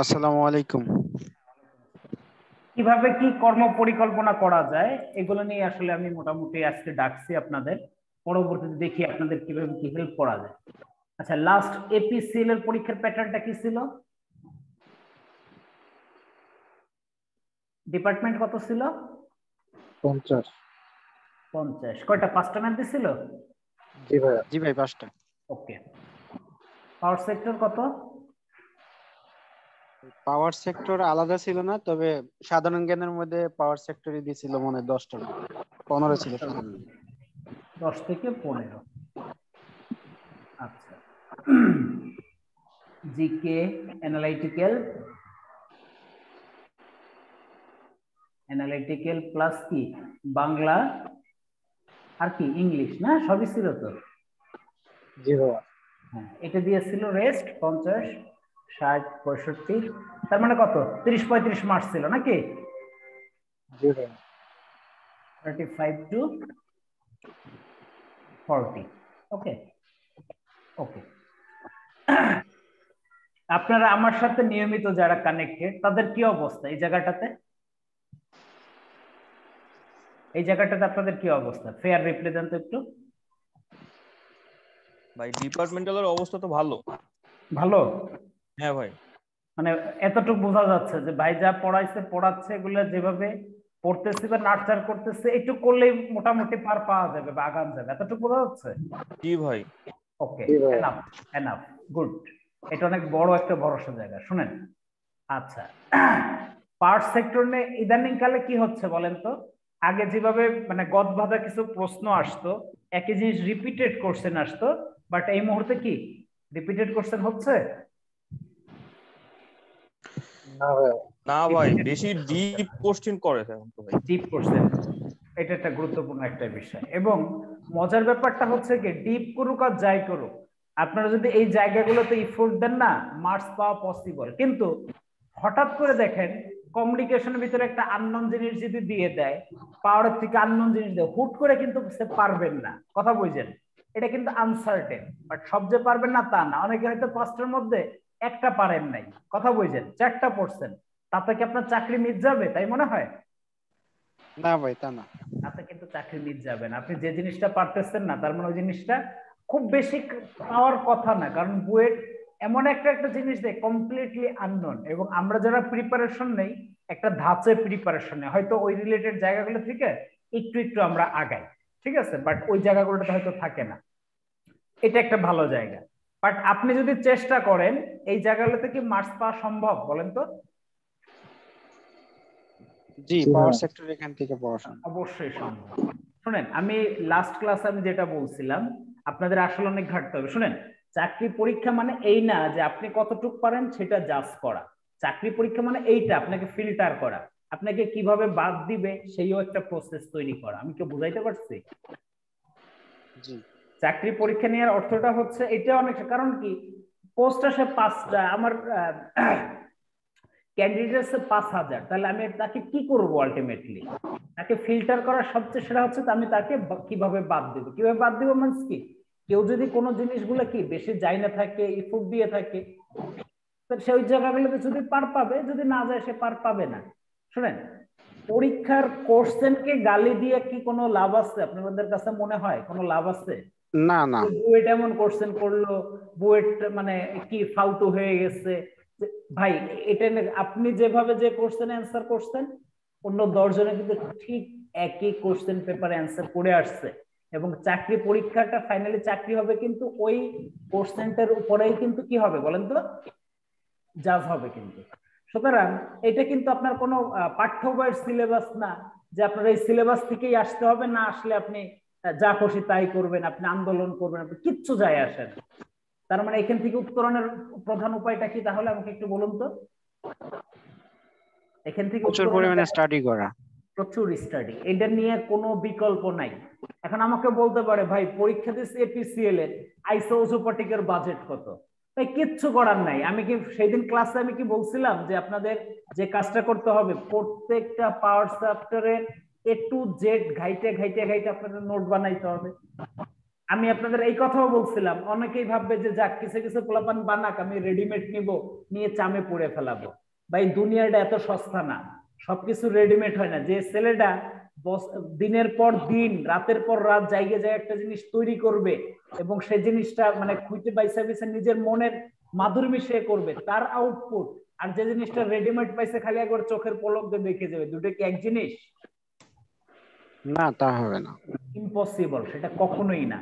আসসালামু আলাইকুম। কিভাবে কি কর্ম পরিকল্পনা করা যায় এগুলো নিয়ে আসলে আমি মোটামুটি আজকে ডাকছি আপনাদের। পরবর্তীতে দেখি আপনাদের কিভাবে কি হেল্প করা যায়। আচ্ছা, লাস্ট এপিসিএল এর পরীক্ষার প্যাটার্নটা কি ছিল? ডিপার্টমেন্ট কত ছিল? 50। 50। কয়টা? 5টা ম্যাথ ছিল? জি ভাইয়া। জি ভাই, 5টা। ওকে। পাওয়ার সেক্টর কত? পাওয়ার সেক্টর আলাদা ছিল না, তবে সাধারণ জ্ঞানের মধ্যে পাওয়ার সেক্টরই দিয়েছিল মনে হয় 10টা, 15 ছিল সাধারণ। 10 থেকে 15। আচ্ছা। জিকে, অ্যানালিটিক্যাল প্লাস কি বাংলা আর কি ইংলিশ, না সবই ছিল তো? জি ভাইয়া। হ্যাঁ, এটা দিয়েছিল রেস্ট 50, 60, 65, তার মানে কত 30-35 মার্কস ছিল নাকি? জি ভাইয়া। 35 to 40। ওকে ওকে। আপনারা আমার সাথে নিয়মিত যারা কানেক্টেড তাদের কি অবস্থা এই জায়গাটাতে? এই জায়গাটাতে আপনাদের কি অবস্থা? ফেয়ার রিপ্লাই দেন তো একটু। ভাই ডিপার্টমেন্টালের অবস্থা তো ভালো। ভালো? হ্যাঁ ভাই। মানে এতটুকু বোঝা যাচ্ছে যে ভাই যা পড়াচ্ছে এগুলো যেভাবে পড়তেছে বা নার্চার করতেছে একটু করলেই মোটামুটি পার পাওয়া যাবে বা আগান যাবে, এতটুকু বোঝা যাচ্ছে? জি ভাই। ওকে, এনাফ এনাফ, গুড। এটা অনেক বড় একটা ভরসা জায়গা। শুনেন, আচ্ছা, পার্ট সেক্টর নিয়ে ইদানিং কালে কি হচ্ছে বলেন তো? আগে যেভাবে মানে গদবাঁধা কিছু প্রশ্ন আসতো, একই জিনিস রিপিটেড কোশ্চেন আসতো, বাট এই মুহূর্তে কি রিপিটেড কোশ্চেন হচ্ছে? না ভাইয়া। না ভাই, বেশি ডিপ কোশ্চেন করে এখন তো ভাই। ডিপ কোশ্চেন, এটা একটা গুরুত্বপূর্ণ একটা বিষয়। এবং মজার ব্যাপারটা হচ্ছে কি, ডিপ করুক আর যাই করুক, আপনারা যদি এই জায়গাগুলোতে ইফোর্ট দেন না, মার্কস পাওয়া পসিবল। কিন্তু হঠাৎ করে দেখেন কমিউনিকেশনের ভিতরে একটা আননোন জিনিস যদি দিয়ে দেয়, পাওয়ারের থেকে আননোন জিনিস দেয়, হুট করে কিন্তু সে পারবেন না। কথা বুঝেন? এটা কিন্তু আনসার্টেন, বাট সব যে পারবেন না তা না। অনেকে হয়তো 5টার মধ্যে একটা পারেন নাই, কথা বুঝেন, 4টা পড়ছেন, তাতে কি আপনার চাকরি মিস যাবে তাই মনে হয়? না ভাই, তা না। তাতে কিন্তু চাকরি মিস যাবে না। আপনি যে জিনিসটা পারতেছেন না তার মানে ওই জিনিসটা খুব বেশি পাওয়ার কথা না, কারণ বুয়েট এমন একটা একটা জিনিস দেয় কমপ্লিটলি আননোন, এবং আমরা যারা প্রিপারেশন নেই একটা ধাঁচে প্রিপারেশন নেই, হয়তো ওই রিলেটেড জায়গাগুলো থেকে একটু একটু আমরা আগাই, ঠিক আছে, বাট ওই জায়গাগুলোতে হয়তো থাকে না। এটা একটা ভালো জায়গা। বাট আপনি যদি চেষ্টা করেন এই জায়গাগুলোতে কি মার্কস পাওয়া সম্ভব বলেন তো? জি, পাওয়ার সেক্টর এখান থেকে পড়াশোনা অবশ্যই সম্ভব। শুনেন, আমি লাস্ট ক্লাসে আমি যেটা বলছিলাম, আপনাদের আসলে অনেক ঘাটতে হবে। শুনেন, চাকরি পরীক্ষা মানে এই না যে আপনি কতটুকু পারেন সেটা জাজ করা। চাকরি পরীক্ষা মানে এইটা, আপনাকে ফিল্টার করা, আপনাকে কিভাবে বাদ দিবে সেইও একটা প্রসেস তৈরি করা। আমি কি বুঝাইতে পারছি? জি। চাকরি পরীক্ষা নেওয়ার অর্থটা হচ্ছে এটা অনেক, কারণ কি পোস্ট আসে 5টা, আমার ক্যান্ডিডেটস 5,000, তাহলে আমি তাকে কি করব? আলটিমেটলি তাকে ফিল্টার করার সবচেয়ে সেরা হচ্ছে আমি তাকে কিভাবে বাদ দেবো। কিভাবে বাদ দেবো মানে কি, কেউ যদি কোনো জিনিসগুলো কি বেশি যায় না থাকে, ইফোর্ট দিয়ে থাকে, সে ওই জায়গাগুলোতে যদি পার পাবে, যদি না যায় সে পার পাবে না। শুনেন, পরীক্ষার কোশ্চেনকে গালি দিয়ে কি কোনো লাভ আছে? আপনাদের কাছে মনে হয় কোনো লাভ আছে? না, না। বুয়েট এমন কোশ্চেন করলো, বুয়েট মানে কি ফালতু হয়ে গেছে, ভাই এটা আপনি যেভাবে যে কোশ্চেন অ্যান্সার করছেন অন্য 10 জনে কিন্তু ঠিক একই কোশ্চেন পেপারে অ্যান্সার করে আসছে, এবং চাকরি পরীক্ষাটা ফাইনালি চাকরি হবে কিন্তু ওই কোশ্চেনটার উপরেই কিন্তু কি হবে বলেন তো, জাজ হবে কিন্তু। সুতরাং এটা কিন্তু আপনার কোনো পাঠ্য বইয়ের সিলেবাস না যে আপনার এই সিলেবাস থেকেই আসতে হবে, না আসলে আপনি যা খুশি তাই করবেন, আপনি আন্দোলন করবেন, আপনি কিচ্ছু যায় আসে না। তার মানে এখান থেকে উত্তরণের প্রধান উপায়টা কি তাহলে আমাকে একটু বলুন তো? এখান থেকে প্রচুর পরিমাণে স্টাডি করা। প্রচুর স্টাডি, এটা নিয়ে কোনো বিকল্প নাই। এখন আমাকে বলতে পারে ভাই পরীক্ষা দিচ্ছে এপিসিএল এর, আইসোসোপাটিকের বাজেট কত? তাই কিচ্ছু করার নাই। আমি কি সেদিন ক্লাসে আমি কি বলছিলাম যে আপনাদের যে কাজটা করতে হবে প্রত্যেকটা পাওয়ার চ্যাপ্টারে A to Z ঘাইটে ঘাইটে ঘাইটে আপনাদের নোট বানাইতে হবে। আমি আপনাদের এই কথাও বলছিলাম, অনেকেই ভাববে যে যাক কিছু কিছু পোলাপান বানাক, আমি রেডিমেড নিব, নিয়ে চামে পড়ে ফেলাবো। ভাই দুনিয়াটা এত সস্তা না, সবকিছু রেডিমেড হয় না। যে ছেলেটা দিনের পর দিন রাতের পর রাত জায়গায় যায় একটা জিনিস তৈরি করবে এবং সেই জিনিসটা মানে খুঁজে বাইসা বাইসা নিজের মনের মাধুরী মিশিয়ে করবে, তার আউটপুট আর যে জিনিসটা রেডিমেড পাইছে খালি একবার চোখের পলক দিয়ে দেখে যাবে, দুটো কি এক জিনিস? না, তা হবে না। ইম্পসিবল, সেটা কখনোই না।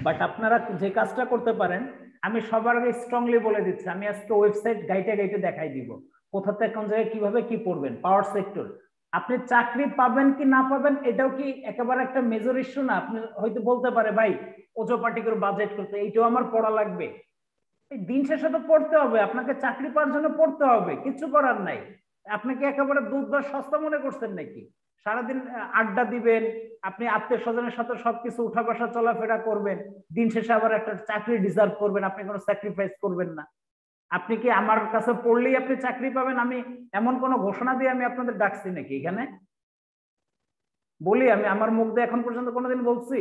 বাট আপনারা যে কাজটা করতে পারেন, আমি সবার আগে স্ট্রংলি বলে দিচ্ছি, আমি আজকে ওয়েবসাইট গাইটে গাইটে দেখাই দিব কোথা থেকে কোন জায়গায় কিভাবে কি পড়বেন। পাওয়ার সেক্টর আপনি চাকরি পাবেন কি না পাবেন এটাও কি একেবারে একটা মেজর ইস্যু না। আপনি হয়তো বলতে পারে ভাই ওজো পার্টি করে বাজেট করতে, এইটাও আমার পড়া লাগবে। এই দিন শেষে তো পড়তে হবে, আপনাকে চাকরি পাওয়ার জন্য পড়তে হবে, কিছু করার নাই। আপনি কি একেবারে দুধ বা সস্তা মনে করছেন নাকি? সারাদিন আড্ডা দিবেন, আপনি আত্মীয় স্বজনের সাথে সবকিছু উঠা বসা চলাফেরা করবেন, দিন শেষে আবার একটা চাকরি ডিজার্ভ করবেন, আপনি কোনো স্যাক্রিফাইস করবেন না। আপনি কি আমার কাছে পড়লেই আপনি চাকরি পাবেন আমি এমন কোন ঘোষণা দিয়ে আমি আপনাদের ডাকছি নাকি এখানে? বলি আমি আমার মুখ দিয়ে এখন পর্যন্ত কোনোদিন বলছি?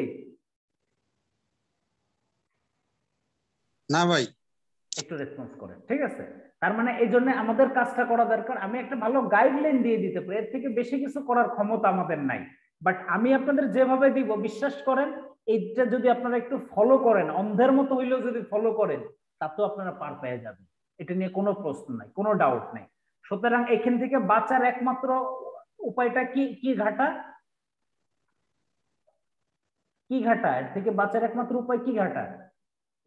না ভাই। একটু রেসপন্স করেন, ঠিক আছে? তার মানে এই জন্য আমাদের কাজটা করা দরকার। আমি একটা ভালো গাইডলাইন দিয়ে দিতে পারি, এর থেকে বেশি কিছু করার ক্ষমতা আমাদের নাই। বাট আমি আপনাদের যেভাবে দিব বিশ্বাস করেন, এইটা যদি আপনারা একটু ফলো করেন, অন্ধের মতো হইলেও যদি ফলো করেন, তাতেও আপনারা পার পেয়ে যাবেন। এটা নিয়ে কোনো প্রশ্ন নাই, কোনো ডাউট নাই। সুতরাং এখান থেকে বাঁচার একমাত্র উপায়টা কি? কি ঘাটা কি ঘাটা এর থেকে বাঁচার একমাত্র উপায় কি ঘাটা?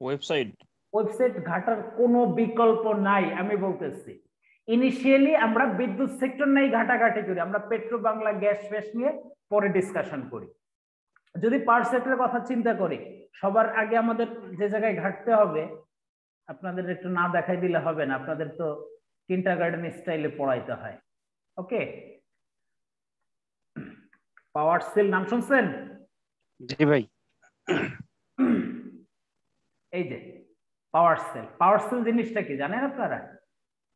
ওয়েবসাইট। ওয়েবসাইট ঘাটার কোনো বিকল্প নাই। আমি বলতেছি ইনিশিয়ালি আমরা বিদ্যুৎ সেক্টর নেই ঘাটাঘাটি করি, আমরা পেট্রো বাংলা গ্যাস ফ্যাস নিয়ে পরে ডিসকাশন করি। যদি পাওয়ার সেক্টরের কথা চিন্তা করি, সবার আগে আমাদের যে জায়গায় ঘাটতে হবে, আপনাদের একটু না দেখাই দিলে হবে না, আপনাদের তো কিন্ডারগার্টেন স্টাইলে পড়াইতে হয়। ওকে, পাওয়ার সেল নাম শুনছেন? জি ভাই। এই যে পাওয়ার সেল, পাওয়ার সেল জিনিসটা কি জানেন আপনারা?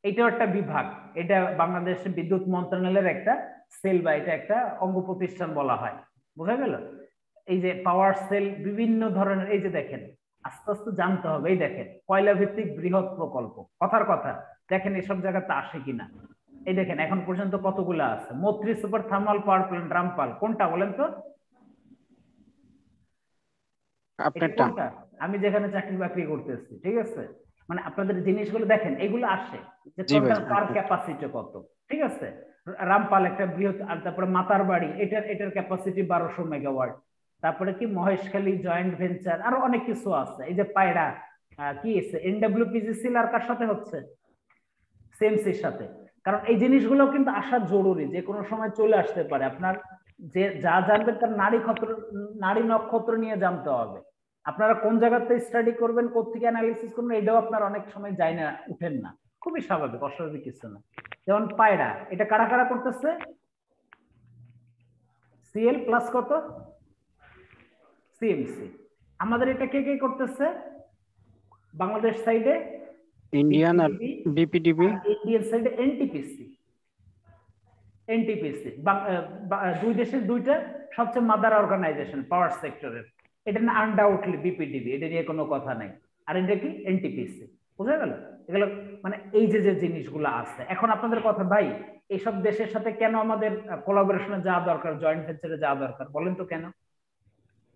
এটাও একটা বিভাগ, এটা বাংলাদেশের বিদ্যুৎ মন্ত্রণালয়ের একটা সেল বা এটা একটা অঙ্গ প্রতিষ্ঠান বলা হয়। বোঝা গেল? এই যে পাওয়ার সেল বিভিন্ন ধরনের, এই যে দেখেন আস্তে আস্তে জানতে হবে। এই দেখেন কয়লা ভিত্তিক বৃহৎ প্রকল্প, কথার কথা দেখেন এসব জায়গাতে আসে কিনা। এই দেখেন এখন পর্যন্ত কতগুলো আছে। মৈত্রী super thermal power plant Rampal, কোনটা বলেন তো? আপনারটা। কোনটা? আমি যেখানে চাকরি বাকরি করতেছি, ঠিক আছে, মানে আপনাদের জিনিসগুলো দেখেন এগুলো আসে যে জি ভাই। টোটাল পার ক্যাপাসিটি কত, ঠিক আছে। রামপাল একটা বৃহৎ, আর তারপরে মাতার বাড়ি এটার ক্যাপাসিটি 1200 মেগাওয়াট। তারপরে কি মহেশখালী জয়েন্ট ভেঞ্চার, আরো অনেক কিছু আছে। এই যে পায়রা কি আছে এনডব্লিউপিজিসি আর কার সাথে হচ্ছে? সিএমসির সাথে। কারণ এই জিনিসগুলো কিন্তু আসা জরুরি, যে কোনো সময় চলে আসতে পারে। আপনার যে যা জানবেন তার নারী নক্ষত্র নিয়ে জানতে হবে। আপনারা কোন জায়গাতে স্টাডি করবেন, কোত্থেকে অ্যানালিসিস করবেন, এটাও আপনার অনেক সময় যায় না, উঠেন না। খুবই স্বাভাবিক, অস্বাভাবিক কিছু না। যেমন পায়রা, এটা কারা কারা করতেছে? সিএল প্লাস কত? সিএমসি। আমাদের এটা কে কে করতেছে বাংলাদেশ সাইডে? ইন্ডিয়ান আর বিপিডিবি। ইন্ডিয়ান সাইডে এনটিপিসি। এনটিপিসি দুই দেশের দুইটা সবচেয়ে মাদার অর্গানাইজেশন পাওয়ার সেক্টরের। এটা না আনডাউটলি বিপিডিবি, এটা নিয়ে কোনো কথা নাই। আর এটা কি? এনটিপিসি। বুঝা গেল? এগুলো মানে এই যে যে জিনিসগুলো আছে। এখন আপনাদের কথা ভাই, এইসব দেশের সাথে কেন আমাদের কোলাবোরেশনে যাওয়া দরকার, জয়েন্ট ভেঞ্চারে যাওয়া দরকার, বলেন তো কেন?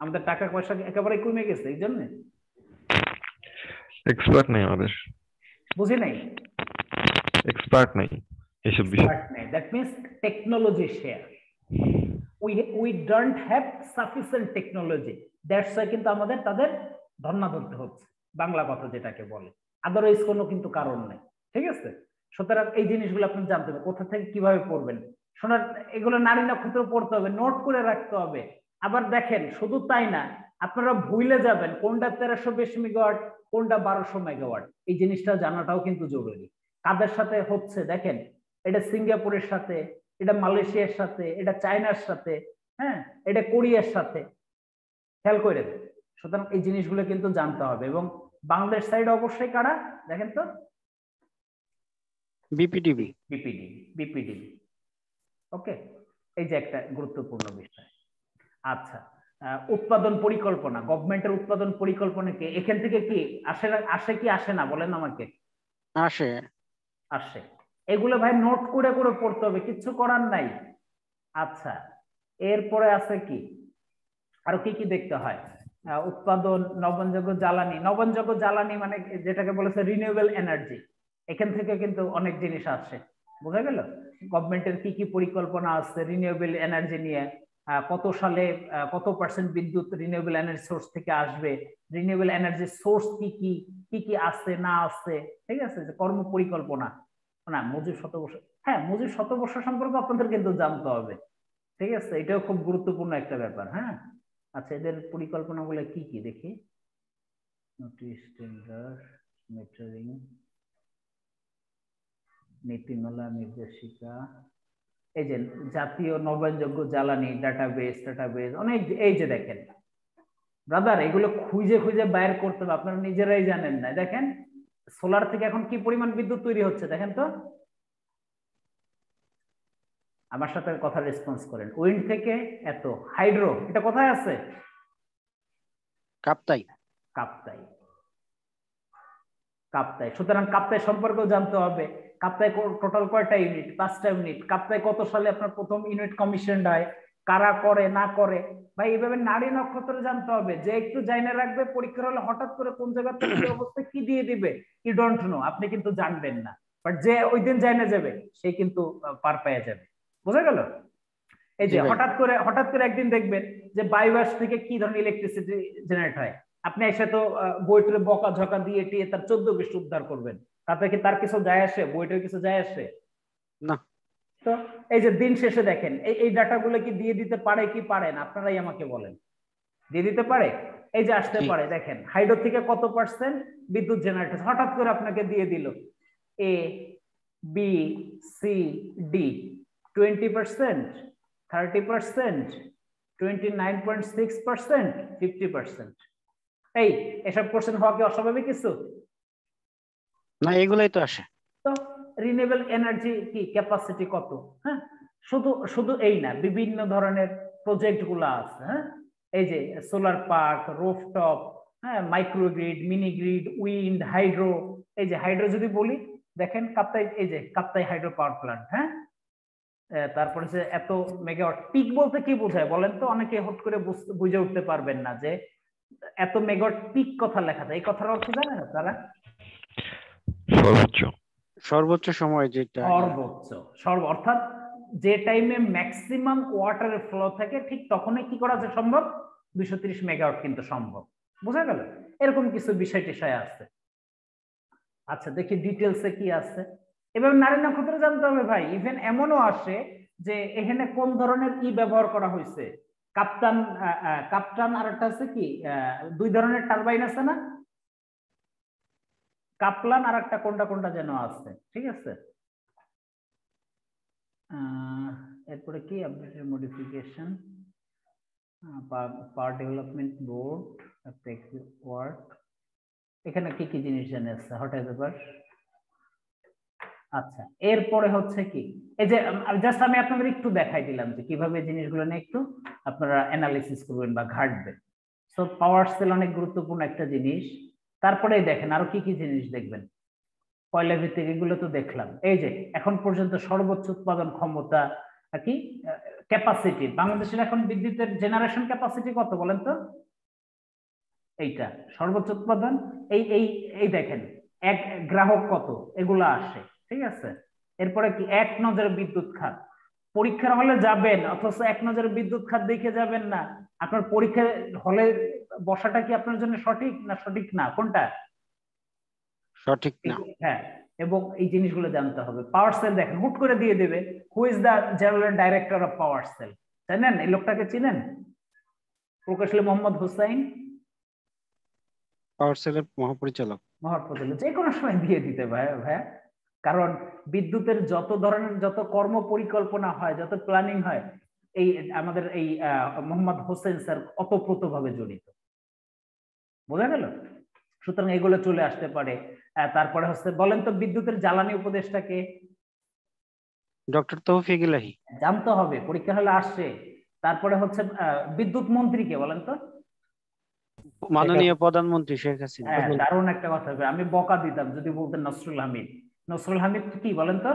আমাদের টাকা পয়সা একেবারে কমে গেছে এই জন্য? এক্সপার্ট নেই আমাদের। বুঝি নাই? এক্সপার্ট নেই এসব বিষয়। That means technology share, we don't have sufficient technology, that's why কিন্তু আমাদের তাদের ধর্ণা ধরতে হচ্ছে, বাংলা কথা যেটাকে বলে। আদারওয়াইজ কোনো কিন্তু কারণ নেই, ঠিক আছে। সুতরাং এই জিনিসগুলো আপনি জানতে হবে, কোথা থেকে কিভাবে পড়বেন। শোনার এগুলো নারী নক্ষত্র পড়তে হবে, নোট করে রাখতে হবে। আবার দেখেন শুধু তাই না, আপনারা ভুলে যাবেন কোনটা 1320 মেগাওয়াট, কোনটা 1200 মেগাওয়াট। এই জিনিসটা জানাটাও কিন্তু জরুরি। কাদের সাথে হচ্ছে দেখেন, এটা সিঙ্গাপুরের সাথে, এটা মালয়েশিয়ার সাথে, এটা চায়নার সাথে, হ্যাঁ, এটা কোরিয়ার সাথে, খেয়াল করে দেন। সুতরাং এই জিনিসগুলো কিন্তু জানতে হবে। এবং বাংলাদেশ সাইড অবশ্যই কারা দেখেন তো? বিপিডিবি। বিপিডিবি। ওকে, এই যে একটা গুরুত্বপূর্ণ বিষয়। আচ্ছা, উৎপাদন পরিকল্পনা, গভর্নমেন্টের উৎপাদন পরিকল্পনা কি এখান থেকে কি আসে কি আসে না বলেন আমাকে? আসে। আসে। এগুলো ভাই নোট করে করে পড়তে হবে, কিচ্ছু করার নাই। আচ্ছা, এরপরে আছে কি আরো কি কি দেখতে হয়? উৎপাদন, নবায়নযোগ্য জ্বালানি। নবায়নযোগ্য জ্বালানি মানে যেটাকে বলেছে রিনিউয়েবল এনার্জি, এখান থেকে কিন্তু অনেক জিনিস আসে। বোঝা গেল? গভর্নমেন্টের কি কি পরিকল্পনা আছে রিনিউয়েবল এনার্জি নিয়ে, কত সালে কত পার্সেন্ট বিদ্যুৎ রিনিউয়েবল এনার্জি সোর্স থেকে আসবে, রিনিউয়েবল এনার্জি সোর্স কি কি কি কি আছে না আছে, ঠিক আছে? যে কর্ম পরিকল্পনা, না মজুর শতবর্ষ, হ্যাঁ মজুর শতবর্ষ সম্পর্কে আপনাদের কিন্তু জানতে হবে, ঠিক আছে? এটাও খুব গুরুত্বপূর্ণ একটা ব্যাপার। হ্যাঁ, আচ্ছা এদের পরিকল্পনা বলে কি কি দেখি। নোটিশ, টেন্ডার, মেটারিং, নীতিমালা, নির্দেশিকা, এই যে জাতীয় নবায়নযোগ্য জ্বালানি ডাটাবেস অনেক, এই যে দেখেন ব্রাদার, এগুলো খুঁজে খুঁজে বাইর করতে হবে, আপনারা নিজেরাই জানেন না। দেখেন সোলার থেকে এখন কি পরিমাণ বিদ্যুৎ তৈরি হচ্ছে দেখেন তো, আমার সাথে কথা রেসপন্স করেন। উইন্ড থেকে এত, হাইড্রো এটা কোথায় আছে? কাপ্তাই। কাপ্তাই। কাপ্তাই, সুতরাং কাপ্তাই সম্পর্কেও জানতে হবে। কাপ্তাই টোটাল কয়টা ইউনিট? 5টা ইউনিট। কাপ্তাই কত সালে আপনার প্রথম ইউনিট কমিশন হয়, কারা করে না করে, ভাই এইভাবে নারী নক্ষত্র জানতে হবে। যে একটু জাইনে রাখবে, পরীক্ষার হলে হঠাৎ করে কোন জায়গা থেকে কি অবস্থায় কি দিয়ে দিবে ইউ ডোন্ট নো, আপনি কিন্তু জানবেন না। বাট যে ওই দিন জাইনে যাবে সে কিন্তু পার পেয়ে যাবে। বোঝা গেল? এই যে হঠাৎ করে একদিন দেখবেন যে বায়োগ্যাস থেকে কি ধরনের ইলেকট্রিসিটি জেনারেট হয়, আপনি এসে তো বইটারে বকা ঝকা দিয়ে টিয়ে তার 14 পৃষ্ঠা উদ্ধার করবেন, তাতে কি তার কিছু যায় আসে? বইটার কিছু যায় আসে না। তো এই যে দিন শেষে দেখেন এই ডাটাগুলো কি দিয়ে দিতে পারে কি পারে না, আপনারাই আমাকে বলেন। দিয়ে দিতে পারে? এই যে আসতে পারে, দেখেন হাইড্রো থেকে কত পার্সেন্ট বিদ্যুৎ জেনারেট হচ্ছে, হঠাৎ করে আপনাকে দিয়ে দিল এ বি সি ডি 20%, 30%, 29.6%, 50%। এই এসব কোশ্চেন হওয়া কি অস্বাভাবিক কিছু? না, এগুলাই তো আসে। তো রিনিউয়েবল এনার্জি কি ক্যাপাসিটি কত? হ্যাঁ, শুধু শুধু এই না, বিভিন্ন ধরনের প্রজেক্ট গুলো আছে। হ্যাঁ, এই যে সোলার পার্ক, রুফটপ, হ্যাঁ মাইক্রোগ্রিড, মিনি গ্রিড, উইন্ড, হাইড্রো। এই যে হাইড্রো যদি বলি, দেখেন কাপ্তাই, এই যে কাপ্তাই হাইড্রো পাওয়ার প্ল্যান্ট। হ্যাঁ, তারপরে যে এত মেগাওয়াট। পিক বলতে কি বোঝায় বলেন তো? অনেকে হট করে বুঝে উঠতে পারবেন না যে এত মেগাওয়াট পিক কথা লেখা যায়, এই কথার অর্থ জানেন তারা? সর্বোচ্চ সময় যেটা, অর্থাৎ যে টাইমে ম্যাক্সিমাম ওয়াটারের ফ্লো থাকে ঠিক তখনই কি করা যায় সম্ভব? 230 মেগাওয়াট কিন্তু সম্ভব। বোঝা গেল? এরকম কিছু বিষয় টিষয় আছে। আচ্ছা দেখি ডিটেলসে কি আছে। এবার নারী নক্ষত্র জানতে হবে ভাই। ইভেন এমনও আসে যে এখানে কোন ধরনের ব্যবহার করা হয়েছে। কাপ্তান আর একটা আছে কি, 2 ধরনের টারবাইন আছে না, কাপলান আর একটা কোনটা যেন আছে, ঠিক আছে? এরপরে কি updated modification, power development board, work, এখানে কি কি জিনিস জানা আছে হঠাৎ ব্যাপার। আচ্ছা এরপরে হচ্ছে কি, এই যে জাস্ট আমি আপনাদের একটু দেখাই দিলাম যে কিভাবে জিনিসগুলো নিয়ে একটু আপনারা অ্যানালিসিস করবেন বা ঘাটবেন। সো পাওয়ার সেল অনেক গুরুত্বপূর্ণ একটা জিনিস। তারপরে দেখেন আরো কি কি জিনিস দেখবেন। কয়লা ভিত্তিক এগুলো তো দেখলাম। এই যে এখন পর্যন্ত সর্বোচ্চ উৎপাদন ক্ষমতা কি, ক্যাপাসিটি, বাংলাদেশের এখন বিদ্যুতের জেনারেশন ক্যাপাসিটি কত বলেন তো? এইটা সর্বোচ্চ উৎপাদন। এই এই এই দেখেন এক গ্রাহক কত, এগুলো আসে, ঠিক আছে? এরপরে কি এক নজরে বিদ্যুৎ খাত। পরীক্ষার হলে যাবেন অথচ এক নজরে বিদ্যুৎ খাত দেখে যাবেন না, আপনার পরীক্ষার হলে বসাটা কি আপনার জন্য সঠিক না সঠিক না, কোনটা সঠিক না? হ্যাঁ, এবং এই জিনিসগুলো জানতে হবে। পাওয়ার সেল দেখেন হুট করে দিয়ে দেবে who is the general director of power cell, জানেন এই লোকটাকে চিনেন? প্রকৌশলী মোহাম্মদ হুসাইন, পাওয়ার সেলের মহাপরিচালক। যে কোনো সময় দিয়ে দিতে ভাইয়া, কারণ বিদ্যুতের যত কর্ম পরিকল্পনা হয়, যত প্ল্যানিং হয়, এই আমাদের এই মোহাম্মদ হোসেন স্যার অতপ্রতভাবে জড়িত। বোঝা গেল? সুতরাং এগুলো চলে আসতে পারে। তারপরে হচ্ছে বলেন তো বিদ্যুতের জ্বালানি উপদেষ্টাকে? ডক্টর তৌফিক ইলাহি। জানতে হবে, পরীক্ষা হলে আসছে। তারপরে হচ্ছে বিদ্যুৎ মন্ত্রী কে বলেন তো? মাননীয় প্রধানমন্ত্রী শেখ হাসিনা। হ্যাঁ, দারুণ একটা কথা হবে, আমি বকা দিতাম যদি বলতেন নসরুল হামিদ। নসরুল হামিদ কি বলেন তো?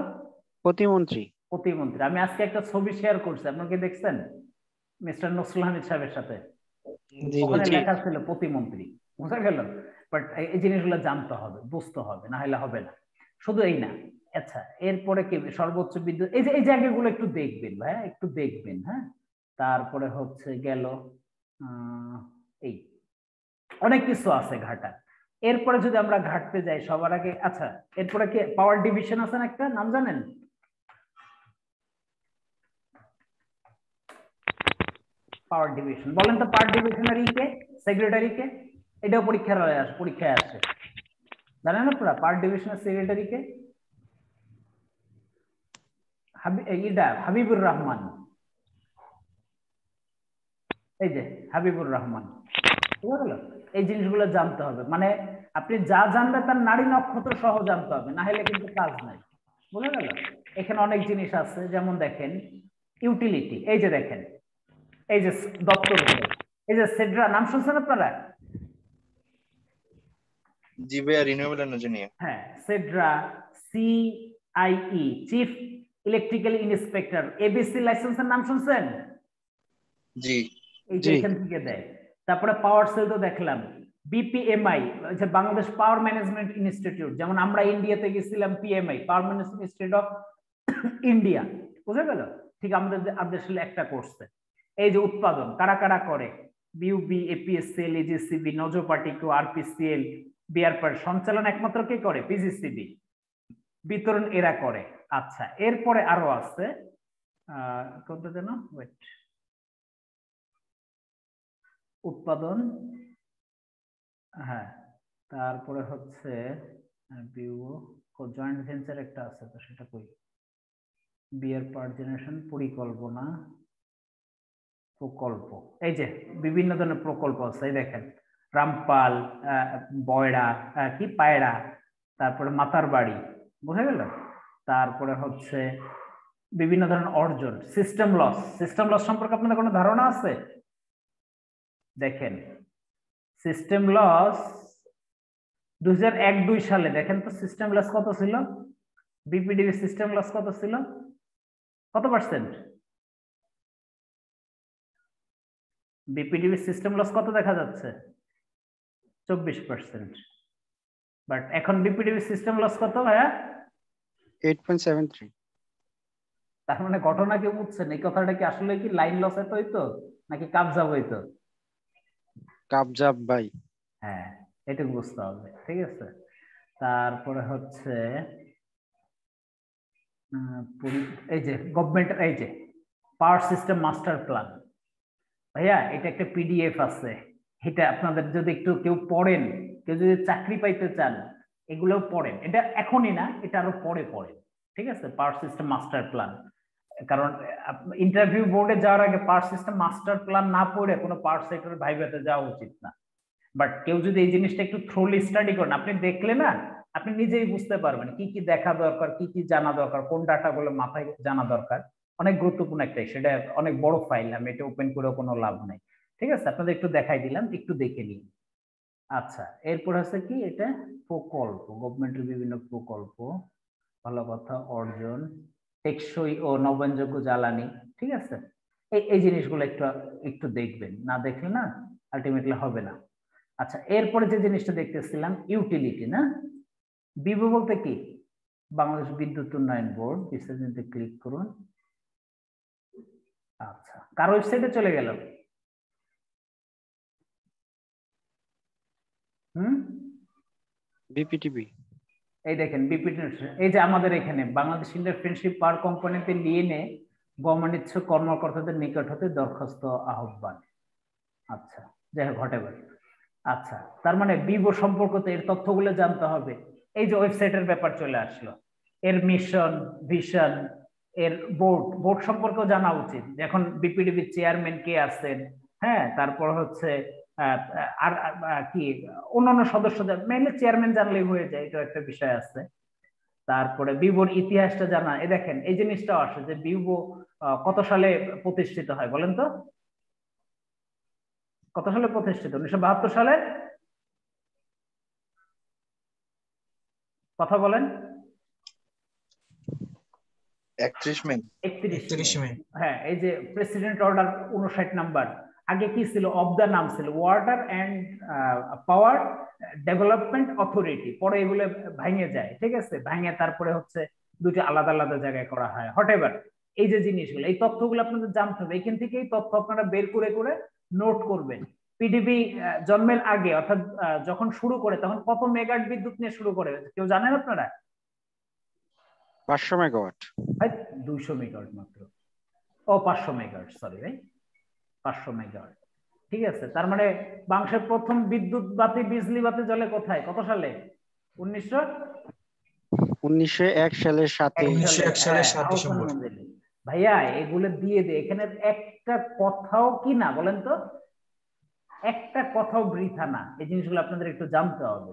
প্রতিমন্ত্রী। প্রতিমন্ত্রী। আমি আজকে একটা ছবি শেয়ার করছি, আপনারা কি দেখছেন মিস্টার নসরুল হামিদ সাহেবের সাথে? ওখানে লেখা ছিল প্রতিমন্ত্রী, বুঝা গেল? বাট এই জিনিসগুলো জানতে হবে, বুঝতে হবে, না হলে হবে না। শুধু এই না, আচ্ছা এরপরে কি সর্বোচ্চ বিদ্যুৎ, এই জায়গাগুলো একটু দেখবেন ভাই, একটু দেখবেন। হ্যাঁ, তারপরে হচ্ছে গেল এই অনেক কিছু আছে ঘাটা। এরপরে যদি আমরা ঘাটতে যাই সবার আগে, আচ্ছা এরপরে কি পাওয়ার ডিভিশন আছে না, একটা নাম জানেন? পাওয়ার ডিভিশন বলেন তো, পাওয়ার ডিভিশনারি কে, সেক্রেটারি কে? এটাও পরীক্ষায় আসে, জানেন আপনারা পাওয়ার ডিভিশনের সেক্রেটারি কে? হাবিবুর রহমান। এই যে হাবিবুর রহমান, বুঝা গেল? এই জিনিসগুলো জানতে হবে, মানে আপনি যা জানবেন তার নারী নক্ষত্র সহ জানতে হবে, না হলে কিন্তু কাজ নাই, বুঝা গেল? এখানে অনেক জিনিস আছে, যেমন দেখেন ইউটিলিটি, এই যে দেখেন এই যে দপ্তর, এই যে সেড্রা, নাম শুনছেন আপনারা? জি ভাইয়া, রিনিউয়েবল এনার্জি নিয়ে। হ্যাঁ, সেড্রা, CIE, chief electrical inspector, ABC লাইসেন্সের নাম শুনছেন? জি এই যে এখান থেকে দেয়। তারপরে পাওয়ার সেল তো দেখলাম, BPMI, যে বাংলাদেশ পাওয়ার ম্যানেজমেন্ট ইনস্টিটিউট, যেমন আমরা ইন্ডিয়াতে গেছিলাম PMI, power management institute of India, বুঝা গেল? ঠিক আমাদের দেশে একটা করছে। এই যে উৎপাদন কারা কারা করে, BUB, APSL, AGCB, নজোপাটিকো, RPCL, বিআরপার। সঞ্চালন একমাত্র কে করে? PGCB। বিতরণ এরা করে। আচ্ছা, এরপরে আরো আছে কোনটা যেন, ওয়েট, উৎপাদন, হ্যাঁ, তারপরে হচ্ছে জয়েন্ট ভেঞ্চার একটা আছে, তো সেটা কই, বিয়ার পাওয়ার জেনারেশন পরিকল্পনা প্রকল্প, এই যে বিভিন্ন ধরনের প্রকল্প আছে, এই দেখেন রামপাল, বয়রা, কি পায়রা, তারপরে মাতার বাড়ি, বুঝা গেল? তারপরে হচ্ছে বিভিন্ন ধরনের অর্জন, সিস্টেম লস সম্পর্কে আপনাদের কোনো ধারণা আছে? দেখেন সিস্টেম লস 2001-2 সালে দেখেন তো সিস্টেম লস কত ছিল? বিপিডিবি সিস্টেম লস কত ছিল? কত পার্সেন্ট? বিপিডিবি সিস্টেম লস কত দেখা যাচ্ছে? 24%। বাট এখন বিপিডিবি সিস্টেম লস কত ভাইয়া? 8.73। তার মানে ঘটনা কি বুঝছেন? এই কথাটা কি আসলে কি লাইন লস এত হইতো নাকি কাবজাব হইতো? কাবজাব ভাই। হ্যাঁ, এটা বুঝতে হবে, ঠিক আছে? তারপরে হচ্ছে এই যে গভর্নমেন্ট, এই যে পাওয়ার সিস্টেম মাস্টার প্ল্যান, ভাইয়া এটা একটা PDF আছে, এটা আপনাদের যদি একটু কেউ পড়েন, কেউ যদি চাকরি পাইতে চান এগুলোও পড়েন, এটা এখনই না, এটা আরো পরে পড়েন, ঠিক আছে? পাওয়ার সিস্টেম মাস্টার প্ল্যান, কারণ ইন্টারভিউ বোর্ডে যাওয়ার আগে পাওয়ার সিস্টেম মাস্টার প্ল্যান না পড়ে কোনো পাওয়ার সেক্টরের ভাইভাতে যাওয়া উচিত না। বাট কেউ যদি এই জিনিসটা একটু থ্রোলি স্টাডি করেন, আপনি দেখলে না আপনি নিজেই বুঝতে পারবেন কি কি দেখা দরকার, কি কি জানা দরকার, কোন ডাটাগুলো মাথায় জানা দরকার। অনেক গুরুত্বপূর্ণ একটা, সেটা অনেক বড় ফাইল, আমি এটা ওপেন করেও কোনো লাভ নাই, ঠিক আছে? আপনাদের একটু দেখাই দিলাম, একটু দেখে নিন। আচ্ছা, এরপর আছে কি, এটা প্রকল্প, গভর্নমেন্টের বিভিন্ন প্রকল্প, ভালো কথা, অর্জন, টেকসই ও নবায়নযোগ্য জ্বালানি, ঠিক আছে? এই জিনিসগুলো একটু একটু দেখবেন, না দেখলে না আলটিমেটলি হবে না। আচ্ছা, এরপরে যে জিনিসটা দেখতেছিলাম ইউটিলিটি, না? বিবো বলতে কি? বাংলাদেশ বিদ্যুৎ উন্নয়ন বোর্ড, বিস্তারিত ক্লিক করুন। আচ্ছা, কার ওয়েবসাইটে চলে গেল? বিপিটিভি। এই দেখেন বিপিটি, এই যে আমাদের এখানে বাংলাদেশ ইন্ডিয়ান ফ্রেন্ডশিপ পাওয়ার কোম্পানিতে নিয়ে গভর্নমেন্ট ইচ্ছুক কর্মকর্তাদের নিকট হতে দরখাস্ত আহ্বান। আচ্ছা, যাই হোক, ঘটেবে। আচ্ছা, তার মানে বিবো সম্পর্কে এর তথ্যগুলো জানতে হবে। এই যে ওয়েবসাইটের ব্যাপার চলে আসলো, এর মিশন, ভিশন, এর বোর্ড সম্পর্কেও জানা উচিত, এখন বিপিডিবির চেয়ারম্যান কে আছেন, হ্যাঁ, তারপর হচ্ছে আর কি অন্যান্য সদস্যদের, মেইনলি চেয়ারম্যান জানলেই হয়ে যায়, এটা একটা বিষয় আছে। তারপরে বিবোর ইতিহাসটা জানা, এই দেখেন এই জিনিসটাও আসে যে বিবো কত সালে প্রতিষ্ঠিত হয় বলেন তো? কত সালে প্রতিষ্ঠিত? 1972 সালে। কথা বলেন। 31 মে। 31 মে। হ্যাঁ, এই যে প্রেসিডেন্ট অর্ডার 59 নাম্বার, আগে কি ছিল? অফ দা নাম ছিল water and power development authority, পরে এগুলো ভাঙে যায়, ঠিক আছে? ভাঙে তারপরে হচ্ছে দুটো আলাদা আলাদা জায়গায় করা হয়। হটএভার, এই যে জিনিসগুলো, এই তথ্যগুলো আপনাদের জানতে হবে। এখান থেকে এই তথ্য আপনারা বের করে করে নোট করবেন। পিডিবি জন্মের আগে অর্থাৎ যখন শুরু করে তখন কত মেগাওয়াট বিদ্যুৎ নিয়ে শুরু করে, কেউ জানেন আপনারা? 500 মেগাওয়াট। 200 মেগাওয়াট মাত্র। ও 500 মেগাওয়াট, সরি ভাই, 500 মেগাওয়াট। ঠিক আছে, তার মানে বাংলাদেশের প্রথম বিদ্যুৎ বাতি বিজলি বাতি জ্বলে কোথায়, কত সালে? 1901 সালের 7 ডিসেম্বর। ভাইয়া এগুলো দিয়ে দে, এখানে একটা কথাও কি না বলেন তো, একটা কথাও বৃথা না। এই জিনিসগুলো আপনাদের একটু জানতে হবে,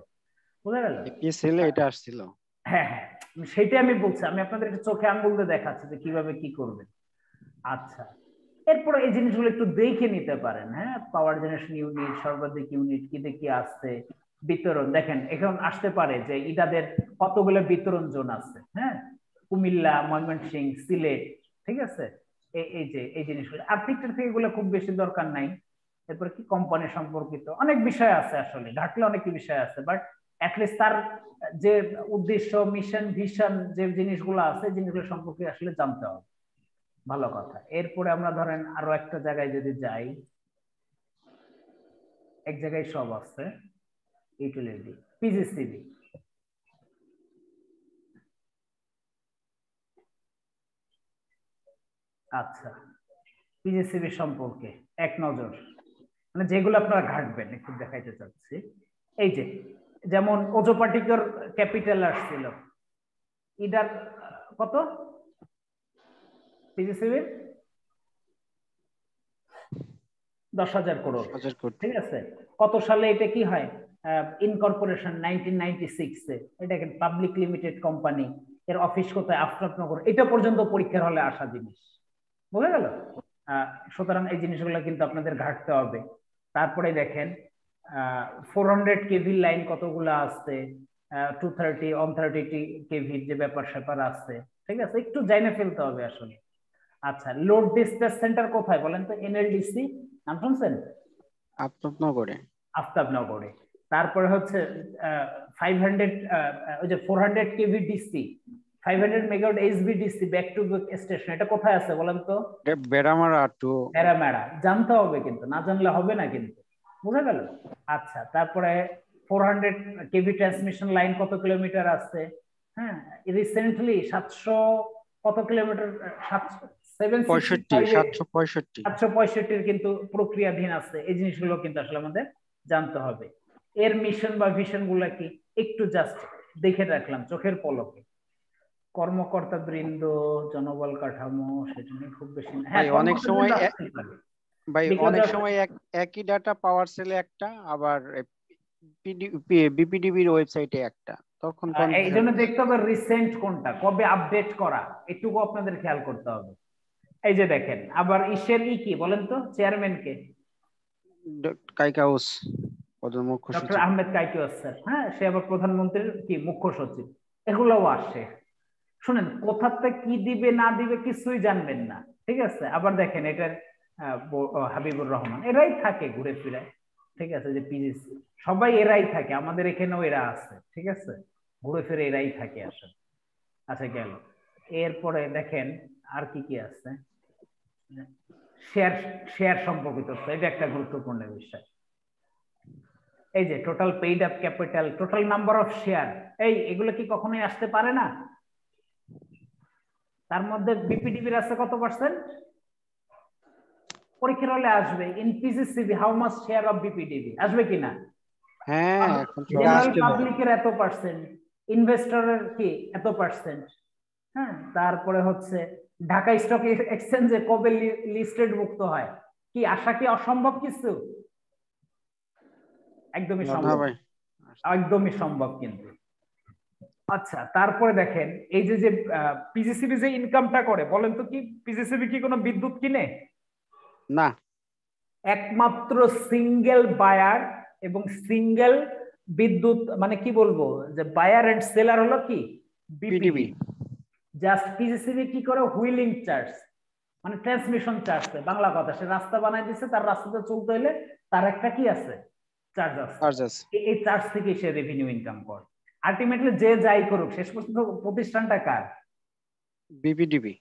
বুঝা গেল? কি ছিল এটা আসছিল? হ্যাঁ হ্যাঁ, সেটাই আমি বলছি। আমি আপনাদের একটু চোখে আঙ্গুল দিয়ে দেখাচ্ছি যে কিভাবে কি করবেন। আচ্ছা, এরপরে এই জিনিসগুলো একটু দেখে নিতে পারেন। হ্যাঁ, পাওয়ার জেনারেশন ইউনিট, সর্বাধিক ইউনিট কি দেখি আসছে, বিতরণ দেখেন এখন আসতে পারে যে ইটাদের কতগুলো বিতরণ জোন আছে। হ্যাঁ, কুমিল্লা, ময়মনসিংহ, সিলেট, ঠিক আছে? এই যে এই জিনিসগুলো আর্থিকটার থেকে এগুলো খুব বেশি দরকার নাই। এরপরে কি কোম্পানি সম্পর্কিত অনেক বিষয় আছে, আসলে ঘাটলে অনেক বিষয় আছে, বাট অ্যাটলিস্ট তার যে উদ্দেশ্য, মিশন, ভিশন, যে জিনিসগুলো আছে জিনিসগুলো সম্পর্কে আসলে জানতে হবে। ভালো কথা। এরপরে আমরা ধরেন আরো একটা জায়গায় যদি যাই, এক জায়গায় সব আছে, ইউটিলিটি, পিজিসিবি। আচ্ছা, পিজিসিবি সম্পর্কে এক নজর, মানে যেগুলো আপনারা ঘাটবেন একটু দেখাইতে চাচ্ছি। এই যে যেমন ওজোপাটিকর ক্যাপিটাল আসছিল, ইডার কত পিজিসিবির? 10,000 করোড়। ঠিক আছে, কত সালে এটা কি হয়? ইনকর্পোরেশন 1996 এ। এটা পাবলিক লিমিটেড কোম্পানি, এর অফিস কোথায়? আফতাবনগর। এটা পর্যন্ত পরীক্ষার হলে আসা জিনিস, বুঝা গেল? সুতরাং এই জিনিসগুলো কিন্তু আপনাদের ঘাটতে হবে। তারপরে দেখেন 400 কেভি লাইন কতগুলো আসছে, 230 130 কেভির যে ব্যাপার স্যাপার আছে, ঠিক আছে? একটু জাইনে ফেলতে হবে আসলে। আচ্ছা, লোড ডিসপ্যাচ সেন্টার কোথায় বলেন তো? এনএলডিসি নাম শুনছেন? আফতাবনগরে। আফতাবনগরে। তারপরে হচ্ছে 500 ওই যে 400 KV DC, 500 megawatt HVDC back to back station, এটা কোথায় আছে বলেন তো? বেড়ামারা টু বেড়ামারা। জানতে হবে কিন্তু, না জানলে হবে না কিন্তু, বুঝা গেল? আচ্ছা, তারপরে 400 কেভি ট্রান্সমিশন লাইন কত কিলোমিটার আছে? হ্যাঁ, রিসেন্টলি 700 কত কিলোমিটার, 765 কিন্তু প্রক্রিয়াধীন আছে। এই জিনিসগুলো কিন্তু আসলে আমাদের জানতে হবে। এর মিশন বা ভিশন গুলা কি একটু জাস্ট দেখে রাখলাম চোখের পলকে। কর্মকর্তা বৃন্দ, জনবল কাঠামো, সেটা নিয়ে খুব বেশি না। হ্যাঁ, অনেক সময় অনেক সময় একই ডাটা পাওয়ার সেলে একটা, আবার বিপিডিবির ওয়েবসাইটে একটা, তখন এই জন্য দেখতে হবে রিসেন্ট কোনটা, কবে আপডেট করা, এটুকু আপনাদের খেয়াল করতে হবে। এই যে দেখেন, আবার ইসের কি বলেন তো, চেয়ারম্যান কে? কাইকাউস, মুখ্য সচিব ডক্টর আহমেদ কাইকাউস স্যার। হ্যাঁ, সে আবার প্রধানমন্ত্রীর কি মুখ্য সচিব। এগুলোও আসে। শুনেন, কোথাতে কি দিবে না দিবে কিছুই জানবেন না, ঠিক আছে? আবার দেখেন এটার হাবিবুর রহমান, এরাই থাকে ঘুরে ফিরে, ঠিক আছে? যে পিজিসি সবাই এরাই থাকে, আমাদের এখানেও এরা আছে, ঠিক আছে? ঘুরে ফিরে এরাই থাকে আসলে। আচ্ছা, গেল। এরপরে দেখেন আর কি কি আছে। শেয়ার সম্পর্কিত, এটা একটা গুরুত্বপূর্ণ বিষয়। এই যে total paid up capital, total number of share, এগুলো কি কখনোই আসতে পারে না? তার মধ্যে বিপিডিবির আছে কত পার্সেন্ট? পরীক্ষার হলে আসবে। In PGCB how much share of BPDB, আসবে কিনা? হ্যাঁ, এখন জেনারেল পাবলিকের এত পার্সেন্ট, ইনভেস্টরের কি এত পার্সেন্ট। হ্যাঁ, তারপরে হচ্ছে ঢাকা স্টক এক্সচেঞ্জে কবে লিস্টেড মুক্ত হয়, কি আশা কি অসম্ভব কিছু? একদমই সম্ভব, একদমই সম্ভব। কিন্তু আচ্ছা, তারপরে দেখেন এই যে যে পিজিসিবি যে ইনকামটা করে, বলেন তো কি পিজিসিবি কি কোনো বিদ্যুৎ কিনে? না। একমাত্র সিঙ্গেল বায়ার এবং সিঙ্গেল বিদ্যুৎ, মানে কি বলবো, যে বায়ার এন্ড সেলার হলো কি বিপিডি। জাস্ট পিজিসিবি কি করে, হুইলিং চার্জ মানে ট্রান্সমিশন চার্জ, বাংলা কথা, সে রাস্তা বানাই দিচ্ছে, তার রাস্তাতে চলতে হলে তার একটা কি আছে, চার্জ আছে। এই চার্জ থেকে সে রেভিনিউ ইনকাম করে। আলটিমেটলি যে যাই করুক, শেষ পর্যন্ত প্রতিষ্ঠানটা কার? বিপিডিবি,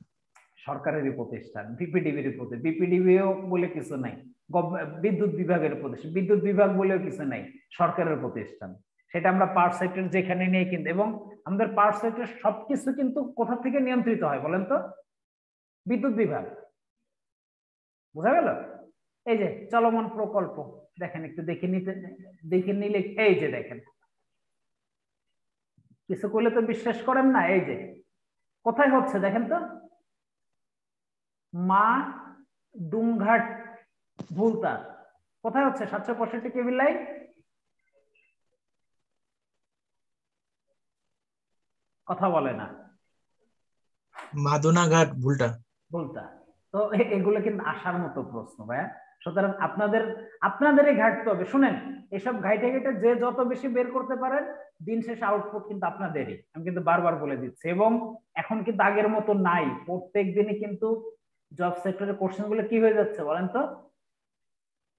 সরকারেরই প্রতিষ্ঠান, বিপিডিবির প্রতিষ্ঠান। বিপিডিবিও বলে কিছু নাই, বিদ্যুৎ বিভাগের প্রতিষ্ঠান। বিদ্যুৎ বিভাগ বলেও কিছু নাই, সরকারের প্রতিষ্ঠান। সেটা আমরা পাওয়ার সেক্টর যেখানে নিয়ে কিন্তু, এবং আমাদের পাওয়ার সেক্টর সবকিছু কিন্তু কোথা থেকে নিয়ন্ত্রিত হয় বলেন তো? বিদ্যুৎ বিভাগ। বোঝা গেল? এই যে চলমান প্রকল্প দেখেন, একটু দেখে নিলে, এই যে দেখেন, কিছু করলে তো বিশ্বাস করেন না। এই যে কোথায় হচ্ছে দেখেন তো, মা ডুমঘাট ভুলতা কোথায় হচ্ছে? 765 কেবি লাইন। কথা বলে না। মাদুনাঘাট ভুলতা। তো এগুলো কিন্তু আসার মতো প্রশ্ন ভাইয়া। সুতরাং আপনাদেরই ঘাটতে হবে। শুনেন, এসব ঘাইটে ঘাইটে যে যত বেশি বের করতে পারেন, দিন শেষে আউটপুট কিন্তু আপনাদেরই। আমি কিন্তু বারবার বলে দিচ্ছি। এবং এখন কিন্তু আগের মতো নাই, প্রত্যেক দিনই কিন্তু জব সেক্টরের কোশ্চেন গুলো কি হয়ে যাচ্ছে বলেন তো?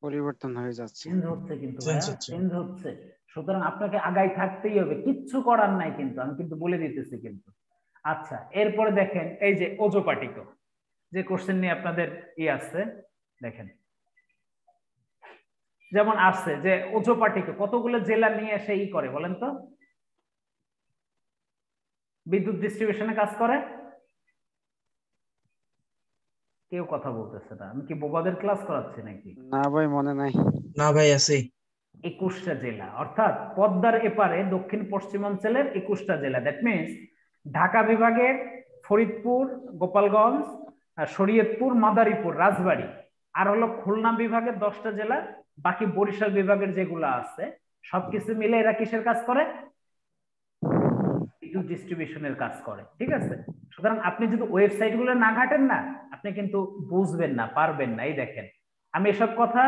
পরিবর্তন হয়ে যাচ্ছে, চেঞ্জ হচ্ছে কিন্তু ভাইয়া, চেঞ্জ হচ্ছে। সুতরাং আপনাকে আগাই থাকতেই হবে, কিচ্ছু করার নাই কিন্তু, আমি কিন্তু বলে দিতেছি কিন্তু। আচ্ছা, এরপরে দেখেন এই যে ওজোপাটিক যে কোশ্চেন নিয়ে আপনাদের আসছে, দেখেন যেমন আসছে যে ওজোপাটিক কতগুলো জেলা নিয়ে এসে করে বলেন তো? বিদ্যুৎ ডিস্ট্রিবিউশনে কাজ করে। কেউ কথা বলতেছে না, আমি কি বোবাদের ক্লাস করাচ্ছি নাকি? না ভাই, মনে নাই। না ভাই, আছে 21টা জেলা, অর্থাৎ পদ্মার এপারে দক্ষিণ পশ্চিমাঞ্চলের 21টা জেলা। দ্যাট মিনস ঢাকা বিভাগের ফরিদপুর, গোপালগঞ্জ, শরীয়তপুর, মাদারীপুর, রাজবাড়ী, আর হলো খুলনা বিভাগের 10টা জেলা, বাকি বরিশাল বিভাগের যেগুলো আছে সবকিছু মিলে এরা কিসের কাজ করে? বিদ্যুৎ ডিস্ট্রিবিউশনের কাজ করে। ঠিক আছে? সুতরাং আপনি যদি ওয়েবসাইট গুলো না ঘাটেন না, আপনি কিন্তু বুঝবেন না, পারবেন না। এই দেখেন, আমি এসব কথা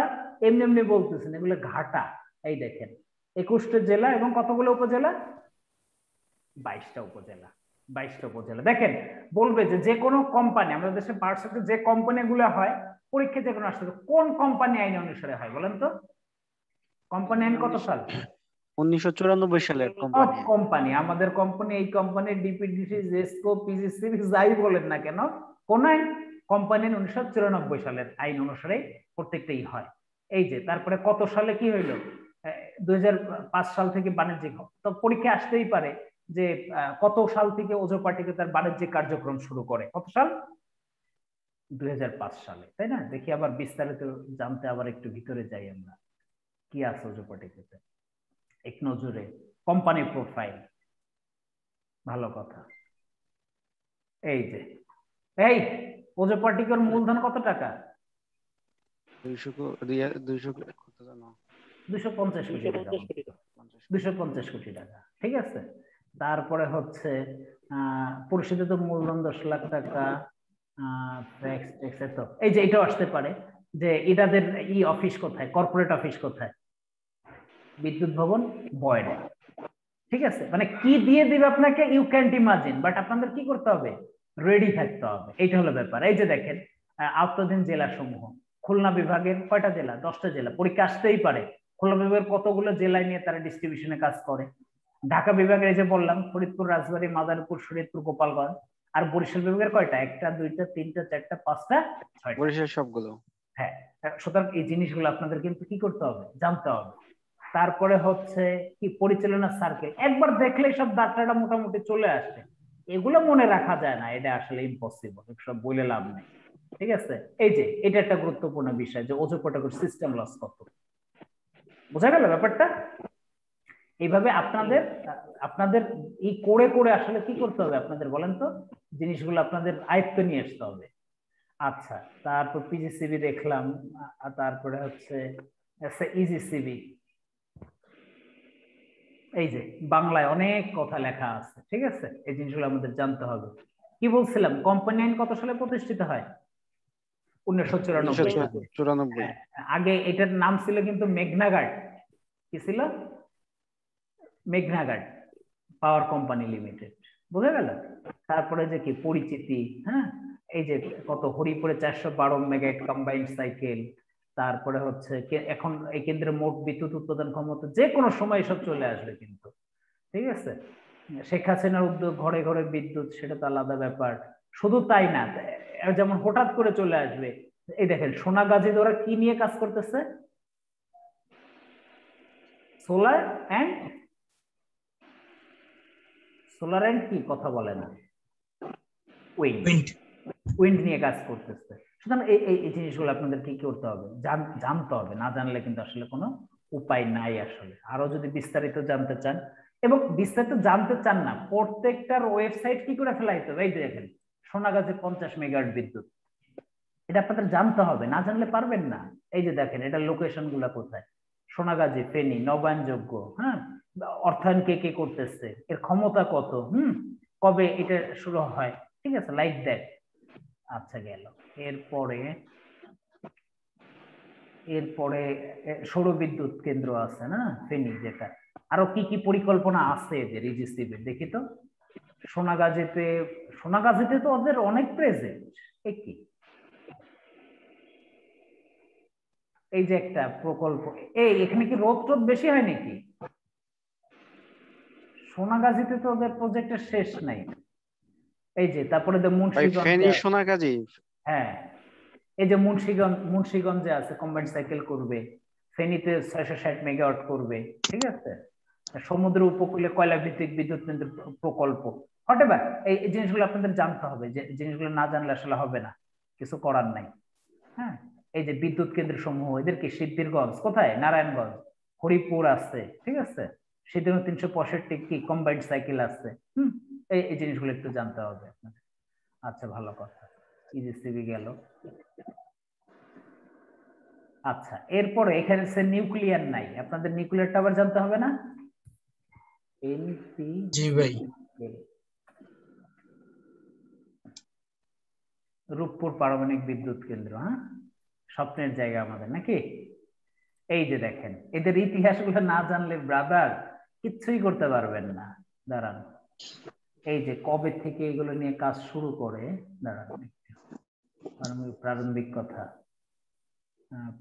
এমনি এমনি বলতেছি না, এগুলো ঘাটা। এই দেখেন 21টা জেলা এবং কতগুলো উপজেলা? 22টা উপজেলা। 22টা উপজেলা। দেখেন বলবে যে কোনো কোম্পানি, আমাদের দেশে পাওয়ার সেক্টর যে কোম্পানি গুলো হয়, পরীক্ষা যে কোনো আসতে কোন কোম্পানি আইন অনুসারে হয় বলেন তো? কোম্পানি আইন কত সাল? 1994 সালের কোম্পানি। আমাদের কোম্পানি, এই কোম্পানির ডিপিডিসি, জেসকো, পিজিসিবি যাই বলেন না কেন, কোন আইন? কোম্পানি 1994 সালের আইন অনুসারে প্রত্যেকটাই হয়। এই যে তারপরে কত সালে কি হইলো? 2005 সাল থেকে বাণিজ্যিক, তো পরীক্ষা আসতেই পারে যে কত সাল থেকে ওজোপাটিকে তার বাণিজ্যিক কার্যক্রম শুরু করে। কত সাল? 2005 সালে, তাই না? দেখি আবার বিস্তারিত জানতে আবার একটু ভিতরে যাই আমরা, কি আছে ওজোপাটিকে। এক নজরে কোম্পানি প্রোফাইল, ভালো কথা। এই যে এই ওজোপাটিকের মূলধন কত টাকা? 250 কোটি টাকা। 250 কোটি টাকা। ঠিক আছে? তারপরে হচ্ছে পরিশোধিত মূলধন 10 লাখ টাকা। এই যে এটাও আসতে পারে যে এটাদের অফিস কোথায়, কর্পোরেট অফিস কোথায়? বিদ্যুৎ ভবন, বয়ডে। ঠিক আছে? মানে কি দিয়ে দিবে আপনাকে, ইউ ক্যান্ট ইমাজিন, বাট আপনাদের কি করতে হবে? রেডি থাকতে হবে। এইটা হলো ব্যাপার। এই যে দেখেন আওতাধীন জেলা সমূহ, খুলনা বিভাগের কয়টা জেলা? 10টা জেলা। পরীক্ষা আসতেই পারে খুলনা বিভাগের কতগুলো জেলায় নিয়ে তারা ডিস্ট্রিবিউশনে কাজ করে। ঢাকা বিভাগের এই যে বললাম ফরিদপুর, রাজবাড়ী, মাদারীপুর, শরীয়তপুর, গোপালগঞ্জ। আর বরিশাল বিভাগের কয়টা? 1টা, 2টা, 3টা, 4টা, 5টা, 6টা। বরিশাল সবগুলো। হ্যাঁ। সুতরাং এই জিনিসগুলো আপনাদের কিন্তু কি করতে হবে? জানতে হবে। তারপরে হচ্ছে কি পরিচালনা সার্কেল, একবার দেখলেই সব ডাটাটা মোটামুটি চলে আসে। এগুলো মনে রাখা যায় না, এটা আসলে ইম্পসিবল, সব বলে লাভ নেই। ঠিক আছে? এই যে এটা একটা গুরুত্বপূর্ণ বিষয় যে ওজোপাটিকের সিস্টেম লস কত। বোঝা গেল ব্যাপারটা? এইভাবে আপনাদের এই করে করে আসলে কি করতে হবে আপনাদের বলেন তো? জিনিসগুলো আপনাদের আয়ত্তে নিয়ে আসতে হবে। আচ্ছা, তারপর পিজিসিবি দেখলাম, তারপরে হচ্ছে ইজিসিবি। এই যে বাংলায় অনেক কথা লেখা আছে, ঠিক আছে, এই জিনিসগুলো আমাদের জানতে হবে। কি বলছিলাম, কোম্পানি আইন কত সালে প্রতিষ্ঠিত হয়? 1994 সালে। 1994। আগে এটার নাম ছিল কিন্তু মেঘনা গার্ড। কি ছিল? মেঘনা গার্ড পাওয়ার কোম্পানি লিমিটেড, বুঝা গেল? তারপরে যে কি পরিচিতি, হ্যাঁ, এই যে কত হরিপুরে 412 মেগাওয়াট কম্বাইন্ড সাইকেল, তারপরে হচ্ছে এখন এই কেন্দ্রে মোট বিদ্যুৎ উৎপাদন ক্ষমতা যে কোনো সময় সব চলে আসবে কিন্তু, ঠিক আছে। শেখ হাসিনার উদ্যোগ ঘরে ঘরে বিদ্যুৎ, সেটা তো আলাদা ব্যাপার। শুধু তাই না, যেমন হঠাৎ করে চলে আসবে, এই দেখেন সোনাগাজী ওরা কি নিয়ে কাজ করতেছে? সোলার এন্ড কি কথা বলে না, উইন্ড নিয়ে কাজ করতেছে। সুতরাং এই জিনিসগুলো আপনাদের কি করতে হবে, জানতে হবে। না জানলে কিন্তু আসলে কোনো উপায় নাই আসলে। আরো যদি বিস্তারিত জানতে চান, এবং বিস্তারিত জানতে চান না, প্রত্যেকটার ওয়েবসাইট কি করে ফেলাইতে হবে। এই দেখেন সোনাগাজী 50 মেগাওয়াট বিদ্যুৎ, এটা আপনাদের জানতে হবে, না জানলে পারবেন না। এই যে দেখেন এটা লোকেশন গুলা কোথায়, সোনাগাজী, ফেনী, নবায়নযোগ্য, হ্যাঁ, অর্থায়ন কে কে করতেছে, এর ক্ষমতা কত, কবে এটা শুরু হয়, ঠিক আছে, লাইক দ্যাট। আচ্ছা গেল। এরপরে সৌর বিদ্যুৎ কেন্দ্র আছে না ফেনী, যেটা আরো কি কি পরিকল্পনা আছে যে রিজিসিবির, দেখি তো। সোনাগাজীতে তো ওদের অনেক প্রেজেন্ট। কি এই যে একটা প্রকল্প, এখানে কি রোদ টোদ বেশি হয় নাকি? সোনাগাজীতে তো ওদের প্রজেক্টের শেষ নাই। এই যে তারপরে সোনাগাজী, হ্যাঁ, এই যে মুন্সিগঞ্জে আছে কম্বাইন্ড সাইকেল করবে, ফেনীতে 660 মেগাওয়াট করবে, ঠিক আছে। সমুদ্র উপকূলে কয়লা ভিত্তিক বিদ্যুৎ কেন্দ্র প্রকল্প, হোয়াটএভার। এই জিনিসগুলো আপনাদের জানতে হবে, যে জিনিসগুলো না জানলে আসলে হবে না, কিছু করার নাই। হ্যাঁ, এই যে বিদ্যুৎ কেন্দ্র সমূহ, এদের কি সিদ্ধিরগঞ্জ কোথায়, নারায়ণগঞ্জ, হরিপুর আছে, ঠিক আছে, সেদিন 365 কি কম্বাইন্ড সাইকেল আছে। এই জিনিসগুলো একটু জানতে হবে আপনাদের। আচ্ছা, ভালো কথা, ইজিসিবি গেল। আচ্ছা, এরপরে এখানে নিউক্লিয়ার নাই, আপনাদের নিউক্লিয়ারটা আবার জানতে হবে না? জি ভাই। রূপপুর পারমাণবিক বিদ্যুৎ কেন্দ্র, হ্যাঁ, স্বপ্নের জায়গা আমাদের নাকি। এই যে দেখেন এদের ইতিহাসগুলো না জানলে ব্রাদার কিচ্ছুই করতে পারবেন না। দাঁড়ান, এই যে কবে থেকে এগুলো নিয়ে কাজ শুরু করে, দাঁড়ান, প্রারম্ভিক কথা,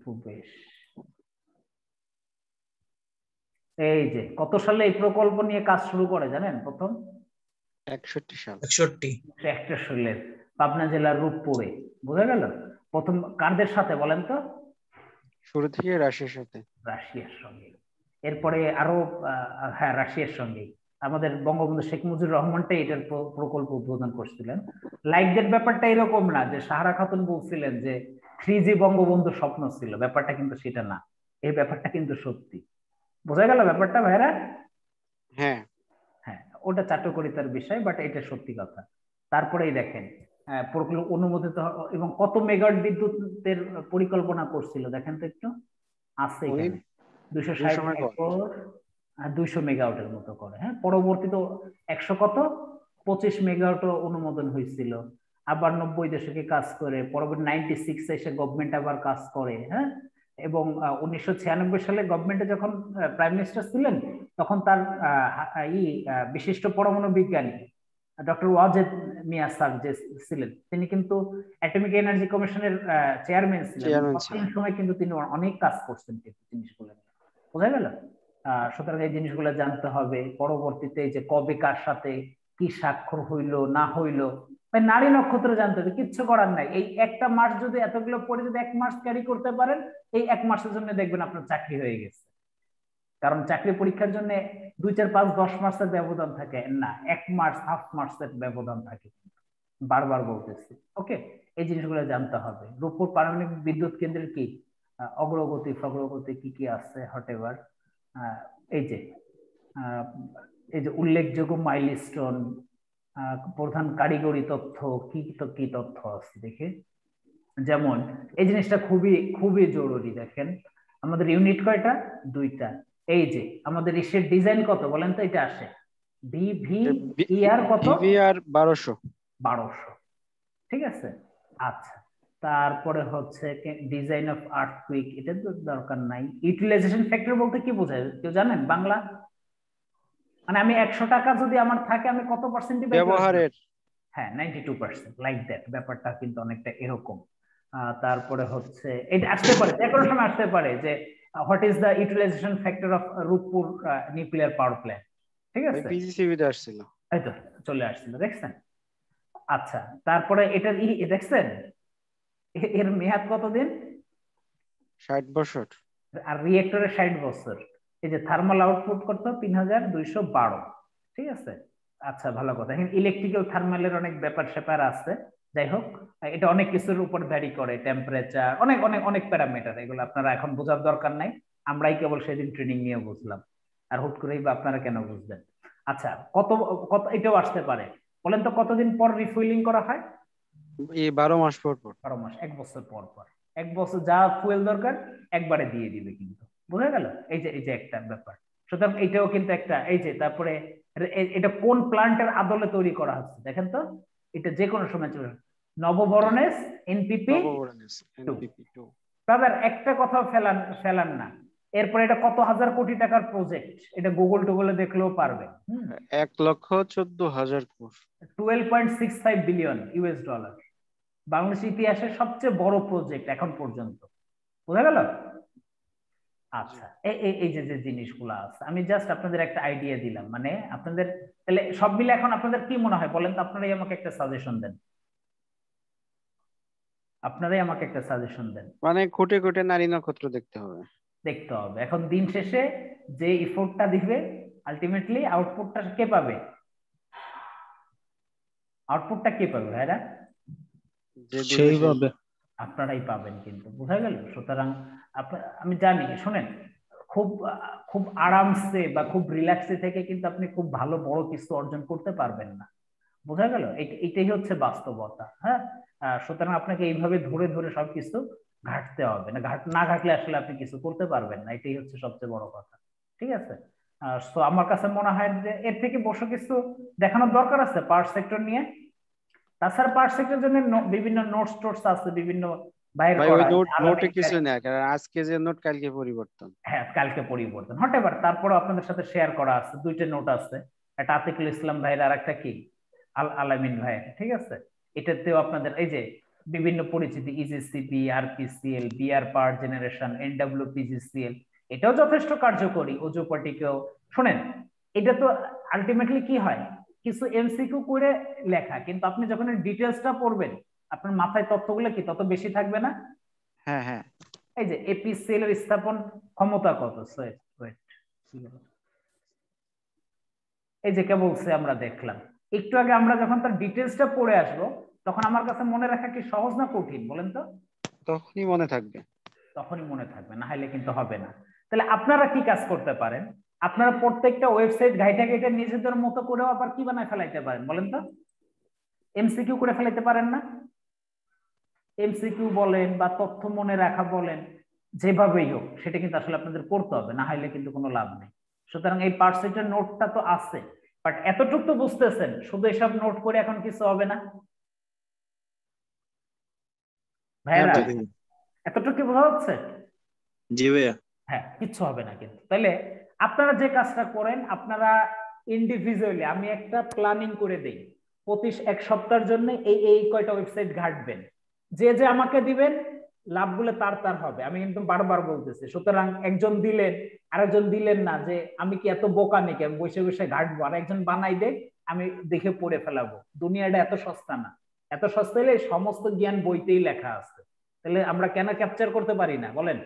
প্রবেশ, এই যে কত সালে এই প্রকল্প নিয়ে কাজ শুরু করে জানেন? প্রথম 61 সাল। 61 সালের পাবনা জেলার রূপপুরে, বোঝা গেল। প্রথম কারদের সাথে বলেন তো? শুরু থেকে রাশিয়ার সাথে। রাশিয়ার সঙ্গে। এরপরে আরো হ্যাঁ, রাশিয়ার সঙ্গে আমাদের বঙ্গবন্ধু শেখ মুজিবুর রহমানটাই এটার প্রকল্প উদ্বোধন করছিলেন। লাইক দ্যাট ব্যাপারটা এরকম না যে সাহারা খাতুন বলছিলেন যে 3G বঙ্গবন্ধু স্বপ্ন ছিল, ব্যাপারটা কিন্তু সেটা না। এই ব্যাপারটা কিন্তু সত্যি, বোঝা গেল ব্যাপারটা ভাইরা? হ্যাঁ হ্যাঁ, ওটা চাটুকরিতার বিষয়, বাট এটা সত্যি কথা। তারপরেই দেখেন প্রকল্প অনুমোদিত এবং কত মেগাওয়াট বিদ্যুতের পরিকল্পনা করছিল দেখেন তো একটু, আছে এখানে 200 মেগাওয়াটের মতো করে। হ্যাঁ, পরবর্তীতে 25 মেগাওয়াটও অনুমোদন হয়েছিল। আবার 90 দশকে কাজ করে, পরবর্তী 96 এসে গভর্নমেন্ট আবার কাজ করে। হ্যাঁ, এবং 1996 সালে গভর্নমেন্টে যখন প্রাইম মিনিস্টার ছিলেন, তখন তার বিশিষ্ট পরমাণু বিজ্ঞানী ডক্টর ওয়াজেদ মিয়া স্যার যে ছিলেন, তিনি কিন্তু অ্যাটমিক এনার্জি কমিশনের চেয়ারম্যান ছিলেন। সেই সময় কিন্তু তিনি অনেক কাজ করছেন জিনিসগুলো, বোঝা গেল। সুতরাং এই জিনিসগুলো জানতে হবে। পরবর্তীতে যে কবে কার সাথে কি স্বাক্ষর হইলো না হইলো, নারী নক্ষত্র জানতে হবে, কিচ্ছু করার নাই। এই একটা মাস যদি এতগুলো পরে যদি 1 মাস ক্যারি করতে পারেন, এই 1 মাসের জন্য দেখবেন আপনার চাকরি হয়ে গেছে। কারণ চাকরি পরীক্ষার জন্য 2, 4, 5, 10 মাসের ব্যবধান থাকে না, 1 মাস, হাফ মাসের ব্যবধান থাকে, বারবার বলতেছি। ওকে, এই জিনিসগুলো জানতে হবে। রূপপুর পারমাণবিক বিদ্যুৎ কেন্দ্রের কি অগ্রগতি ফগ্রগতি কি কি আছে, হটেভার। এই যে উল্লেখযোগ্য মাইলস্টোন, প্রধান কারিগরি তথ্য, কি তথ্য আছে দেখে। যেমন এই জিনিসটা খুবই খুবই জরুরি। দেখেন আমাদের ইউনিট কয়টা? 2টা। এই যে আমাদের ইসের ডিজাইন কত বলেন তো, এটা আসে DVER কত, DVR 1200। 1200, ঠিক আছে। আচ্ছা, তারপরে হচ্ছে ডিজাইন অফ আর্থকুইক, এটা তো দরকার নাই। ইউটিলাইজেশন ফ্যাক্টর বলতে কি বোঝায় কেউ জানেন বাংলা? মানে আমি 100 টাকা যদি আমার থাকে আমি কত পার্সেন্ট ব্যবহারের, হ্যাঁ 92%, লাইক দ্যাট, ব্যাপারটা কিন্তু অনেকটা এরকম। তারপরে হচ্ছে এটা আসতে পারে, যে কোনো সময় আসতে পারে যে what is the utilization factor of Rooppur nuclear power plant, ঠিক আছে, পিজিসিবি তে আসছিল, এই তো চলে আসছিল, দেখছেন। আচ্ছা, তারপরে এটার দেখছেন এর মেয়াদ কতদিন? 60 বছর। আর রিয়েক্টরের 60 বছর। এই যে থার্মাল আউটপুট কত, 3212, ঠিক আছে। আচ্ছা, ভালো কথা। এখন ইলেকট্রিক্যাল থার্মালের অনেক ব্যাপার স্যাপার আছে, যাই হোক এটা অনেক কিছুর উপর ভ্যারি করে, টেম্পারেচার, অনেক অনেক অনেক প্যারামিটার, এগুলো আপনারা এখন বোঝার দরকার নাই, আমরাই কেবল সেদিন ট্রেনিং নিয়ে বুঝলাম, আর হুট করেই বা আপনারা কেন বুঝবেন। আচ্ছা, কত কত এটাও আসতে পারে, বলেন তো কতদিন পর রিফুয়েলিং করা হয়? এই 12 মাস পর পর। 12 মাস, 1 বছর পর পর। 1 বছর যা ফুয়েল দরকার একবারে দিয়ে দিবে, কিন্তু বোঝা গেল। এই যে একটা ব্যাপার। সুতরাং এটাও কিন্তু একটা, এই যে তারপরে এটা কোন প্ল্যান্টের আদলে তৈরি করা হচ্ছে দেখেন তো, এটা যে কোনো সময় চলে। নববরণেস NPP 2। ব্রাদার একটা কথা ফেলান না, এরপরে এটা কত হাজার কোটি টাকার প্রজেক্ট, এটা গুগলে দেখলেও পারবে। 1,14,000 কোটি, 12.65 বিলিয়ন US ডলার, বাংলাদেশ ইতিহাসের সবচেয়ে বড় প্রজেক্ট এখন পর্যন্ত, বোঝা গেল। আচ্ছা, এই যে জিনিসগুলো আছে, আমি জাস্ট আপনাদের একটা আইডিয়া দিলাম, মানে আপনাদের তাহলে সব মিলে এখন আপনাদের কি মনে হয় বলেন তো, আপনারাই আমাকে একটা সাজেশন দেন, আপনারাই আমাকে একটা সাজেশন দেন। মানে কোটে কোটে নারী নক্ষত্র দেখতে হবে, দেখতে হবে। এখন দিন শেষে যে ইফোর্টটা দিবে আলটিমেটলি আউটপুটটা কে পাবে? আউটপুটটা কে পাবে ভাইরা? সেইভাবে আপনারাই পাবেন, কিন্তু বোঝা গেল। সুতরাং আমি জানি, শোনেন, খুব খুব আরামসে বা খুব রিল্যাক্সে থেকে কিন্তু আপনি খুব ভালো বড় কিছু অর্জন করতে পারবেন না, বোঝা গেল। এটাই হচ্ছে বাস্তবতা। হ্যাঁ, সুতরাং আপনাকে এইভাবে ধরে ধরে সবকিছু ঘাটতে হবে না, না ঘাটলে আসলে আপনি কিছু করতে পারবেন না, এটাই হচ্ছে সবচেয়ে বড় কথা, ঠিক আছে। তো আমার কাছে মনে হয় যে এর থেকে বড় কিছু দেখানোর দরকার আছে পাওয়ার সেক্টর নিয়ে। তাছাড়া পাওয়ার সেক্টরের জন্য বিভিন্ন নোটস টোটস আছে, বিভিন্ন বাইর ভাই করা, ওই নোটে কিছু না, কারণ আজকে যে নোট কালকে পরিবর্তন। হ্যাঁ কালকে পরিবর্তন হতে পারে, তারপরে আপনাদের সাথে শেয়ার করা আছে, দুইটা নোট আছে, একটা আতিকুল ইসলাম ভাইয়ের আর একটা কি আলামিন ভাইয়ের, ঠিক আছে। এটাতেও আপনাদের এই যে বিভিন্ন পরিচিতি, EGCB, RPCL, BR power generation, NWPGCL, এটাও যথেষ্ট কার্যকরী। ওজোপাটিকেও শোনেন, এটা তো আলটিমেটলি কি হয়, কিছু এমসিকিউ করে লেখা, কিন্তু আপনি যখন ডিটেলসটা পড়বেন আপনার মাথায় তথ্যগুলো কি তত বেশি থাকবে না? হ্যাঁ হ্যাঁ, এই যে এপিসিএল এর স্থাপন ক্ষমতা কত, এই যে কে বলছে আমরা দেখলাম একটু আগে, আমরা যখন তার ডিটেলসটা পড়ে আসবো তখন আমার কাছে মনে রাখা কি সহজ না কঠিন বলেন তো? তখনই মনে থাকবে, তখনই মনে থাকবে, না হলে কিন্তু হবে না। তাহলে আপনারা কি কাজ করতে পারেন, আপনারা প্রত্যেকটা ওয়েবসাইট ঘাইটা ঘাইটা নিজেদের মতো করেও আবার কি বানায় ফেলাইতে পারেন বলেন তো? এমসিকিউ করে ফেলাইতে পারেন না? এমসিকিউ বলেন বা তথ্য মনে রাখা বলেন, যেভাবেই হোক সেটা কিন্তু আসলে আপনাদের করতে হবে, না হলে কিন্তু কোনো লাভ নেই। সুতরাং এই পার্সেন্টের নোটটা তো আছে, বাট এতটুকু তো বুঝতেছেন, শুধু এসব নোট করে এখন কিছু হবে না ভাইরা, এতটুকু কি বোঝা যাচ্ছে? জি ভাইয়া। হ্যাঁ, কিচ্ছু হবে না কিন্তু। তাহলে আপনারা যে কাজটা করেন, আপনারা ইন্ডিভিজুয়ালি, আমি একটা প্ল্যানিং করে দেই, প্রতি 1 সপ্তাহের জন্য এই কয়টা ওয়েবসাইট ঘাটবেন, যে আমাকে দিবেন লাভগুলো তার হবে, আমি কিন্তু বারবার বলতেছি। সুতরাং একজন দিলেন আরেকজন দিলেন না, যে আমি কি এত বোকা নাকি আমি বসে বসে ঘাটবো, আর একজন বানাই দেখ আমি দেখে পড়ে ফেলাবো। দুনিয়াটা এত সস্তা না, এত সস্তা হলে সমস্ত জ্ঞান বইতেই লেখা আছে। তাহলে আমরা কেন ক্যাপচার করতে পারি না বলেন?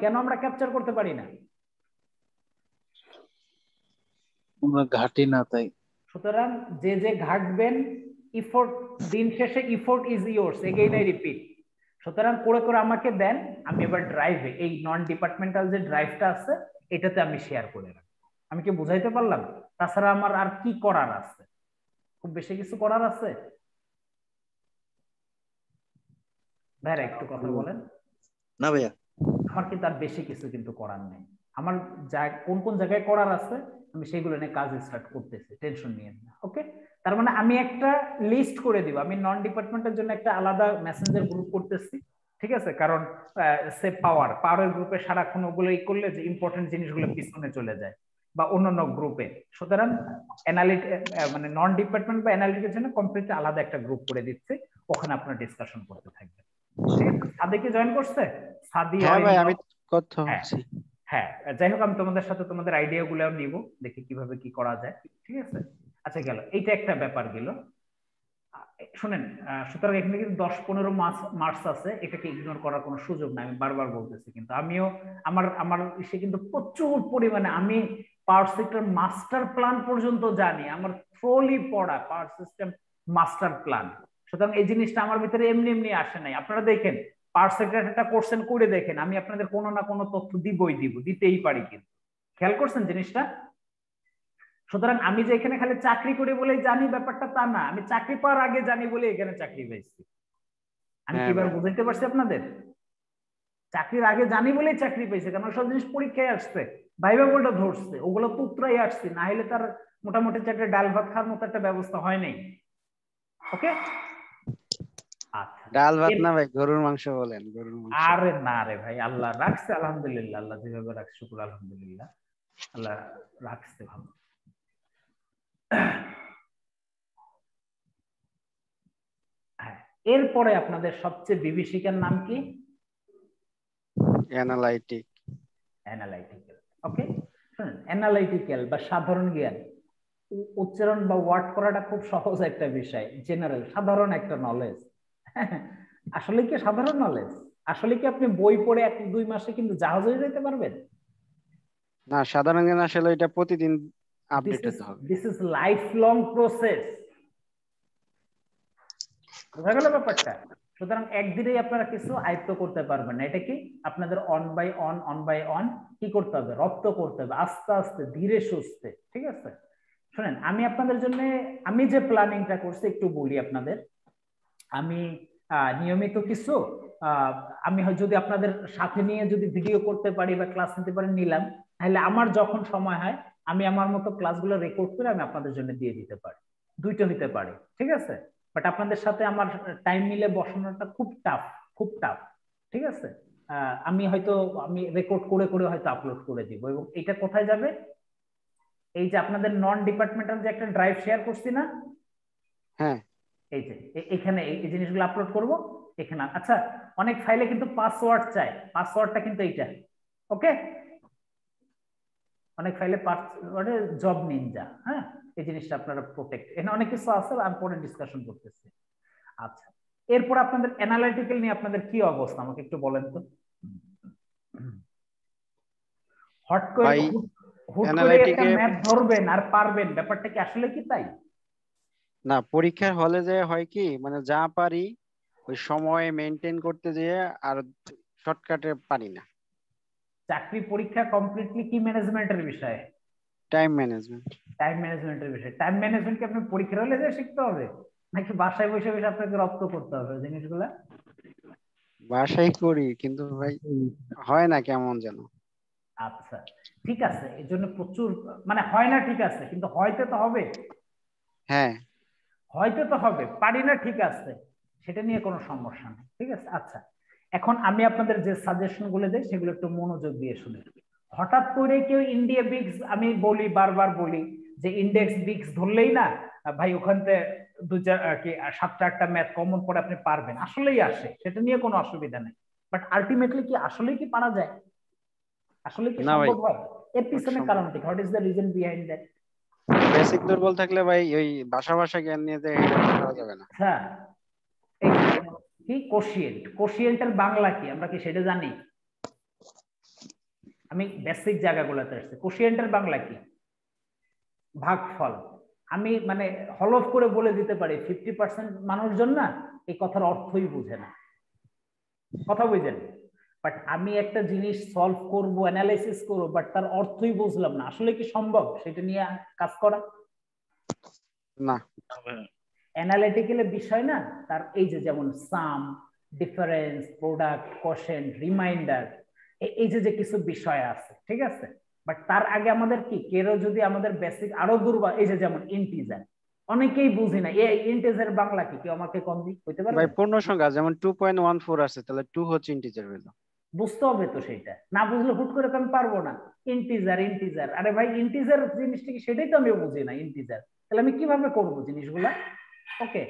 কেন আমরা ক্যাপচার করতে পারি না? আমরা ঘাটি না তাই। সুতরাং যে ঘাটবেন, ইফোর্ট, দিন শেষে effort is yours, again I repeat. সুতরাং করে করে আমাকে দেন, আমি এবার ড্রাইভে, এই নন ডিপার্টমেন্টাল যে ড্রাইভটা আছে এটাতে আমি শেয়ার করে রাখবো। আমি কি বুঝাইতে পারলাম? তাছাড়া আমার আর কি করার আছে? খুব বেশি কিছু করার আছে ভাইরা? একটু কথা বলেন না ভাইয়া, আমার কিন্তু আর বেশি কিছু কিন্তু করার নেই। আমার কোন কোন জায়গায় করার আছে আমি সেগুলো নিয়ে কাজ স্টার্ট করতেছি, টেনশন নিয়ে না। ওকে, তার মানে আমি একটা লিস্ট করে দিব। আমি নন ডিপার্টমেন্টের জন্য একটা আলাদা মেসেঞ্জার গ্রুপ করতেছি, ঠিক আছে? কারণ সে পাওয়ারের গ্রুপে সারাক্ষণ ওগুলোই করলে যে ইম্পর্টেন্ট জিনিসগুলো পিছনে চলে যায় বা অন্যান্য গ্রুপে। সুতরাং মানে নন ডিপার্টমেন্ট বা অ্যানালিটিকের জন্য কমপ্লিট আলাদা একটা গ্রুপ করে দিচ্ছে, ওখানে আপনারা ডিসকাশন করতে থাকবেন। ঠিক আছে? সাদি কি জয়েন করছে? সাদি? হ্যাঁ ভাই, আমি কথা হ্যাঁ বলছি। হ্যাঁ, যাই হোক, আমি তোমাদের সাথে তোমাদের আইডিয়া গুলো নিব, দেখি কিভাবে কি করা যায়। ঠিক আছে, আচ্ছা গেল, এইটা একটা ব্যাপার গেল। শুনেন, সুতরাং এখানে কিন্তু 10-15 মার্কস আছে, এটাকে ইগনোর করার কোনো সুযোগ নাই, আমি বারবার বলতেছি। কিন্তু আমিও আমার সে কিন্তু প্রচুর পরিমাণে আমি পাওয়ার সেক্টর মাস্টার প্ল্যান পর্যন্ত জানি, আমার থ্রোলি পড়া পাওয়ার সিস্টেম মাস্টার প্ল্যান। সুতরাং এই জিনিসটা আমার ভিতরে এমনি এমনি আসে নাই। আপনারা দেখেন পাওয়ার সেক্টর একটা কোশ্চেন করে দেখেন, আমি আপনাদের কোনো না কোনো তথ্য দিতেই পারি, কিন্তু খেয়াল করছেন জিনিসটা? সুতরাং আমি যে এখানে খালি চাকরি করে বলেই জানি ব্যাপারটা তা না, আমি চাকরি পাওয়ার আগে জানি বলে এখানে চাকরি পেয়েছি। আমি কিভাবে বুঝাইতে পারছি আপনাদের? চাকরির আগে জানি বলেই চাকরি পেয়েছে, কারণ সব জিনিস পরীক্ষায় আসছে, ভাইবা বোর্ডে ধরছে, ওগুলো তো উত্তরাই আসছে, না হলে তার মোটামুটি চাকরি ডাল ভাত খাওয়ার মতো একটা ব্যবস্থা হয় নাই। ওকে, আচ্ছা, ডাল ভাত না ভাই, গরুর মাংস বলেন, গরুর মাংস। আরে না রে ভাই, আল্লাহ রাখছে, আলহামদুলিল্লাহ, আল্লাহ যেভাবে রাখছে শুকুর আলহামদুলিল্লাহ, আল্লাহ রাখছে ভালো। হ্যাঁ, এরপরে আপনাদের সবচেয়ে বিভীষিকার নাম কি? অ্যানালাইটিক্যাল। ওকে, শুনুন, অ্যানালাইটিক্যাল বা সাধারণ জ্ঞান উচ্চারণ বা ওয়ার্ড করাটা খুব সহজ একটা বিষয়, জেনারেল সাধারণ একটা নলেজ। আসলে কি সাধারণ নলেজ? আসলে কি আপনি বই পড়ে 1-2 মাসে কিন্তু জাহাজ হয়ে যেতে পারবেন? না, সাধারণ জ্ঞান আসলে এটা প্রতিদিন আপডেট হতে হবে। This is life long process. বোঝা গেল ব্যাপারটা? সুতরাং একদিনেই আপনারা কিছু আয়ত্ত করতে পারবেন না। এটা কি আপনাদের অন বাই অন কি করতে হবে? রপ্ত করতে হবে, আস্তে আস্তে, ধীরে সুস্থে। ঠিক আছে, শুনেন, আমি আপনাদের জন্য আমি যে প্ল্যানিংটা করছি একটু বলি আপনাদের। আমি নিয়মিত কিছু আমি যদি আপনাদের সাথে নিয়ে যদি ভিডিও করতে পারি বা ক্লাস নিতে পারি নিলাম, তাহলে আমার যখন সময় হয় আমি আমার মতো ক্লাসগুলো রেকর্ড করে আমি আপনাদের জন্য দিয়ে দিতে পারি। দুইটা হইতে পারে, ঠিক আছে? বাট আপনাদের সাথে আমার টাইম মিলে বসানোটা খুব টাফ। ঠিক আছে, আমি রেকর্ড করে করে হয়তো আপলোড করে দিব। এবং এটা কোথায় যাবে? এই যে আপনাদের নন ডিপার্টমেন্টাল যে একটা ড্রাইভ শেয়ার করছি না, হ্যাঁ, এই যে এখানে এই জিনিসগুলো আপলোড করব এখানে। আচ্ছা, অনেক ফাইলে কিন্তু পাসওয়ার্ড চাই, পাসওয়ার্ডটা কিন্তু এইটা। ওকে, অনেক ফাইলে পাসওয়ার্ডে জব নিনজা। হ্যাঁ, এই জিনিসটা আপনারা প্রোটেক্ট, এখানে অনেক কিছু আছে, আমি পরে ডিসকাশন করতেছি। আচ্ছা, এরপর আপনাদের অ্যানালিটিক্যাল নিয়ে আপনাদের কি অবস্থা আমাকে একটু বলেন তো। হুট করে একটা ম্যাথ ধরবেন আর পারবেন, ব্যাপারটা কি আসলে কি তাই? না, পরীক্ষার হলে যে হয় কি, মানে যা পারি ওই সময় মেনটেন করতে যেয়ে আর শর্টকাটে পারি না। চাকরি পরীক্ষা কমপ্লিটলি কি ম্যানেজমেন্টের বিষয়? Time management. টাইম ম্যানেজমেন্টের বিষয়। টাইম ম্যানেজমেন্ট কি আপনি পরীক্ষার হলে যে শিখতে হবে, নাকি বাসায় বসে বসে আপনাকে রপ্ত করতে হবে জিনিসগুলা? বাসায় করি, কিন্তু ভাই হয় না কেমন যেন। আচ্ছা, ঠিক আছে, এই জন্য প্রচুর মানে হয় না, ঠিক আছে, কিন্তু হয়তো তো হবে। হ্যাঁ, হয়তো তো হবে, পারি না, ঠিক আছে, সেটা নিয়ে কোনো সমস্যা নেই। ঠিক আছে, আচ্ছা, এখন আমি আপনাদের যে সাজেশন গুলো দেই সেগুলো একটু মনোযোগ দিয়ে শুনে। হঠাৎ করে কেউ ইন্ডিয়া বিক্স, আমি বলি, বারবার বলি যে ইন্ডেক্স বিক্স ধরলেই না ভাই ওখানতে 7-8টা ম্যাথ কমন পড়ে আপনি পারবেন, আসলেই আসে, সেটা নিয়ে কোনো অসুবিধা নেই। বাট আলটিমেটলি কি আসলেই কি পারা যায়? আসলে কি সম্ভব হয়? এর পিছনে কারণটা কি? What is the reason behind that? Basic দুর্বল থাকলে ভাই ওই ভাষা জ্ঞান নিয়ে যে করা যাবে না। হ্যাঁ, এই কি কোশিয়েন্টের বাংলা কি আমরা কি সেটা জানি? আমি বেসিক জায়গাগুলোতে আসছি। কোশিয়েন্টের বাংলা কি? ভাগফল। আমি মানে হলফ করে বলে দিতে পারি 50% মানুষজন না এই কথার অর্থই বুঝে না, কথা বুঝেন? বাট আমি একটা জিনিস সলভ করব, অ্যানালাইসিস করব, বাট তার অর্থই বুঝলাম না, আসলে কি সম্ভব সেটা নিয়ে কাজ করা? না, অ্যানালিটিক্যাল বিষয় না, তার এই যে যেমন সাম, ডিফারেন্স, প্রোডাক্ট, কোশেন্ট, রিমাইন্ডার, এই যে যে কিছু বিষয় আছে, ঠিক আছে। বাট তার আগে আমাদের কি কেউ যদি আমাদের বেসিক আরো দুর্বল, এই যে যেমন ইন্টিজার, অনেকেই বুঝি না এই ইন্টিজার বাংলা কি, কেউ আমাকে কম দিক হইতে পারবে? ভাই পূর্ণ সংখ্যা যেমন 2.14 আছে, তাহলে 2 হচ্ছে ইন্টিজার হইলো। বুঝতে হবে তো, সেটা না বুঝলে হুট করে তো আমি পারবো না। ইন্টিজার ইন্টিজার, আরে ভাই ইন্টিজার জিনিসটা কি সেটাই তো আমি বুঝি না ইন্টিজার, তাহলে আমি কিভাবে করবো জিনিসগুলা? ওকে,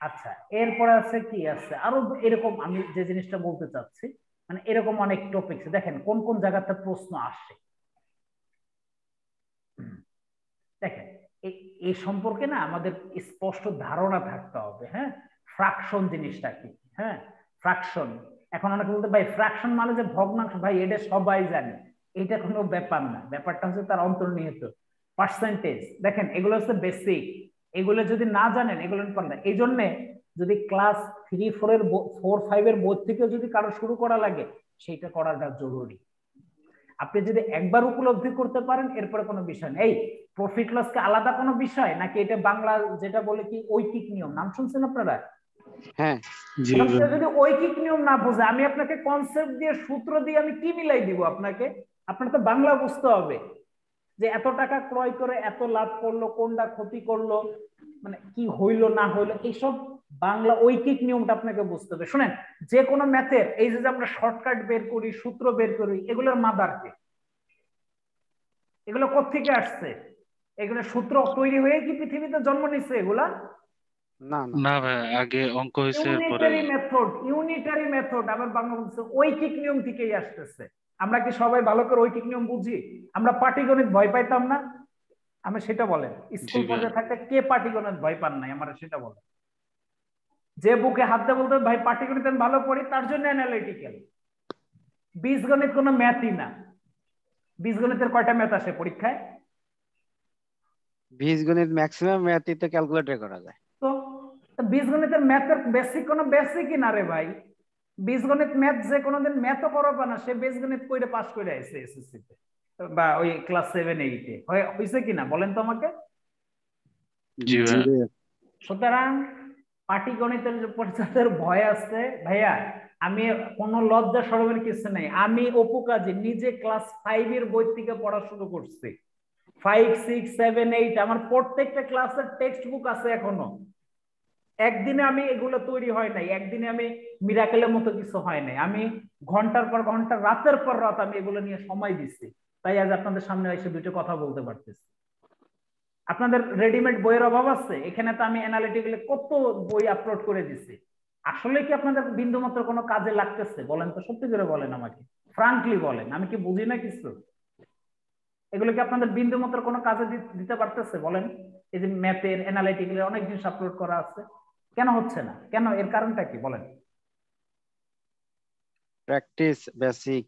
আচ্ছা। এরপরে আছে কি আছে আরো এরকম, আমি যে জিনিসটা বলতে চাচ্ছি মানে এরকম অনেক টপিকস দেখেন কোন কোন জায়গাতে প্রশ্ন আসে। দেখেন এই সম্পর্কে না আমাদের স্পষ্ট ধারণা থাকতে হবে। হ্যাঁ, ফ্রাকশন জিনিসটা কি? হ্যাঁ, ফ্রাকশন, এখন অনেকে বলতে ভাই ফ্রাকশন মানে যে ভগ্নাংশ, ভাই এটা সবাই জানে, এটা কোনো ব্যাপার না, ব্যাপারটা হচ্ছে তার অন্তর্নিহিত। পার্সেন্টেজ, দেখেন এগুলো হচ্ছে বেসিক, এগুলো যদি না জানেন এগুলো পারেন। এই জন্য যদি ক্লাস 3, 4 4, 5 এর বোর্ড থেকে যদি কারো শুরু করা লাগে, সেটা করাটা জরুরি। আপনি যদি একবার উপলব্ধি করতে পারেন এরপরে কোনো বিষয় নেই। এই প্রফিট লস কে আলাদা কোনো বিষয় নাকি এটা বাংলা যেটা বলে কি ঐকিক নিয়ম, নাম শুনছেন আপনারা? হ্যাঁ, যদি ঐকিক নিয়ম না বোঝে, আমি আপনাকে কনসেপ্ট দিয়ে সূত্র দিয়ে আমি কি মিলাই দিব আপনাকে? আপনার তো বাংলা বুঝতে হবে যে এত টাকা ক্রয় করে এত লাভ করলো, কোনটা ক্ষতি করলো, মানে কি হইলো না হইলো, এইসব বাংলা ঐকিক নিয়মটা আপনাকে বুঝতে হবে। শুনেন, যে কোনো ম্যাথের এই যে আমরা শর্টকাট বের করি, সূত্র বের করি, এগুলোর মাদার কে? এগুলো কোত্থেকে আসছে? এগুলো সূত্র তৈরি হয়ে কি পৃথিবীতে জন্ম নিচ্ছে এগুলা? না না না ভাই, আগে অঙ্ক হয়েছে পরে। ইউনিটারি মেথড, ইউনিটারি মেথড আবার বাংলা বলছে ঐকিক নিয়ম থেকেই আসতেছে। আমরা কি সবাই ভালো করে ঐকিক নিয়ম বুঝি? আমরা পাটিগণিত ভয় পাইতাম না? আমি সেটা বলেন, স্কুল পর্যায়ে থাকতে কে পাটিগণিত ভয় পান নাই আমরা সেটা বলেন। যে বুকে হাত দিয়ে বলতে ভাই পাটিগণিত আমি ভালো পড়ি, তার জন্য অ্যানালিটিক্যাল। বীজগণিত কোনো ম্যাথই না। বীজগণিতের কয়টা ম্যাথ আসে পরীক্ষায়? বীজগণিত ম্যাক্সিমাম ম্যাথই তো ক্যালকুলেটর করা যায়। তো বীজগণিতের ম্যাথের বেসিক কোনো বেসিকই না রে ভাই। বীজগণিত ম্যাথ যে কোনোদিন ম্যাথও করবে না, সে বীজগণিত কইরে পাস করে আইছে এসএসসি তে বা ওই ক্লাস 7, 8 হইছে কিনা বলেন তো আমাকে? জি ভাই। সুতরাং পাটিগণিতের উপর যাদের ভয় আছে ভাইয়া, আমি কোনো লজ্জা শরমের কিছু নেই। আমি অপু কাজী নিজে ক্লাস 5 এর বই থেকে পড়া শুরু করছি। 5, 6, 7, 8 আমার প্রত্যেকটা ক্লাসের টেক্সট বুক আছে এখনো। একদিনে আমি এগুলো তৈরি হয় নাই, একদিনে আমি মিরাকেলের মতো কিছু হয় নাই। আমি ঘন্টার পর ঘন্টা, রাতের পর রাত আমি এগুলো নিয়ে সময় দিচ্ছি, তাই আজ আপনাদের সামনে এসে দুটো কথা বলতে পারতেছি। আপনাদের রেডিমেড বইয়ের অভাব আছে? এখানে তো আমি অ্যানালিটিক্যালি কত বই আপলোড করে দিছি। আসলে কি আপনাদের বিন্দুমাত্র কোনো কাজে লাগতেছে বলেন তো, সত্যি করে বলেন আমাকে, ফ্রাঙ্কলি বলেন, আমি কি বুঝি না কিছু? এগুলো কি আপনাদের বিন্দুমাত্র কোনো কাজে দিতে পারতেছে বলেন? এই যে ম্যাথের অ্যানালিটিক্যালের অনেক জিনিস আপলোড করা আছে, কেন হচ্ছে না? কেন? এর কারণটা কি বলেন? Practice basic.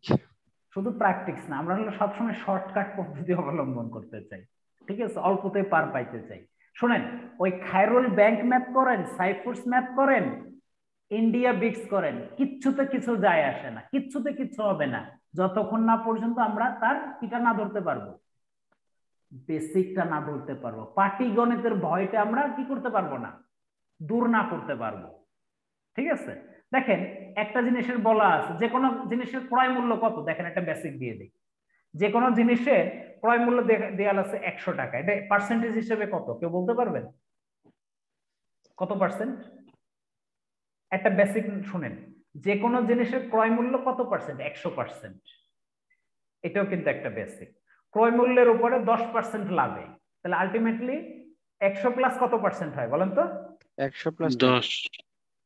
শুধু প্র্যাকটিস না, আমরা হলো সবসময় শর্টকাট পদ্ধতি অবলম্বন করতে চাই, ঠিক আছে, অল্পতে পার পাইতে চাই। শুনেন, ওই খায়রুল ব্যাংক ম্যাথ করেন, সাইফুস ম্যাথ করেন, ইন্ডিয়া বিক্স করেন, কিচ্ছুতে কিছু যায় আসে না, কিচ্ছুতে কিচ্ছু হবে না যতক্ষণ না পর্যন্ত আমরা তার কিটা না ধরতে পারবো, বেসিকটা না ধরতে পারবো। পাটিগণিতের ভয়টা আমরা কি করতে পারবো না, দূর না করতে পারবো। ঠিক আছে, দেখেন একটা জিনিসের বলা আছে যে কোনো জিনিসের ক্রয় মূল্য কত, দেখেন একটা বেসিক দিয়ে দিই। যে কোনো জিনিসের ক্রয় মূল্য দেওয়া আছে 100 টাকা, এটা পার্সেন্টেজ হিসেবে কত কেউ বলতে পারবেন? কত পার্সেন্ট? একটা বেসিক শুনেন, যে কোনো জিনিসের ক্রয় মূল্য কত পার্সেন্ট? 100%। এটাও কিন্তু একটা বেসিক। ক্রয় মূল্যের উপরে 10% লাভে, তাহলে আলটিমেটলি 100 প্লাস কত পার্সেন্ট হয় বলেন তো? 100 প্লাস 10।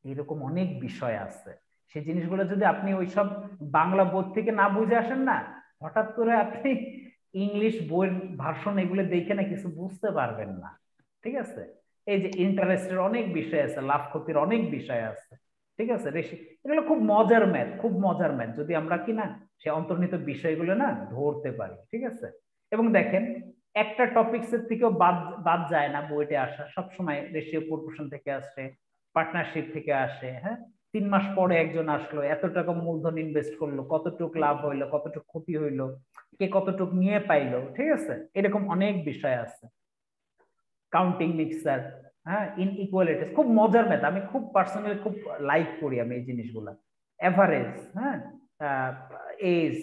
এরকম অনেক বিষয় আছে, সেই জিনিসগুলো যদি আপনি ওইসব বাংলা বই থেকে না বুঝে আসেন না, হঠাৎ করে আপনি ইংলিশ বইয়ের ভার্সন এগুলো দেখে না কিছু বুঝতে পারবেন না। ঠিক আছে, এই যে ইন্টারেস্টের অনেক বিষয় আছে, লাভ ক্ষতির অনেক বিষয় আছে, ঠিক আছে, এগুলো খুব মজার ম্যাথ, খুব মজার ম্যাথ, যদি আমরা কি না সে অন্তর্নিহিত বিষয়গুলো না ধরতে পারি। ঠিক আছে, এবং দেখেন একটা টপিকস এর থেকেও বাদ যায় না বইতে আসা, সবসময় রেশিও প্রপোর্শন থেকে আসে, পার্টনারশিপ থেকে আসে। হ্যাঁ, 3 মাস পরে একজন আসলো, এত টাকা মূলধন ইনভেস্ট করলো, কতটুক লাভ হইলো, কতটুক ক্ষতি হইলো, কে কতটুক নিয়ে পাইলো, ঠিক আছে, এরকম অনেক বিষয় আছে। কাউন্টিং মিক্সার, হ্যাঁ, ইনইকুয়ালিটিস, খুব মজার ম্যাথ, আমি খুব পার্সোনালি খুব লাইক করি আমি এই জিনিসগুলা। এভারেজ, হ্যাঁ, age,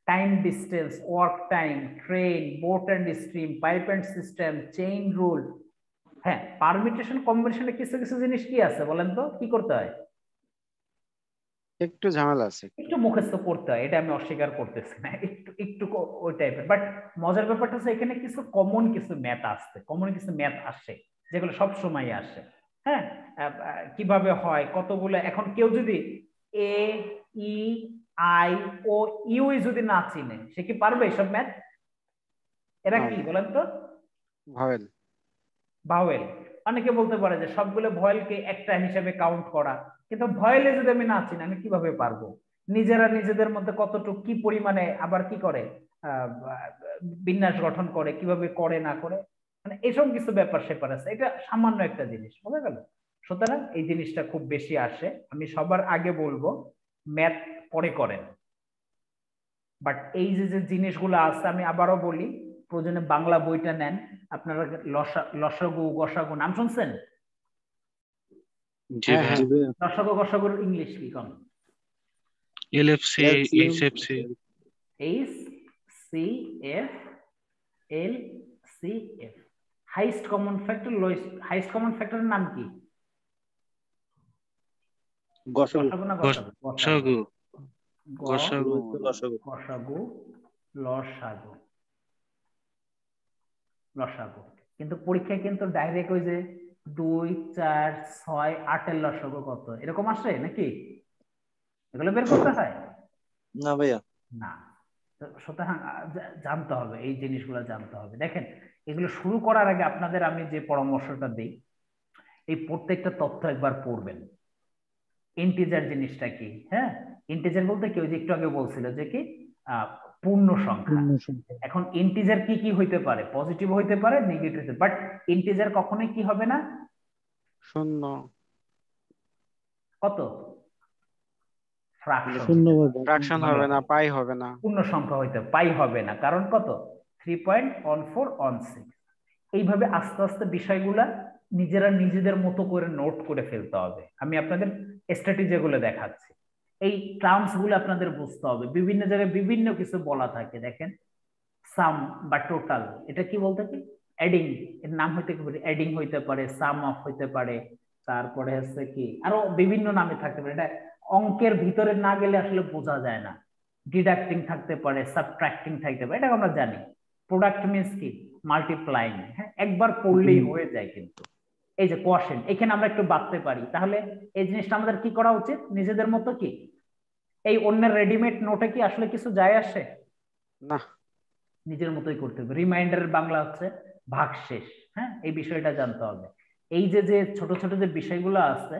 time distance, work time, train, boat and stream, pipe and cistern, chain rule. হ্যাঁ, পারমিটেশন কম্বিনেশনে কিছু কিছু জিনিস কি আছে বলেন তো, কি করতে হয়? একটু ঝামেলা আছে। একটু মুখস্থ করতে হয়, এটা আমি অস্বীকার করতেছি না, একটু একটু ওই টাইপের। বাট মজার ব্যাপারটা হচ্ছে এখানে কিছু কমন কিছু ম্যাথ আসছে, কমন কিছু ম্যাথ আসে যেগুলো সব সময় আসে। হ্যাঁ, কিভাবে হয়, কতগুলো। এখন কেউ যদি এ, ই, আই ও ইউ যদি না চিনে, সে কি পারবে এসব ম্যাথ? এরা কি বলেন তো? ভাওয়েল। ভাওয়েল। অনেকে বলতে পারে যে সবগুলো ভয়েলকে একটা হিসেবে কাউন্ট করা, কিন্তু ভয়েলে যদি আমি না চিনি আমি কিভাবে পারবো? নিজেরা নিজেদের মধ্যে কতটুকু কি পরিমাণে আবার কি করে বিন্যাস গঠন করে, কিভাবে করে না করে, মানে এসব কিছু ব্যাপার স্যাপার আছে। এটা সামান্য একটা জিনিস, বোঝা গেল? সুতরাং এই জিনিসটা খুব বেশি আসে। আমি সবার আগে বলবো ম্যাথ পরে করেন, বাট এই যে যে জিনিসগুলো আছে আমি আবারও বলি, প্রয়োজনে বাংলা বইটা নেন। আপনারা লসাগু গসাগু নাম শুনছেন? জি ভাইয়া। লসাগু গসাগুর ইংলিশ কি কোন? LFC, HFC. HCF, LCF, highest common factor, lowest. Highest common ফ্যাক্টরের নাম কি? গসাগু না গসাগু? গসাগু। গসাগু। গসাগু, লসাগু, লসাগু। কিন্তু পরীক্ষায় কিন্তু ডাইরেক্ট ওই যে 2, 4, 6, 8 এর লসাগু কত এরকম আসে নাকি? এগুলো বের করতে হয় না ভাইয়া। না। সুতরাং জানতে হবে, এই জিনিসগুলো জানতে হবে। দেখেন, এগুলো শুরু করার আগে আপনাদের আমি যে পরামর্শটা দিই, এই প্রত্যেকটা তথ্য একবার পড়বেন। ইন্টিজার জিনিসটা কি? হ্যাঁ, ইন্টিজার বলতে কি, ওই যে একটু আগে বলছিল যে কি পূর্ণ সংখ্যা। এখন ইন্টিজার কি কি হইতে পারে? পজিটিভ হইতে পারে, নেগেটিভ হইতে পারে, বাট ইন্টিজার কখনোই কি হবে না? শূন্য। কত? ফ্র্যাকশন। ফ্র্যাকশন হবে না, পাই হবে না, পূর্ণ সংখ্যা হইতে পাই হবে না। কারণ কত? 3.1416। এইভাবে আস্তে আস্তে বিষয়গুলা নিজেরা নিজেদের মতো করে নোট করে ফেলতে হবে। আমি আপনাদের স্ট্র্যাটেজিগুলো দেখাচ্ছি। এই টার্মস গুলো আপনাদের বুঝতে হবে। বিভিন্ন জায়গায় বিভিন্ন কিছু বলা থাকে। দেখেন, সাম বা টোটাল, এটা কি বলতে কি? অ্যাডিং। এর নাম হইতে পারে অ্যাডিং, হইতে পারে সাম অফ, হইতে পারে তারপরে হচ্ছে কি আরো বিভিন্ন নামে থাকতে পারে। এটা অঙ্কের ভিতরে না গেলে আসলে বোঝা যায় না। ডিডাক্টিং থাকতে পারে, সাবট্রাক্টিং থাকতে পারে, এটা আমরা জানি। প্রোডাক্ট মিন্স কি? মাল্টিপ্লাইং। হ্যাঁ, একবার পড়লেই হয়ে যায়। কিন্তু এই যে কোয়াশেন্ট, এখানে আমরা একটু বাড়তে পারি। তাহলে এই জিনিসটা আমাদের কি করা উচিত? নিজেদের মতো কি এই অন্যের রেডিমেড নোটে কি আসলে কিছু যায় আসে না, নিজের মতোই করতে হবে। রিমাইন্ডারের বাংলা হচ্ছে ভাগশেষ। হ্যাঁ, এই বিষয়টা জানতে হবে। এই যে যে ছোট ছোট যে বিষয়গুলো আছে,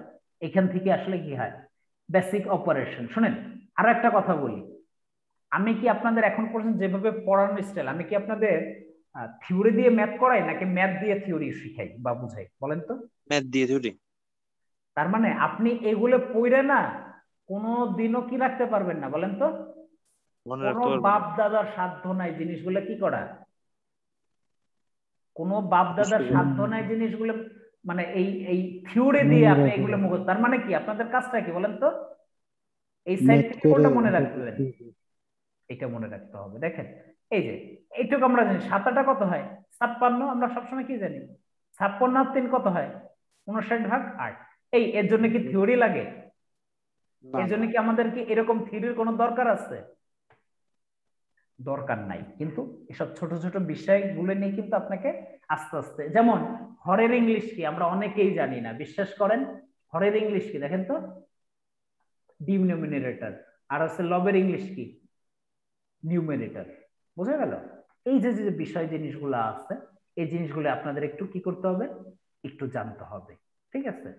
এখান থেকে আসলে কি হয়? Basic operation. শুনেন, আরো একটা কথা বলি। আমি কি আপনাদের এখন পর্যন্ত যেভাবে পড়ানোর স্টাইল, আমি কি আপনাদের থিওরি দিয়ে ম্যাথ করাই নাকি ম্যাথ দিয়ে থিওরি শিখাই বা বুঝাই বলেন তো? ম্যাথ দিয়ে থিওরি। তার মানে আপনি এগুলো পড়ে না কোনো দিনও কি রাখতে পারবেন না বলেন তো? কোনো বাপ দাদার সাধ্য নাই জিনিসগুলো কি করা। কোনো বাপ দাদার সাধ্য নাই জিনিসগুলো, মানে এই এই থিওরি দিয়ে আপনি এগুলো মুখস্থ। তার মানে কি আপনাদের কাজটা কি বলেন তো? এই সাইড থেকে কোনটা মনে রাখবেন? এটা মনে রাখতে হবে। দেখেন, এই যে এইটুকু আমরা জানি 7 কত হয়? 56। আমরা সবসময় কি জানি? 56 আর 3 কত হয়? 59/8। এই এর জন্য কি থিওরি লাগে? এর জন্য কি আমাদের কি এরকম থিওরির কোনো দরকার আছে? দরকার নাই। কিন্তু এসব ছোট ছোট বিষয়গুলো নিয়ে কিন্তু আপনাকে আস্তে আস্তে, যেমন হরের ইংলিশ কি আমরা অনেকেই জানি না, বিশ্বাস করেন। হরের ইংলিশ কি দেখেন তো? ডিনোমিনেটর। আর হচ্ছে লবের ইংলিশ কি? নিউমেরেটর। বোঝা গেল? এই যে যে বিষয় জিনিসগুলো আছে, এই জিনিসগুলো আপনাদের একটু কি করতে হবে? একটু জানতে হবে। ঠিক আছে?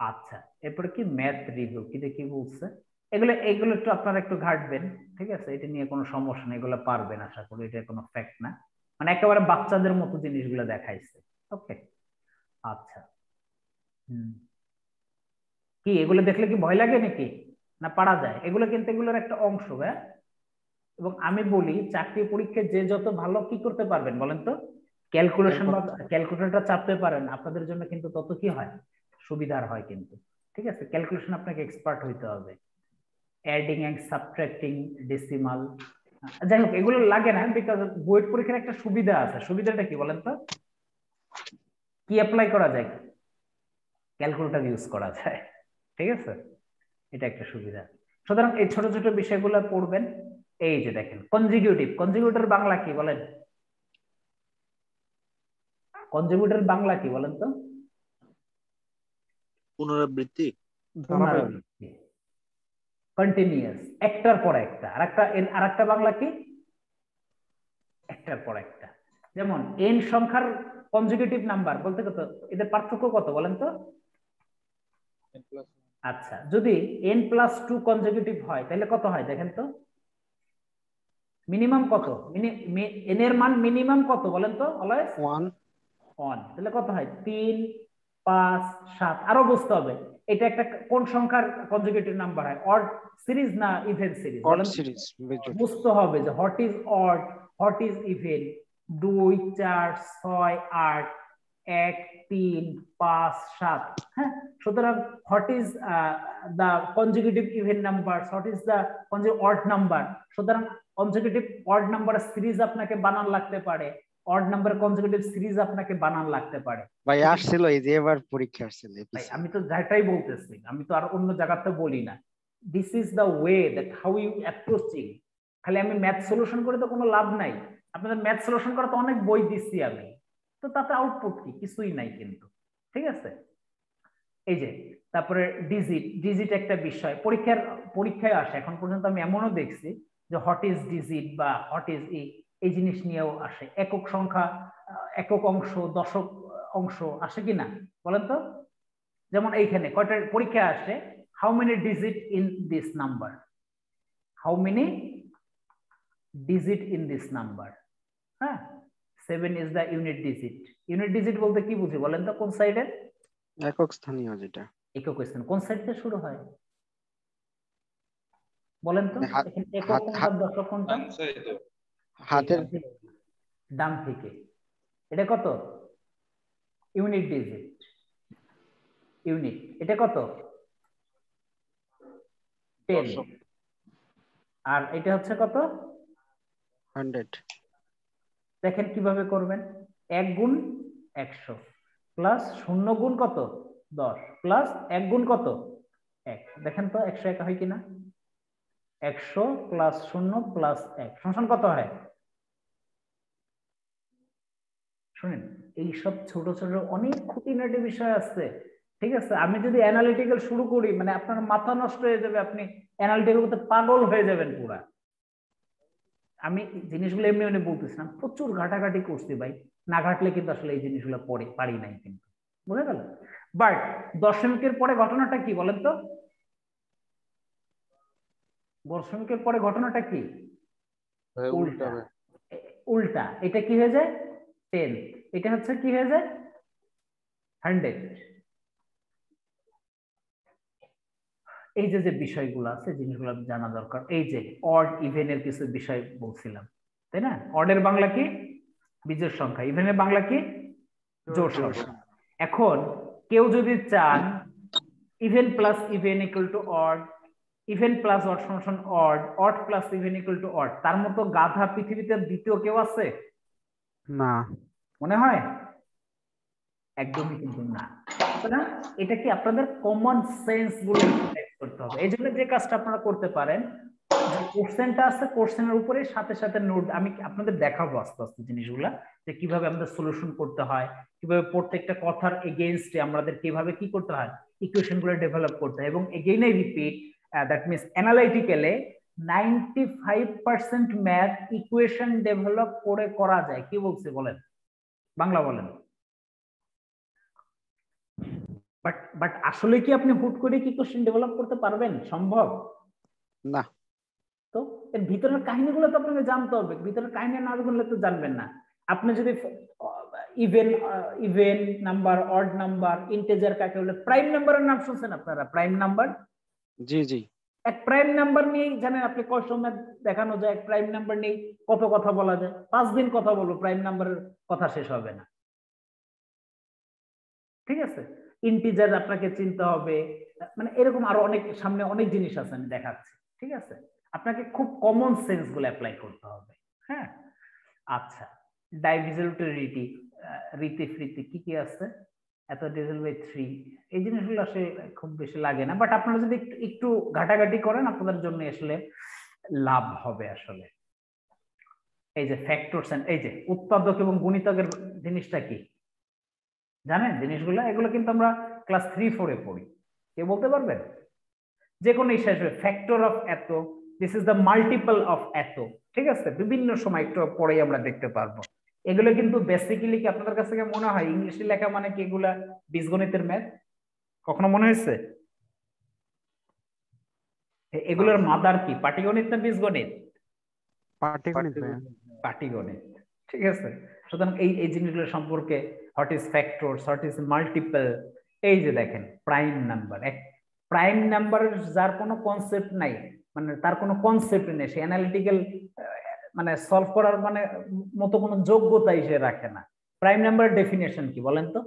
আচ্ছা, এরপরে কি ম্যাথ রিভিউ, কি দেখি বলছে। এগুলো এগুলো একটু আপনারা একটু ঘাটবেন। ঠিক আছে? এটা নিয়ে কোনো সমস্যা নেই, এগুলো পারবেন আশা করি। এটা কোনো ফ্যাক্ট না, মানে একেবারে বাচ্চাদের মতো জিনিসগুলো দেখাইছে। ওকে, আচ্ছা। কি এগুলো দেখলে কি ভয় লাগে নাকি? না পারা যায়? এগুলো কিন্তু এগুলোর একটা অংশ। হ্যাঁ, এবং আমি বলি চাকরি পরীক্ষায় যে যত ভালো কি করতে পারবেন বলেন তো, ক্যালকুলেশন বা ক্যালকুলেটরটা চাপতে পারেন, আপনাদের জন্য কিন্তু তত কি হয়? সুবিধার হয় কিন্তু। ঠিক আছে? ক্যালকুলেশন আপনাকে এক্সপার্ট হইতে হবে। Adding and subtracting decimal. যাই হোক এগুলো লাগে না, বিকজ বুয়েট পরীক্ষার একটা সুবিধা আছে। সুবিধাটা কি বলেন তো? কি অ্যাপ্লাই করা যায়? ক্যালকুলেটর ইউজ করা যায়, ঠিক আছে? এটা একটা সুবিধা। সুতরাং এই ছোট ছোট বিষয়গুলো পড়বেন। এই যে দেখেন কনজিকিউটিভ, কনজিকিউটর বাংলা কি বলেন? কনজিকিউটর বাংলা কি বলেন তো? পুনরাবৃত্তি। পুনরাবৃত্তি, কন্টিনিউয়াস, একটার পর একটা। আরেকটা বাংলা কি? একটার পর একটা। যেমন এন সংখ্যার কনজিকিউটিভ নাম্বার বলতে কত, এদের পার্থক্য কত বলেন তো? আচ্ছা, যদি n+2 কনজিকিউটিভ হয় তাহলে কত হয় দেখেন তো? মিনিমাম কত? n এর মান মিনিমাম কত বলেন তো? অলওয়েজ 1। তাহলে কত হয়? 3, 5, 7। আরো বুঝতে হবে এটা একটা কোন সংখ্যার কনজিকিউটিভ নাম্বার হয়, অড সিরিজ না ইভেন সিরিজ বলেন? বুঝতে হবে যে what is odd, what is even. 2, 4, 6, 8, 1, 3, 5, 7। হ্যাঁ, সুতরাং what is the consecutive even number, what is the consecutive odd number. সুতরাং কনজিকিউটিভ অড নাম্বার সিরিজ আপনাকে বানান লাগতে পারে, অড নাম্বার কনজিকিউটিভ সিরিজ আপনাকে বানান লাগতে পারে। ভাই আসছিল এই যে এবার পরীক্ষা আসছিল। আমি তো যেটাই বলতেছি, আমি তো আর অন্য জায়গাতে বলি না। This is the way that how you approaching. খালি আমি ম্যাথ সলিউশন করে তো কোনো লাভ নাই। আপনাদের ম্যাথ সলিউশন করা তো অনেক বই দিচ্ছি আমি, তো তাতে আউটপুট কি? কিছুই নাই কিন্তু, ঠিক আছে? এই যে তারপরে ডিজিট একটা বিষয় পরীক্ষায় আসে। এখন পর্যন্ত আমি এমনও দেখছি যে হোয়াট ইজ ডিজিট বা হোয়াট ইজ এই জিনিস নিয়েও আসে। একক সংখ্যা, একক অংশ, দশক অংশ আসে কিনা বলেন তো? যেমন এইখানে কয়টা পরীক্ষায় আসে, how many digit in this number, how many digit in this number. হ্যাঁ, 7 is the unit digit. Unit digit বলতে কি বুঝি বলেন তো? কোন সাইডে? একক স্থানীয় যেটা। একক স্থান কোন সাইড থেকে শুরু হয় বলেন তো? এখানে একক কোনটা, দশক কোনটা? হাতের ডান থেকে। এটা কত? Unit digit, unit. এটা কত? 10। আর এটা হচ্ছে কত? 100। দেখেন কিভাবে করবেন। 1 গুণ 100 প্লাস 0 গুণ কত? 10 প্লাস 1 গুণ কত? 1। দেখেন তো 101 হয় কিনা? 100 প্লাস 0 প্লাস 1 সমান কত হয়? শুনেন, এইসব ছোট ছোট অনেক খুঁটিনাটি বিষয় আছে, ঠিক আছে? আমি যদি অ্যানালিটিক্যাল শুরু করি, মানে আপনার মাথা নষ্ট হয়ে যাবে, আপনি অ্যানালিটিক্যাল করতে পাগল হয়ে যাবেন পুরা। আমি জিনিসগুলো এমনি এমনি বলতেছিলাম, প্রচুর ঘাটাঘাটি করছি ভাই। না ঘাটলে কিন্তু আসলে এই জিনিসগুলো পারি নাই কিন্তু, বুঝে গেল? বাট দশমিকের পরে ঘটনাটা কি বলেন তো? দশমিকের পরে ঘটনাটা কি? উল্টা। উল্টা। এটা কি হয়ে যায়? 10। এটা হচ্ছে কি হয়ে যায়? 100। এই যে বিষয়গুলো আছে, জিনিসগুলো জানা দরকার। এই যে অড ইভেন এর কিছু বিষয় বলছিলাম, তাই না? অডের বাংলা কি? বিজোড় সংখ্যা। ইভেনের বাংলা কি? জোড় সংখ্যা। এখন কেউ যদি চান even plus even equal to odd, even plus odd সমান odd, odd plus even equal to odd, তার মতো গাধা পৃথিবীতে দ্বিতীয় কেউ আছে না মনে হয়? একদমই কিন্তু না। সুতরাং এটা কি আপনাদের কমন সেন্স গুলো ইউটিলাইজ করতে হবে। এই জন্য যে কাজটা আপনারা করতে পারেন, যে কোশ্চেনটা আছে কোশ্চেনের উপরে সাথে সাথে নোট আমি আপনাদের দেখাবো আস্তে আস্তে জিনিসগুলা, যে কিভাবে আমাদের সলিউশন করতে হয়, কিভাবে প্রত্যেকটা কথার এগেইনস্টে আমাদের কিভাবে কি করতে হয়, ইকুয়েশন গুলো ডেভেলপ করতে হয়। এবং again I repeat, that means অ্যানালাইটিক্যালে 95% ম্যাথ ইকুয়েশন ডেভেলপ করে করা যায়। কি বলছে বলেন? বাংলা বলেন। বাট আসলে কি আপনি হুট করে কি কোশ্চেন ডেভেলপ করতে পারবেন? সম্ভব না। তো এর ভিতরের কাহিনীগুলো তো আপনাকে জানতে হবে। ভিতরের কাহিনী না জানলে তো জানবেন না। আপনি যদি even number, odd number, integer কাকে বলে, প্রাইম নাম্বারের নাম শুনছেন আপনারা? প্রাইম নাম্বার, জি জি। এক প্রাইম নাম্বার নিয়ে জানেন আপনি কয় সময় দেখানো যায়? এক প্রাইম নাম্বার নিয়ে কত কথা বলা যায়? 5 দিন কথা বলবো, প্রাইম নাম্বারের কথা শেষ হবে না, ঠিক আছে? ইন্টিজার আপনাকে চিনতে হবে, মানে এরকম আরো অনেক সামনে অনেক জিনিস আছে, আমি দেখাচ্ছি। ঠিক আছে, আপনাকে খুব কমন সেন্স গুলো অ্যাপ্লাই করতে হবে। হ্যাঁ, আচ্ছা, ডাইভিজিবিলিটি, রীতি ফ্রীতি কি কি আছে, এত ডিভিশন বাই 3, এই জিনিসগুলো আসলে খুব বেশি লাগে না, বাট আপনারা যদি একটু ঘাটাঘাটি করেন আপনাদের জন্য আসলে লাভ হবে আসলে। এই যে ফ্যাক্টরস, এই যে উৎপাদক এবং গুণিতকের জিনিসটা কি জানেন? জিনিসগুলো এগুলো কিন্তু আমরা ক্লাস 3-4 পড়ি। কে বলতে পারবেন? যে কোনো হিসাবে ফ্যাক্টর অফ এত, this is the multiple of এত, ঠিক আছে, বিভিন্ন সময় একটু পরেই আমরা দেখতে পারবো। এগুলো কিন্তু বেসিক্যালি কি আপনাদের কাছে মনে হয় ইংলিশে লেখা মানে কি এগুলা বীজগণিতের ম্যাথ? কখনো মনে হয়েছে? এগুলোর মাদার কি, পাটিগণিত না বীজগণিত? পাটিগণিত, ঠিক আছে। সুতরাং এই জিনিসগুলো সম্পর্কে, what is factors, what is multiple, এই যে দেখেন প্রাইম নাম্বার, প্রাইম নাম্বারের যার কোনো কনসেপ্ট নাই, মানে তার কোনো কনসেপ্ট নেই, সে অ্যানালিটিক্যাল মানে সলভ করার মানে মতো কোনো যোগ্যতাই সে রাখে না। প্রাইম নাম্বারের ডেফিনেশন কি বলেন তো?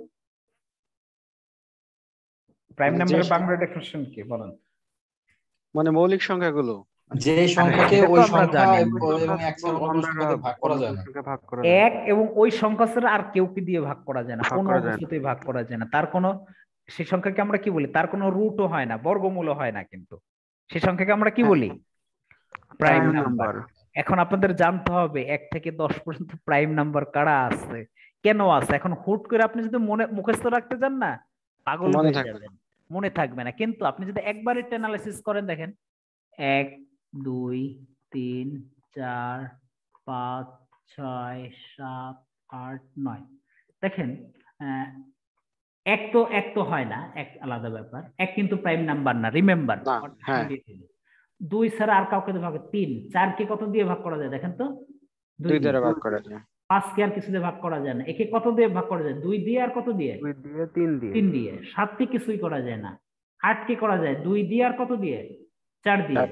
প্রাইম নাম্বারের বাংলা ডেফিনেশন কি বলেন? মানে মৌলিক সংখ্যাগুলো, যে সংখ্যাকে ওই সংখ্যা এবং এক সংখ্যাতে ভাগ করা যায় না, এক এবং ওই সংখ্যা ছাড়া আর কেউ কি দিয়ে ভাগ করা যায় না, কোনো অবস্থাতেই ভাগ করা যায় না। তার কোনো, সেই সংখ্যাকে আমরা কি বলি, তার কোনো রুটও হয় না, বর্গমূলও হয় না, কিন্তু সেই সংখ্যাকে আমরা কি বলি? Prime number. এখন আপনাদের জানতে হবে 1 থেকে 10 পর্যন্ত প্রাইম নাম্বার কারা আছে, কেন আছে। এখন হুট করে আপনি যদি মুখস্থ রাখতে যান না, পাগল হয়ে যাবেন, মনে থাকবে না। কিন্তু আপনি যদি একবার এটা অ্যানালাইসিস করেন, দেখেন 1 2 3 4 5 6 7 8 9, দেখেন এক তো হয় না, এক আলাদা ব্যাপার, এক কিন্তু প্রাইম নাম্বার না, রিমেম্বার। 2 ছাড়া আর কাউকে ভাগ, 3 4 কে কত দিয়ে ভাগ করা যায় দেখেন তো? 2 দিয়ে ভাগ করা যায়। 5 কে আর কিছু দিয়ে ভাগ করা যায় না। একে কত দিয়ে ভাগ করা যায়? 2 দিয়ে আর কত দিয়ে? 2 দিয়ে 3 দিয়ে। 3 দিয়ে। 7 কে কিছুই করা যায় না। 8 কে করা যায় 2 দিয়ে আর কত দিয়ে? 4 দিয়ে।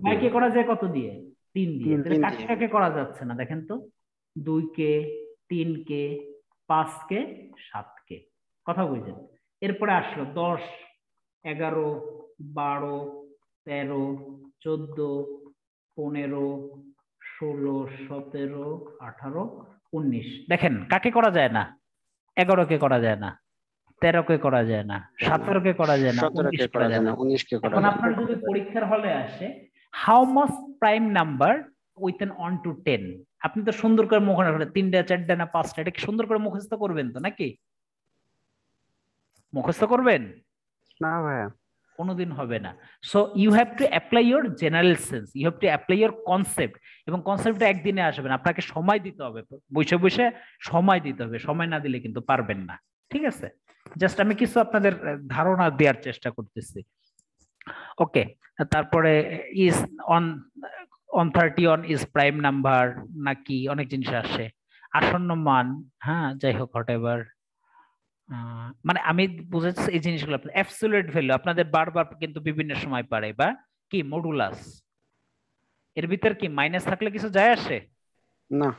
9 কে করা যায় কত দিয়ে? 3 দিয়ে। তাহলে কাকে করা যাচ্ছে না দেখেন তো? 2 কে, 3 কে, 5 কে, 7 কে। কথা বুঝছেন? এরপরে আসলো 10, 11, 12, 13, 14, 15, 16, 17, 18, 19। দেখেন কাকে করা যায় না? 11 কে করা যায় না, 13 কে করা যায় না, 17 কে করা যায় না, 19 কে করা যায় না, 19 কে করা যায় না। এখন আপনার যদি পরীক্ষার হলে আসে how much prime number with an 1 to 10, আপনি তো সুন্দর করে মুখস্থ করে 3টা 4টা না 5টা, এটা কি সুন্দর করে মুখস্থ করবেন তো নাকি? মুখস্থ করবেন না ভাইয়া, কোনোদিন হবে না। So you have to apply your general sense, you have to apply your concept, এবং কনসেপ্টটা একদিনে আসবে না, আপনাকে সময় দিতে হবে, বসে বসে সময় দিতে হবে, সময় না দিলে কিন্তু পারবেন না। ঠিক আছে, জাস্ট আমি কিছু আপনাদের ধারণা দেওয়ার চেষ্টা করতেছি। ওকে, তারপরে is on 31 is prime number নাকি অনেক জিনিস আসে, আসন্ন মান, হ্যাঁ যাই হোক হোয়াটএভার, মানে আমি বুঝাচ্ছি এই জিনিসগুলো অ্যাবসলিউট ভ্যালু আপনাদের বারবার কিন্তু বিভিন্ন সময় পারে, বা কি মডুলাস, এর ভিতর কি মাইনাস থাকলে কিছু যায় আসে না?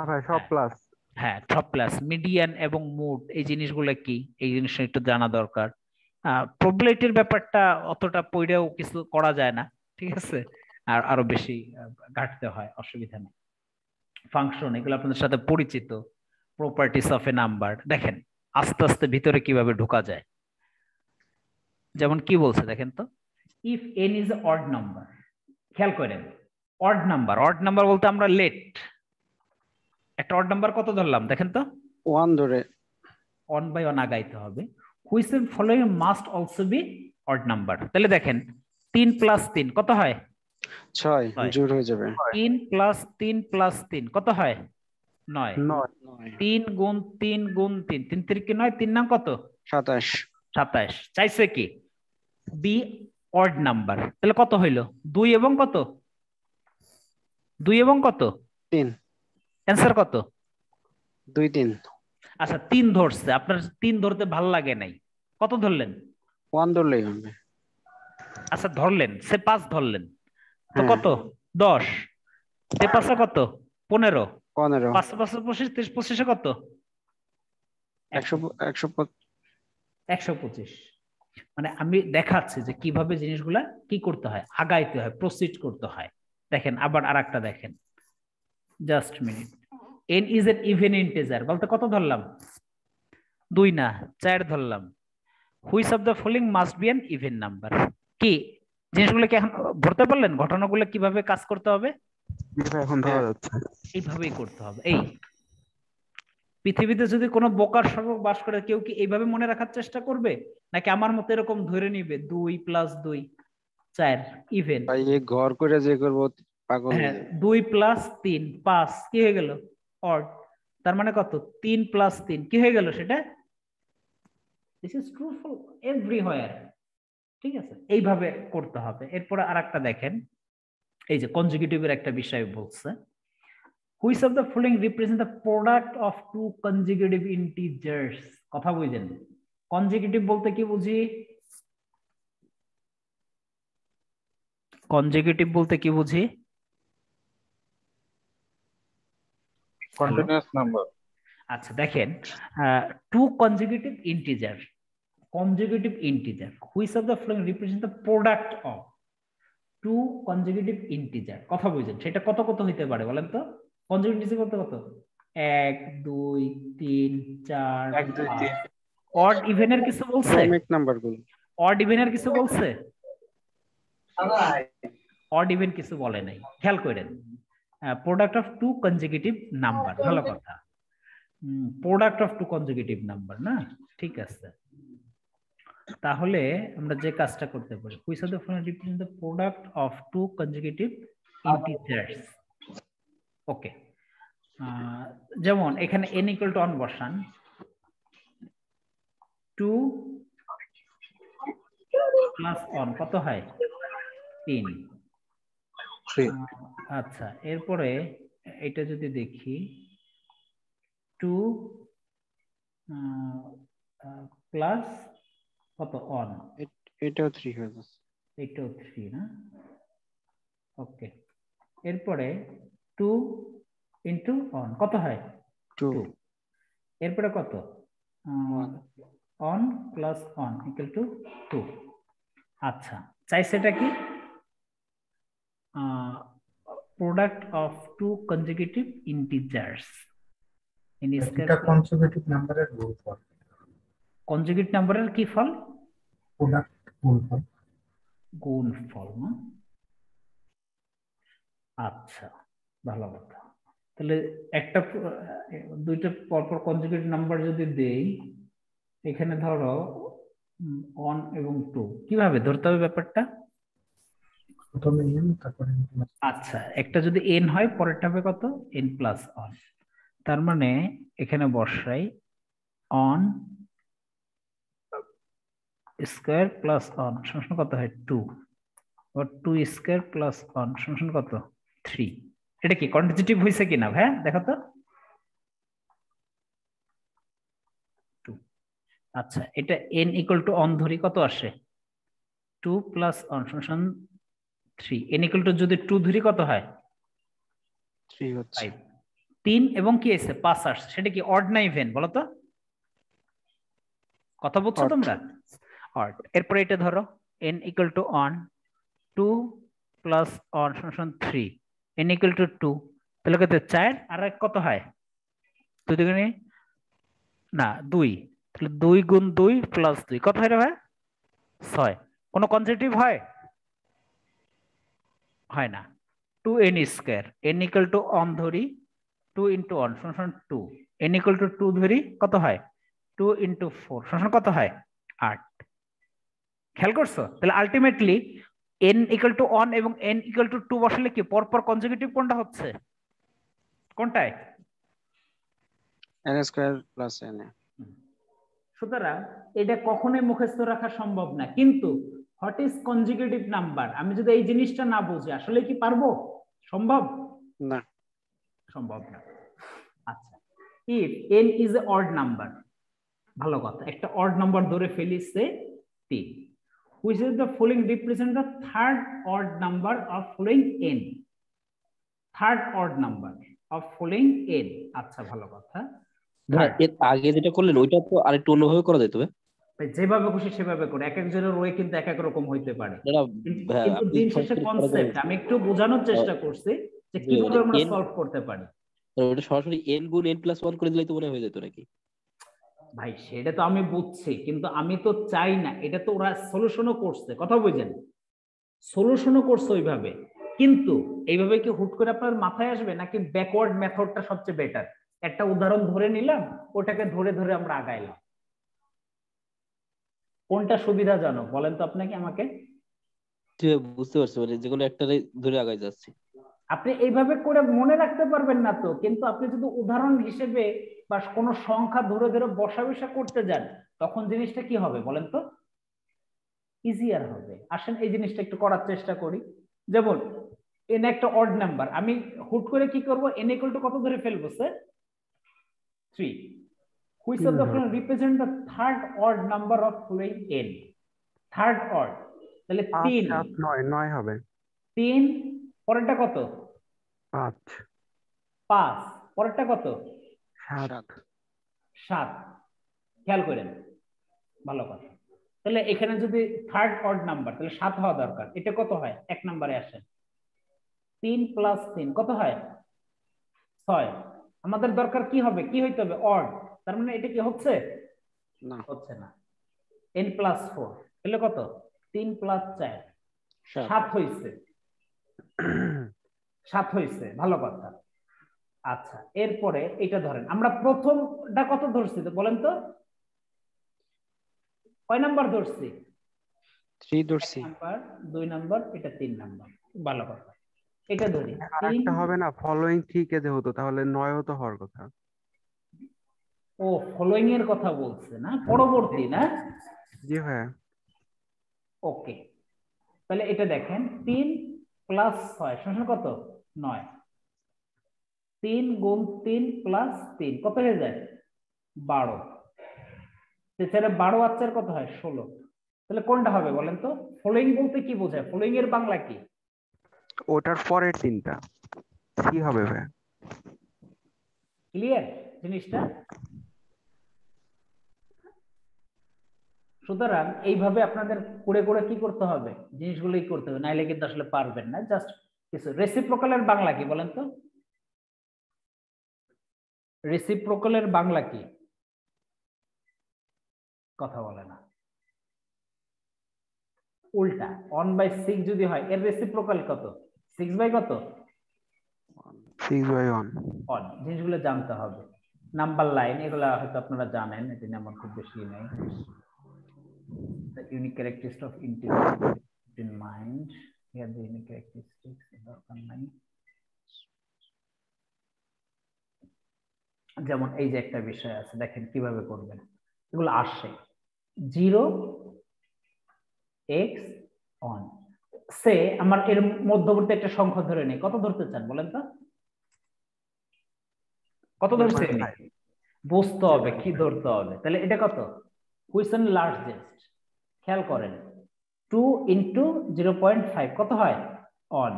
ভাই সব প্লাস। হ্যাঁ সব প্লাস। মিডিয়ান এবং মুড এই জিনিসগুলো কি, এই জিনিসটা একটু জানা দরকার। প্রবাবিলিটির ব্যাপারটা অতটা পড়েও কিছু করা যায় না, ঠিক আছে, আর আরো বেশি ঘাটতে হয়, অসুবিধা নেই। ফাংশন এগুলো আপনাদের সাথে পরিচিত। প্রপার্টিস অফ এ নাম্বার, দেখেন আস্তে আস্তে ভিতরে কিভাবে ঢোকা যায়। যেমন কি বলছে দেখেন তো, if n is odd number, খেয়াল করেন অড নাম্বার বলতে আমরা লেট, একটা অড নাম্বার কত ধরলাম দেখেন তো, 1 ধরে 1 by 1 আগাইতে হবে। Which is following must also be odd number. তাহলে দেখেন 3 + 3 কত হয়? 6 জোড় হয়ে যাবে। 3 + 3 + 3 কত হয়? 9। 3 গুণ 3 গুণ 3, 3 3 কি 9, 3 নাম কত? 27। 27 চাইছে কি বি অড নাম্বার। তাহলে কত হইলো? 2 এবং কত? 2 এবং কত? 3। অ্যানসার কত? 2 3। আচ্ছা 3 ধরছে, আপনার 3 ধরতে ভালো লাগে নাই, কত ধরলেন? 1 ধরলেই হবে। আচ্ছা ধরলেন, সে 5 ধরলেন তো কত? 10। তে 5 কত? 15। 15। 5 5 25, 30 25 কত? 125। মানে আমি দেখাচ্ছি যে কিভাবে জিনিসগুলা কি করতে হয়, আগাইতে হয়, প্রসিড করতে হয়। দেখেন আবার আরেকটা দেখেন, just minute. n is an even integer বলতে কত ধরলাম? 2 না 4 ধরলাম। Which of the following must be an even number? কি জিনিসগুলো কি এখন ধরতে পারলেন? ঘটনাগুলো কিভাবে কাজ করতে হবে এখন ধরা যাচ্ছে। এইভাবেই করতে হবে। এই পৃথিবীতে যদি কোনো বোকার সর্বক বাস করে, কেউ কি এইভাবে মনে রাখার চেষ্টা করবে, নাকি আমার মতো এরকম ধরে নিবে 2 + 2 4 ইভেন? ভাই এই ঘর করে যে করব পাগল হয়ে হ্যাঁ, যাবে। 2 + 3 5 কি হয়ে গেল? অড। তার মানে কত? 3 + 3 কি হয়ে গেল সেটা? This is true for everywhere. ঠিক আছে, এইভাবে করতে হবে। এরপর আরেকটা দেখেন, এই যে কনজুগেটিভের একটা বিষয় বলছে, which of the following represent the product of two conjugative integers? কথা বুঝেন, কনজুগেটিভ বলতে কি বুঝি? কনজুগেটিভ বলতে কি বুঝি? Continuous number. আচ্ছা দেখেন, two conjugative integer, conjugative integer, which of the following represent the product of two conjugative integer? কথা বুঝেন, সেটা কত কত হইতে পারে বলেন তো? কনজুগেটিভ ইন্টিজার কত কত? 1 2 3 4 1 2 3 অড ইভেনের কিছু বলছে? ক্রমিক নাম্বারগুলো। অড ইভেনের কিছু বলছে? অড ইভেন কিছু বলে নাই, খেয়াল করেন। Product of two conjugative number, ভালো কথা। Product of two conjugative number না, ঠিক আছে। তাহলে আমরা যে কাজটা করতে পারি, which of the following represent the product of two conjugative integers? Okay, যেমন এখানে n = 1 বসান, 2 + 1 কত হয়? 3। আচ্ছা, এরপরে এটা যদি দেখি, 2 প্লাস কত 1, এটাও 3 হয়ে যাচ্ছে। এটাও 3 না? ওকে, এরপরে 2 * 1 কত হয়? 2। 2। এরপরে কত? 1 + 1 = 2। আচ্ছা, চাই সেটা কি? Product of two conjugative integers. এটা কনজুগেটিভ নাম্বারের গুণফল। কনজুগেট নাম্বারের কি ফল? প্রোডাক্ট গুণফল। গুণফল না? আচ্ছা, ভালো কথা। তাহলে একটা দুইটা পরপর কনজুগেট নাম্বার যদি দেই, এখানে ধরো 1 এবং 2, কিভাবে ধরতে হবে ব্যাপারটা? প্রথমে n তারপরে আচ্ছা, একটা যদি n হয় পরেরটা হবে কত? n + 1। তার মানে এখানে বসাই 1 স্কয়ার প্লাস 1 সমান কত হয়? 2। আর 2 স্কয়ার প্লাস 1 সমান কত? 3। এটা কি কনজুগেটিভ হইছে কিনা ভাই? দেখো তো। 2। আচ্ছা, এটা n = 1 ধরি, কত আসে? 2 + 1 সমান 3। n = যদি 2 ধরি কত হয়? 3 হচ্ছে। 5। 3 এবং কি আছে? 5 আসছে। সেটা কি অড না ইভেন বলো তো? কথা বুঝছো তোমরা? অড। এরপর এটা ধরো n = 1, 2 + 1 সমান 3, n = 2, তাহলে কত? 4 আর এক কত হয়? 2 দুগুণে না 2, তাহলে 2 × 2 + 2 কত হয় রে ভাই? 6। কোন কনজুগেটিভ হয়? হয় না। 2n², n = 1 ধরি, 2 × 1 সমান 2, n = 2 ধরি, কত হয়? 2 × 4 সমান কত হয়? 8। খেয়াল করছো? তাহলে আলটিমেটলি n = 1 এবং n = 2 বসালে কি পরপর কনজুগেটিভ কোনটা হচ্ছে? কোনটায়? n² + n। সুতরাং এটা কখনোই মুখস্থ রাখা সম্ভব না, কিন্তু হোয়াট ইজ কনজুগেটিভ নাম্বার আমি যদি এই জিনিসটা না বুঝি, আসলে কি পারবো? সম্ভব না, সম্ভব না। আচ্ছা, if n is a odd number, ভালো কথা, একটা অড নাম্বার ধরে ফেলিছে 3, which is the following represent the third odd number of following n? Third odd number of following n। আচ্ছা, ভালো কথা। এর আগে যেটা করলেন ওইটা তো আরেকটু অন্যভাবে করা যেত। যেভাবে খুশি সেভাবে করে, এক একজনের ওয়ে কিন্তু এক এক রকম হইতে পারে। কিন্তু দিন শেষে কনসেপ্ট আমি একটু বোঝানোর চেষ্টা করছি যে কিভাবে আমরা সলভ করতে পারি। ওটা সরাসরি n গুণ n+1 করে দিলেই তো মনে হয়ে যেত নাকি? ভাই সেটা তো আমি বুঝছি, কিন্তু আমি তো চাই না, এটা তো ওরা সলিউশনও করছে, কথা বুঝেন, সলিউশনও করছে ওইভাবে, কিন্তু এইভাবে কি হুট করে আপনার মাথায় আসবে নাকি ব্যাকওয়ার্ড মেথডটা সবচেয়ে বেটার? একটা উদাহরণ ধরে নিলাম, ওটাকে ধরে ধরে আমরা আগাইলাম, কোনটা সুবিধাজনক বলেন তো আপনাকে আমাকে? বুঝতে পারছি, মানে যেকোনো একটারে ধরে আগাই যাচ্ছে। আপনি এইভাবে করে মনে রাখতে পারবেন না তো, কিন্তু আপনি যদি উদাহরণ হিসেবে বা কোনো সংখ্যা ধরে ধরে বসা করতে যান, তখন জিনিসটা কি হবে বলেন তো? ইজিয়ার হবে। আসেন এই জিনিসটা একটু করার চেষ্টা করি। যেমন এন একটা অড নাম্বার, আমি হুট করে কি করব, এন ইকুয়াল টু কত ধরে ফেলবো sir? 3. Which of the following represent the third odd number of following n? Third odd, তাহলে 3 7 9 9 হবে। 3 পরেরটা কত? 5 5 পরেরটা কত? 7 7। খেয়াল করেন, ভালো কথা। তাহলে এখানে যদি থার্ড অড নাম্বার, তাহলে 7 হওয়া দরকার। এটা কত হয়? এক নম্বরে আসেন, 3 + 3 কত হয়? 6। আমাদের দরকার কি হবে, কি হইতে হবে? অড। তার মানে এটা কি হচ্ছে না? হচ্ছে না। n+4 তাহলে কত? 3 + 4 7 হইছে। 7 হইছে, ভালো কথা। আচ্ছা, এরপরে এটা ধরেন, আমরা প্রথমটা কত ধরছি তো বলেন তো? কয় নাম্বার ধরছি? 3 ধরছি। 1 নাম্বার, 2 নাম্বার, এটা 3 নাম্বার, ভালো কথা। এটা ধরি আর একটা হবে না, ফলোইং 3 কে হতো, তাহলে 9 তো হওয়ার কথা। ও ফলোইং এর কথা বলছে না, পরবর্তী না? জি ভাই। ওকে, তাহলে এটা দেখেন 3 + 6 সমান কত? 9। 3 গুণ 3 + 3 কত হয়ে যায়? 12। এছাড়া 12 আর 4 কত হয়? 16। তাহলে কোনটা হবে বলেন তো? ফলোইং বলতে কি বোঝায়? ফলোইং এর বাংলা কি? ওটার পরের তিনটা সি হবে ভাই। ক্লিয়ার জিনিসটা? সুতরাং এইভাবে আপনাদের করে করে কি করতে হবে, জিনিসগুলোই করতে হবে, নাইলে কিন্তু আসলে পারবেন না। জাস্ট কিছু রেসিপ্রোকালের বাংলা কি বলেন তো? রেসিপ্রোকালের বাংলা কি? কথা বলে না। উল্টা 1/6 যদি হয়, এর রেসিপ্রোকাল কত? 6/, কত? 6/1। জিনিসগুলো জানতে হবে। নাম্বার লাইন এগুলা হয়তো আপনারা জানেন, এটা নিয়ে আমার খুব বেশি নাই। The unique characteristics of integer in mind. Here the unique characteristics দরকার নাই। যেমন এই যে একটা বিষয় আছে, দেখেন কিভাবে করবেন, এগুলো আসে 0x on সে আমার এর মধ্যবর্তী একটা সংখ্যা ধরে নেই, কত ধরতে চান বলেন তো? কত ধরছে? বুঝতে হবে কি ধরতে হবে। তাহলে এটা কত? কুইশন লার্জেস্ট, খেয়াল করেন 2 × 0.5 কত হয়? অন।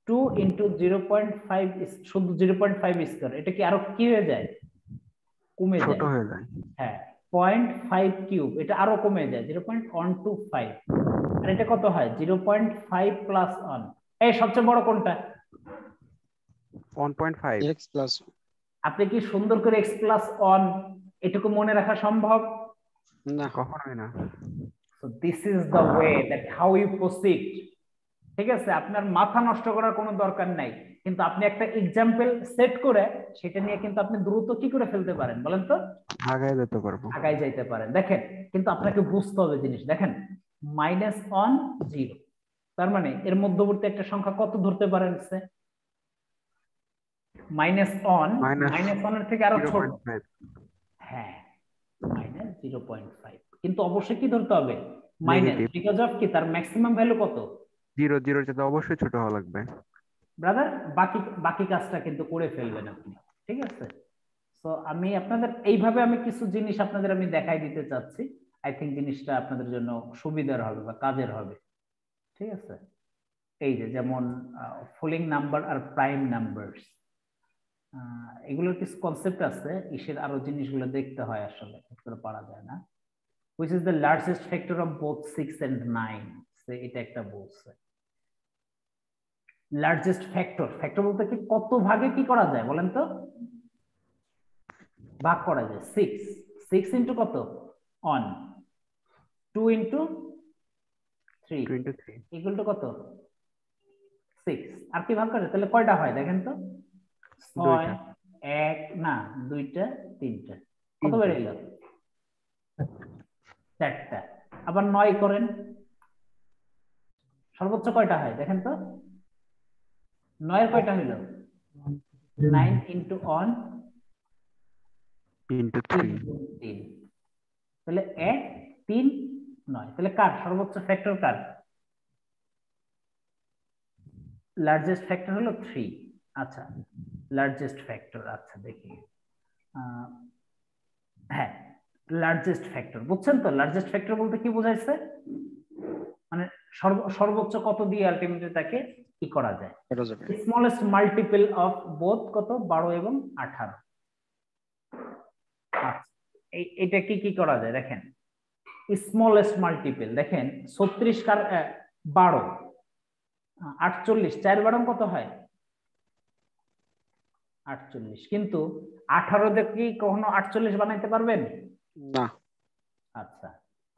2 × 0.5 শুধু 0.5 স্কয়ার, এটা কি আরো কি হয়ে যায়? কমে যায়, ছোট হয়ে যায়। হ্যাঁ। 0.5 কিউব, এটা আরো কমে যায় 0.125। আর এটা কত হয়? 0.5 + 1। এই সবচেয়ে বড় কোনটা? 1.5। x plus. আপনি কি সুন্দর করে x + 1 এটুকু মনে রাখা সম্ভব? না, কখনোই না। So this is the way that how you proceed. ঠিক আছে, আপনার মাথা নষ্ট করার কোনো দরকার নাই, কিন্তু আপনি একটা এক্সাম্পল সেট করে সেটা নিয়ে কিন্তু আপনি দ্রুত কি করে ফেলতে পারেন বলেন তো? আগায় যেতে পারবো। আগায় যাইতে পারেন। দেখেন, কিন্তু আপনাকে বুঝতে হবে জিনিস। দেখেন -1 0, তার মানে এর মধ্যবর্তী একটা সংখ্যা কত ধরতে পারেন? -1 এর থেকে আরো ছোট, হ্যাঁ -0.5। কিন্তু অবশ্যই কি ধরতে হবে? মাইনাস, বিকজ অফ কি তার ম্যাক্সিমাম ভ্যালু কত? 0 0 যেটা অবশ্যই ছোট হওয়া লাগবে। ব্রাদার বাকি কাজটা কিন্তু করে ফেলবেন আপনি, ঠিক আছে? সো আমি আপনাদের এইভাবে আমি কিছু জিনিস আপনাদের আমি দেখাই দিতে চাচ্ছি। আই থিংক জিনিসটা আপনাদের জন্য সুবিধার হবে বা কাজের হবে, ঠিক আছে? এই যে যেমন ফুলিং নাম্বার আর প্রাইম নাম্বারস, এগুলোর কিছু কনসেপ্ট আছে, ইসের আরো জিনিসগুলো দেখতে হয়, আসলে পারা যায় না। which is the largest factor of both 6 and 9 সে এটা একটা বলছে লার্জেস্ট ফ্যাক্টর ফ্যাক্টর বলতে কি কত ভাগে কি করা যায় বলেন তো ভাগ করা যায় 6 ইনটু কত অন 2 ইনটু 3 ইকুয়াল টু কত 6 আর কি ভাগ করে তাহলে কয়টা হয় দেখেন তো 6 1 না 2টা 3টা কত বের হলো 4টা আবার 9 করেন সর্বোচ্চ কয়টা হয় দেখেন তো 9 এর কয়টা হলো 9 ইনটু অন ইনটু 3 তাহলে 1 3 9 তাহলে কার সর্বোচ্চ ফ্যাক্টর কার লার্জেস্ট ফ্যাক্টর হলো 3 আচ্ছা লার্জেস্ট ফ্যাক্টর আচ্ছা দেখি হ্যাঁ লার্জেস্ট ফ্যাক্টর বুঝছেন তো লার্জেস্ট ফ্যাক্টর বলতে কি বোঝাইছে মানে সর্বোচ্চ কত দিয়ে আলটিমেটলি তাকে কি করা যায় স্মলেস্ট মাল্টিপল অফ বোথ কত 12 এবং 18 আচ্ছা এটা কি করা যায় দেখেন স্মলেস্ট মাল্টিপল দেখেন 36 কার 12 48 4 12 কত হয় 48 কিন্তু 18 দিয়ে কি কখনো 48 বানাইতে পারবেন না আচ্ছা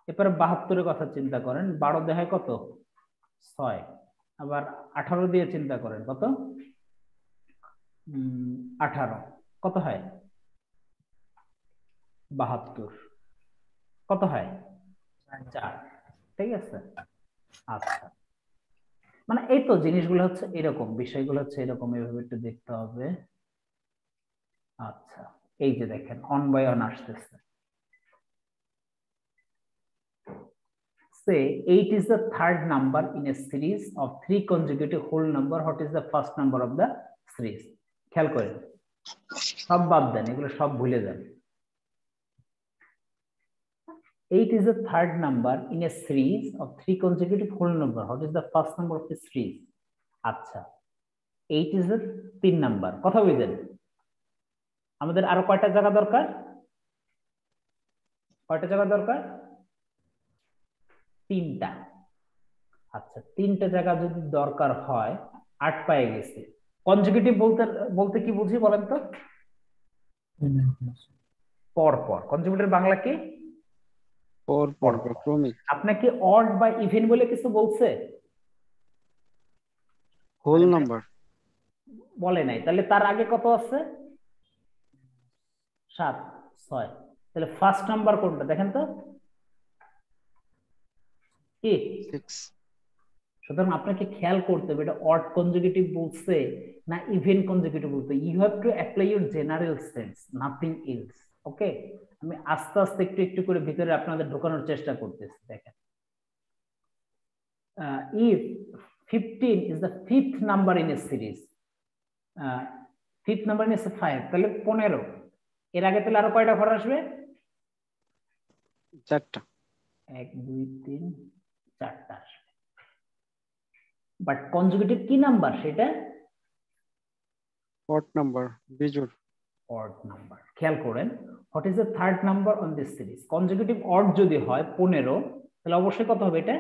এরপর 72 এর কথা চিন্তা করেন 12 দেখায় কত 6 আবার 18 দিয়ে চিন্তা করেন কত 18 কত হয় 72 কত হয় 4 ঠিক আছে আচ্ছা মানে এই তো জিনিসগুলো হচ্ছে এরকম বিষয়গুলো হচ্ছে এরকম এইভাবে একটু দেখতে হবে আচ্ছা এই যে দেখেন অন বাই অন আসতেছে say 8 is the third number in a series of 3 consecutive whole number what is the first number of the series খেয়াল করেন সব বাদ দেন এগুলো সব ভুলে যান 8 is the third number in a series of 3 consecutive whole number what is the first number of the series আচ্ছা 8 is the 3 number কথা বুঝলেন আমাদের আরো কয়টা জায়গা দরকার তিনটা আচ্ছা তিনটা জায়গা যদি দরকার হয় 8 পেয়ে গেছে কনজিকিউটিভ বলতে কি বুঝি বলেন তো পর পর কনজিকিউটিভ বাংলা কি পর ক্রমিক আপনাকে অড বা ইভেন বলে কিছু বলছে হোল নাম্বার বলে নাই তাহলে তার আগে কত আছে 7 6 তাহলে ফার্স্ট নাম্বার কোনটা দেখেন তো কি 6 সুতরাং আপনাকে খেয়াল করতে হবে এটা অড কনজুগেটিভ বলছে না ইভেন কনজুগেটিভ বলছে you have to apply your general sense nothing else okay আমি আস্তে আস্তে একটু করে ভিতরে আপনাদের ঢোকানোর চেষ্টা করতেছি দেখেন if 15 is the fifth number in a series fifth number in a 5 তাহলে 15 এর আগে তাহলে আরো কয়টা ঘর আসবে 4টা 1 2 3 4টা আসবে বাট কনজুগেটিভ কি নাম্বার সেটা অড নাম্বার বিজোড় অড নাম্বার খেয়াল করেন what is the third number on this series conjugative odd যদি হয় 15 তাহলে অবশ্যই কত হবে এটা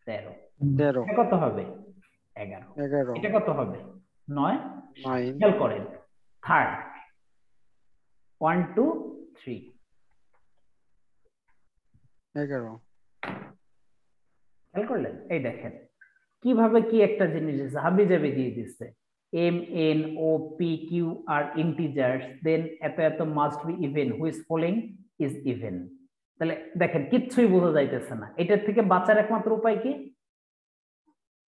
13 এটা কত হবে 11 এটা কত হবে 9 খেয়াল করেন থার্ড 1 2 3 11 খেয়াল করলেন এই দেখেন কিভাবে কি একটা জিনিস হাবি জাবি দিয়ে দিচ্ছে m n o p q are integers then এত must be even which following is even তাহলে দেখেন কিচ্ছুই বোঝা যাইতেছে না এটার থেকে বাঁচার একমাত্র উপায় কি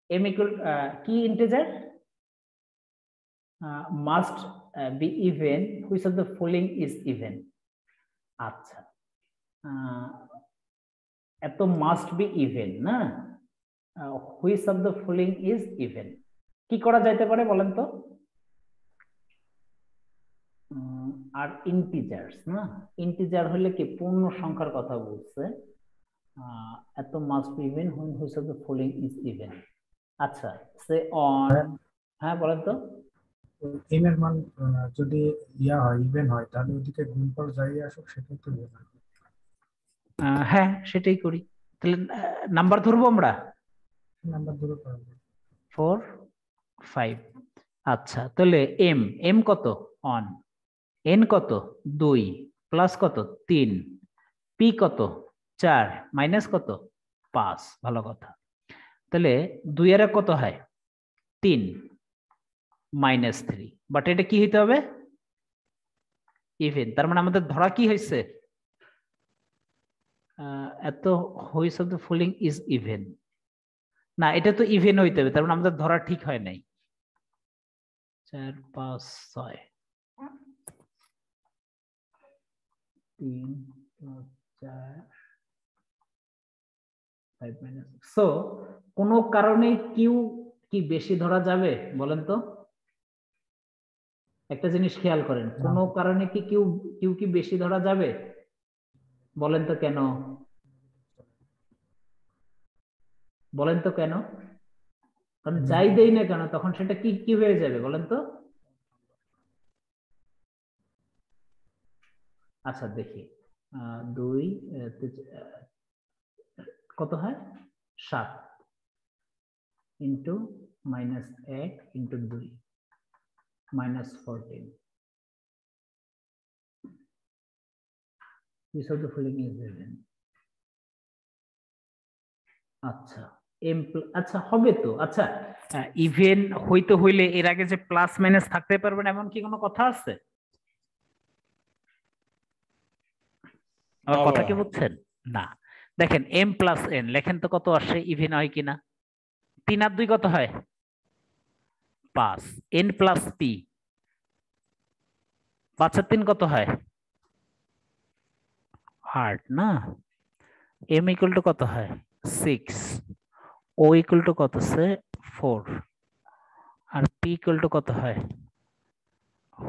m equal কি integer must be even which of the following is even আচ্ছা এত must be even না which of the following is even কি করা যাইতে পারে বলেন তো আর ইন্টিজারস না ইন্টিজার হলে কি পূর্ণ সংখ্যার কথা বলছে এত must be even when which of the following is even আচ্ছা সে অন হ্যাঁ বলেন তো m এর মান যদি ইয়া হয় ইভেন হয় তাহলে ওদিকে গুণফল যাই আসুক সেটা তো হ্যাঁ সেটাই করি। তাহলে নাম্বার ধরবো আমরা নাম্বার ধরে পারবো 4 5। আচ্ছা তাহলে এম এম কত অন, এন কত 2 প্লাস কত 3, পি কত 4 মাইনাস কত 5। ভালো কথা। তাহলে 2 এর কত হয় 3 মাইনাস 3, বাট এটা কি হইতে হবে ইভেন। তার মানে আমাদের ধরা কি হয়েছে এত which of the following is even. না এটা তো ইভেন হইতে হবে, তার মানে আমাদের ধরা ঠিক হয় নাই। 4 5 6 3 4 5 মাইনাস। সো কোন কারণে কিউ কি বেশি ধরা যাবে বলেন তো? একটা জিনিস খেয়াল করেন, কোন কারণে কি কিউ কিউ কি বেশি ধরা যাবে বলেন তো কেন? বলেন তো কেন? কারণ যাই দেই না কেন তখন সেটা কি কি হয়ে যাবে বলেন তো? আচ্ছা দেখি 2 কত হয় 7 into minus 1 into 2 minus 14। Which of the following is given? আচ্ছা এম আচ্ছা হবে তো। আচ্ছা ইভেন হইতে হইলে এর আগে যে প্লাস মাইনাস থাকতে পারবে না এমন কি কোনো কথা আছে? আমার কথা কি বুঝছেন? না। দেখেন এম প্লাস এন লেখেন তো কত আসে ইভেন হয় কিনা। 3 আর 2 কত হয় 5, এন প্লাস পি 5 আর 3 কত হয় 8 না। এম ইকুয়াল টু কত হয় 6, ও ইকুয়াল টু কত সে 4, আর পি ইকুয়াল টু কত হয়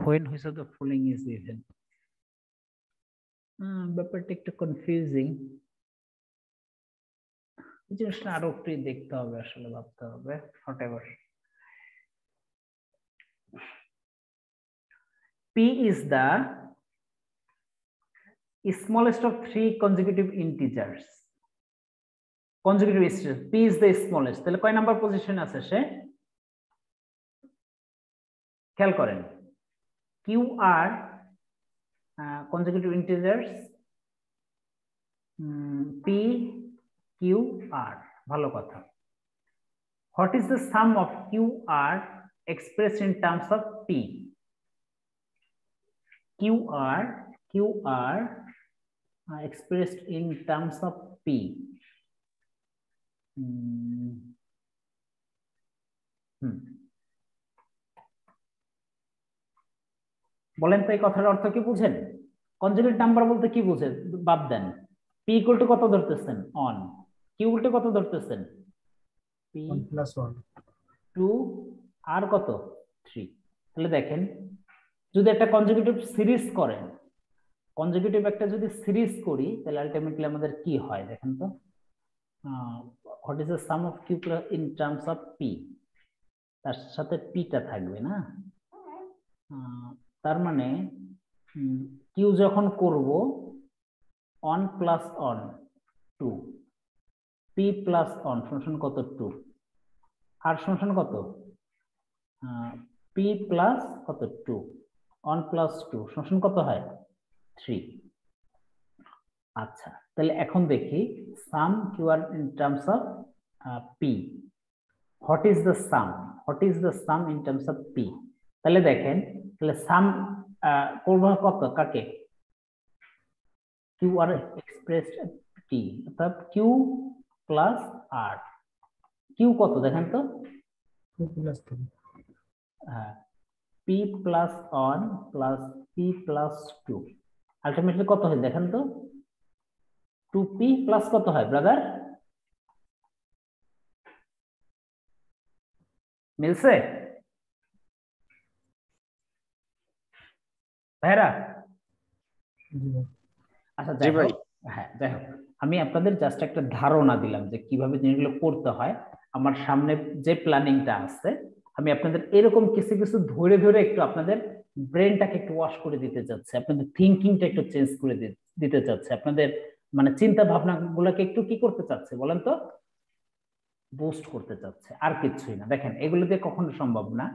when which of the following is even। ব্যাপারটা একটু কনফিউজিং, এই জিনিসটা আরো একটু দেখতে হবে, আসলে ভাবতে হবে। Whatever, p is the smallest of 3 consecutive integers। consecutive integers p is the smallest, তাহলে কয় নাম্বার পজিশনে আছে সে খেয়াল করেন। q are consecutive integers p q r। ভালো কথা। what is the sum of q r expressed in terms of p? q r expressed in terms of p। বলেন তো এই কথার অর্থ কি বুঝেন? কনজুগেট নাম্বার বলতে কি বুঝেন বাদ দেন। p ইকুয়াল টু কত ধরতেছেন অন, q ইকুয়াল টু কত ধরতেছেন p প্লাস 1 2 আর কত 3। তাহলে দেখেন যদি একটা কনজুগেটিভ সিরিজ করেন, কনজুগেটিভ একটা যদি সিরিজ করি তাহলে আলটিমেটলি আমাদের কি হয় দেখেন তো। What is the sum of q in terms of p, তার সাথে পিটা থাকবে না। তার মানে কিউ যখন করব on plus on 2, P plus on সমান কত 2, আর সমান কত পি প্লাস কত 2, অন প্লাস 2 সমান কত হয় 3। আচ্ছা তাহলে এখন দেখি sum Q R in terms of P. What is the sum, what is the sum in terms of P. তাহলে দেখেন তাহলে সাম করব কত কাকে কিউ আর এক্সপ্রেসড টি অর্থাৎ কিউ প্লাস আর। কিউ কত দেখেন তো 2 plus 3 P plus on plus P plus 2 ultimately কত হয় দেখেন তো 2p প্লাস কত হয় ব্রাদার মিলছে ভাইরা? আচ্ছা যাই হোক, হ্যাঁ যাই হোক আমি আপনাদের জাস্ট একটা ধারণা দিলাম যে কিভাবে জিনিসগুলো করতে হয়। আমার সামনে যে প্ল্যানিংটা আছে আমি আপনাদের এরকম কিছু কিছু ধরে ধরে একটু আপনাদের ব্রেনটাকে একটু ওয়াশ করে দিতে চাচ্ছি, আপনাদের থিঙ্কিংটা একটু চেঞ্জ করে দিতে চাচ্ছি, আপনাদের মানে চিন্তা ভাবনা গুলাকে একটু কি করতে চাচ্ছে বলেন তো, বুস্ট করতে চাচ্ছে, আর কিছুই না। দেখেন এগুলো দিয়ে কখনো সম্ভব না।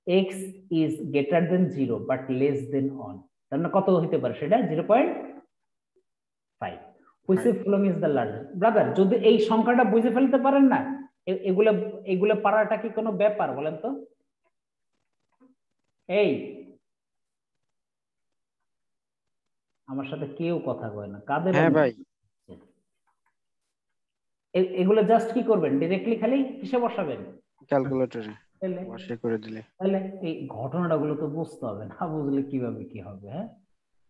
X is greater than 0 but less than 1, তার মানে কত হইতে পারে সেটা 0.5। Which of following is the largest? Brother যদি এই সংখ্যাটা বুঝে ফেলতে পারেন না, এগুলা এগুলা পারাটা কি কোনো ব্যাপার বলেন তো? এই আমার সাথে কেউ কথা কয় না, কাদের? হ্যাঁ ভাই, এগুলো জাস্ট কি করবেন, ডিরেক্টলি খালি কিসে বসাবেন? ক্যালকুলেটরে বসে করে দিলে। তাহলে এই ঘটনাটা গুলো তো বুঝতে হবে, না বুঝলে কিভাবে কি হবে? হ্যাঁ,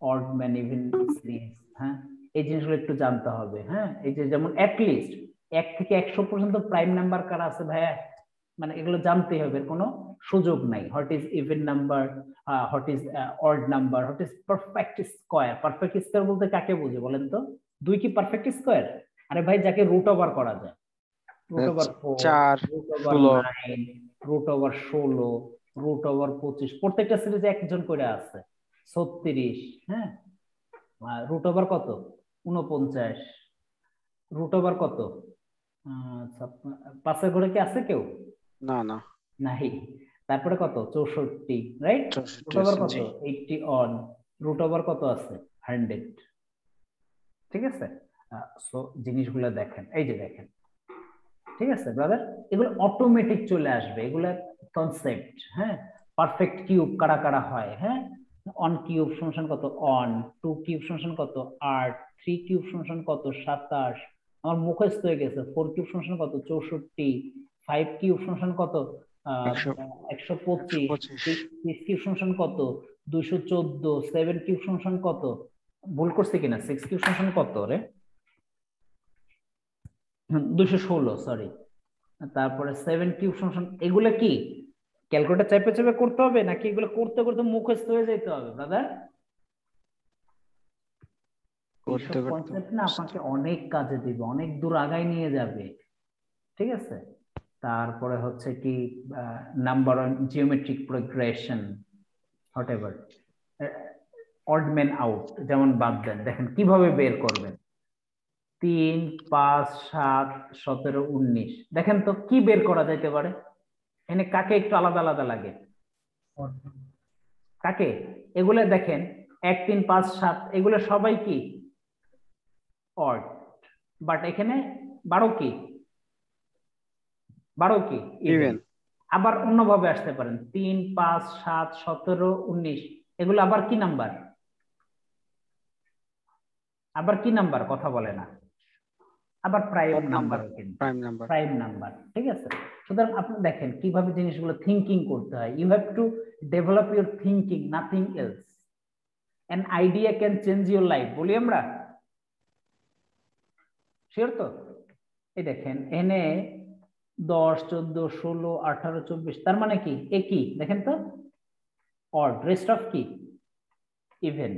অড ম্যান ইভেন সিরিজ, হ্যাঁ এই জিনিসগুলো একটু জানতে হবে। হ্যাঁ এই যে যেমন অ্যাটলিস্ট 1 থেকে 100 পর্যন্ত প্রাইম নাম্বার কারা আছে ভাইয়া, মানে এগুলো জানতেই হবে, কোনো সুযোগ নাই। What is even number, what is odd number, what is perfect square. Perfect square বলতে কাকে বোঝে বলেন তো? 2 কি পারফেক্ট স্কয়ার? আরে ভাই যাকে রুট ওভার করা যায়, root over 4, 4, root over 9, root over 16, root over 25, প্রত্যেকটা সিরিজে একজন করে আছে। 36, হ্যাঁ রুট ওভার কত 49, রুট ওভার কত 5 ঘরে কি আছে কেউ? না না নাই। তারপরে কত 64, রাইট? রুট ওভার কত 80 অন, রুট ওভার কত আছে 100। ঠিক আছে, সো জিনিসগুলো দেখেন, এই যে দেখেন, ঠিক আছে ব্রাদার, এগুলো অটোমেটিক চলে আসবে, এগুলা কনসেপ্ট। হ্যাঁ পারফেক্ট কিউব কারা কারা হয়? হ্যাঁ অন কিউব সমান কত অন, 2 কিউব সমান কত 8, 3 কিউব সমান কত 27, আমার মুখস্থ হয়ে গেছে। 4 কিউব সমান কত 64, 5 কিউব সমান কত 125, 6 কিউব সমান কত 214, 7 কিউব সমান কত, ভুল করছে কিনা, 6 কিউব সমান কত রে 216, সরি। তারপরে 7 কিউব সমান, এগুলা কি ক্যালকুলেটর চাপে চাপে করতে হবে নাকি এগুলো করতে করতে মুখস্থ হয়ে যেতে হবে ব্রাদার? এইসব কনসেপ্ট না আপনাকে অনেক কাজে দিবে, অনেক দূর আগায় নিয়ে যাবে। ঠিক আছে, তারপরে হচ্ছে কি number on geometric progression, whatever, odd man out যেমন বাদ দেন, দেখেন কিভাবে বের করবেন। 3, 5, 7, 17, 19, দেখেন তো কি বের করা যাইতে পারে? এখানে কাকে একটু আলাদা আলাদা লাগে? কাকে? এগুলো দেখেন 1, 3, 5, 7 এগুলো সবাই কি অড, বাট এখানে 12 কি 12 কি ইভেন। আবার অন্যভাবে আসতে পারেন 3, 5, 7, 17, 19 এগুলো আবার কি নাম্বার? আবার কি নাম্বার? কথা বলে না। আবার প্রাইম নাম্বার, প্রাইম নাম্বার। ঠিক আছে, সুতরাং আপনি দেখেন কিভাবে জিনিসগুলো থিঙ্কিং করতে হয়। You have to develop your thinking, nothing else. An idea can change your life, বলি আমরা, শিওর তো? এই দেখেন এনে 10, 14, 16, 18, 24, তার মানে কি একই, দেখেন তো অড, রেস্ট অফ কি ইভেন।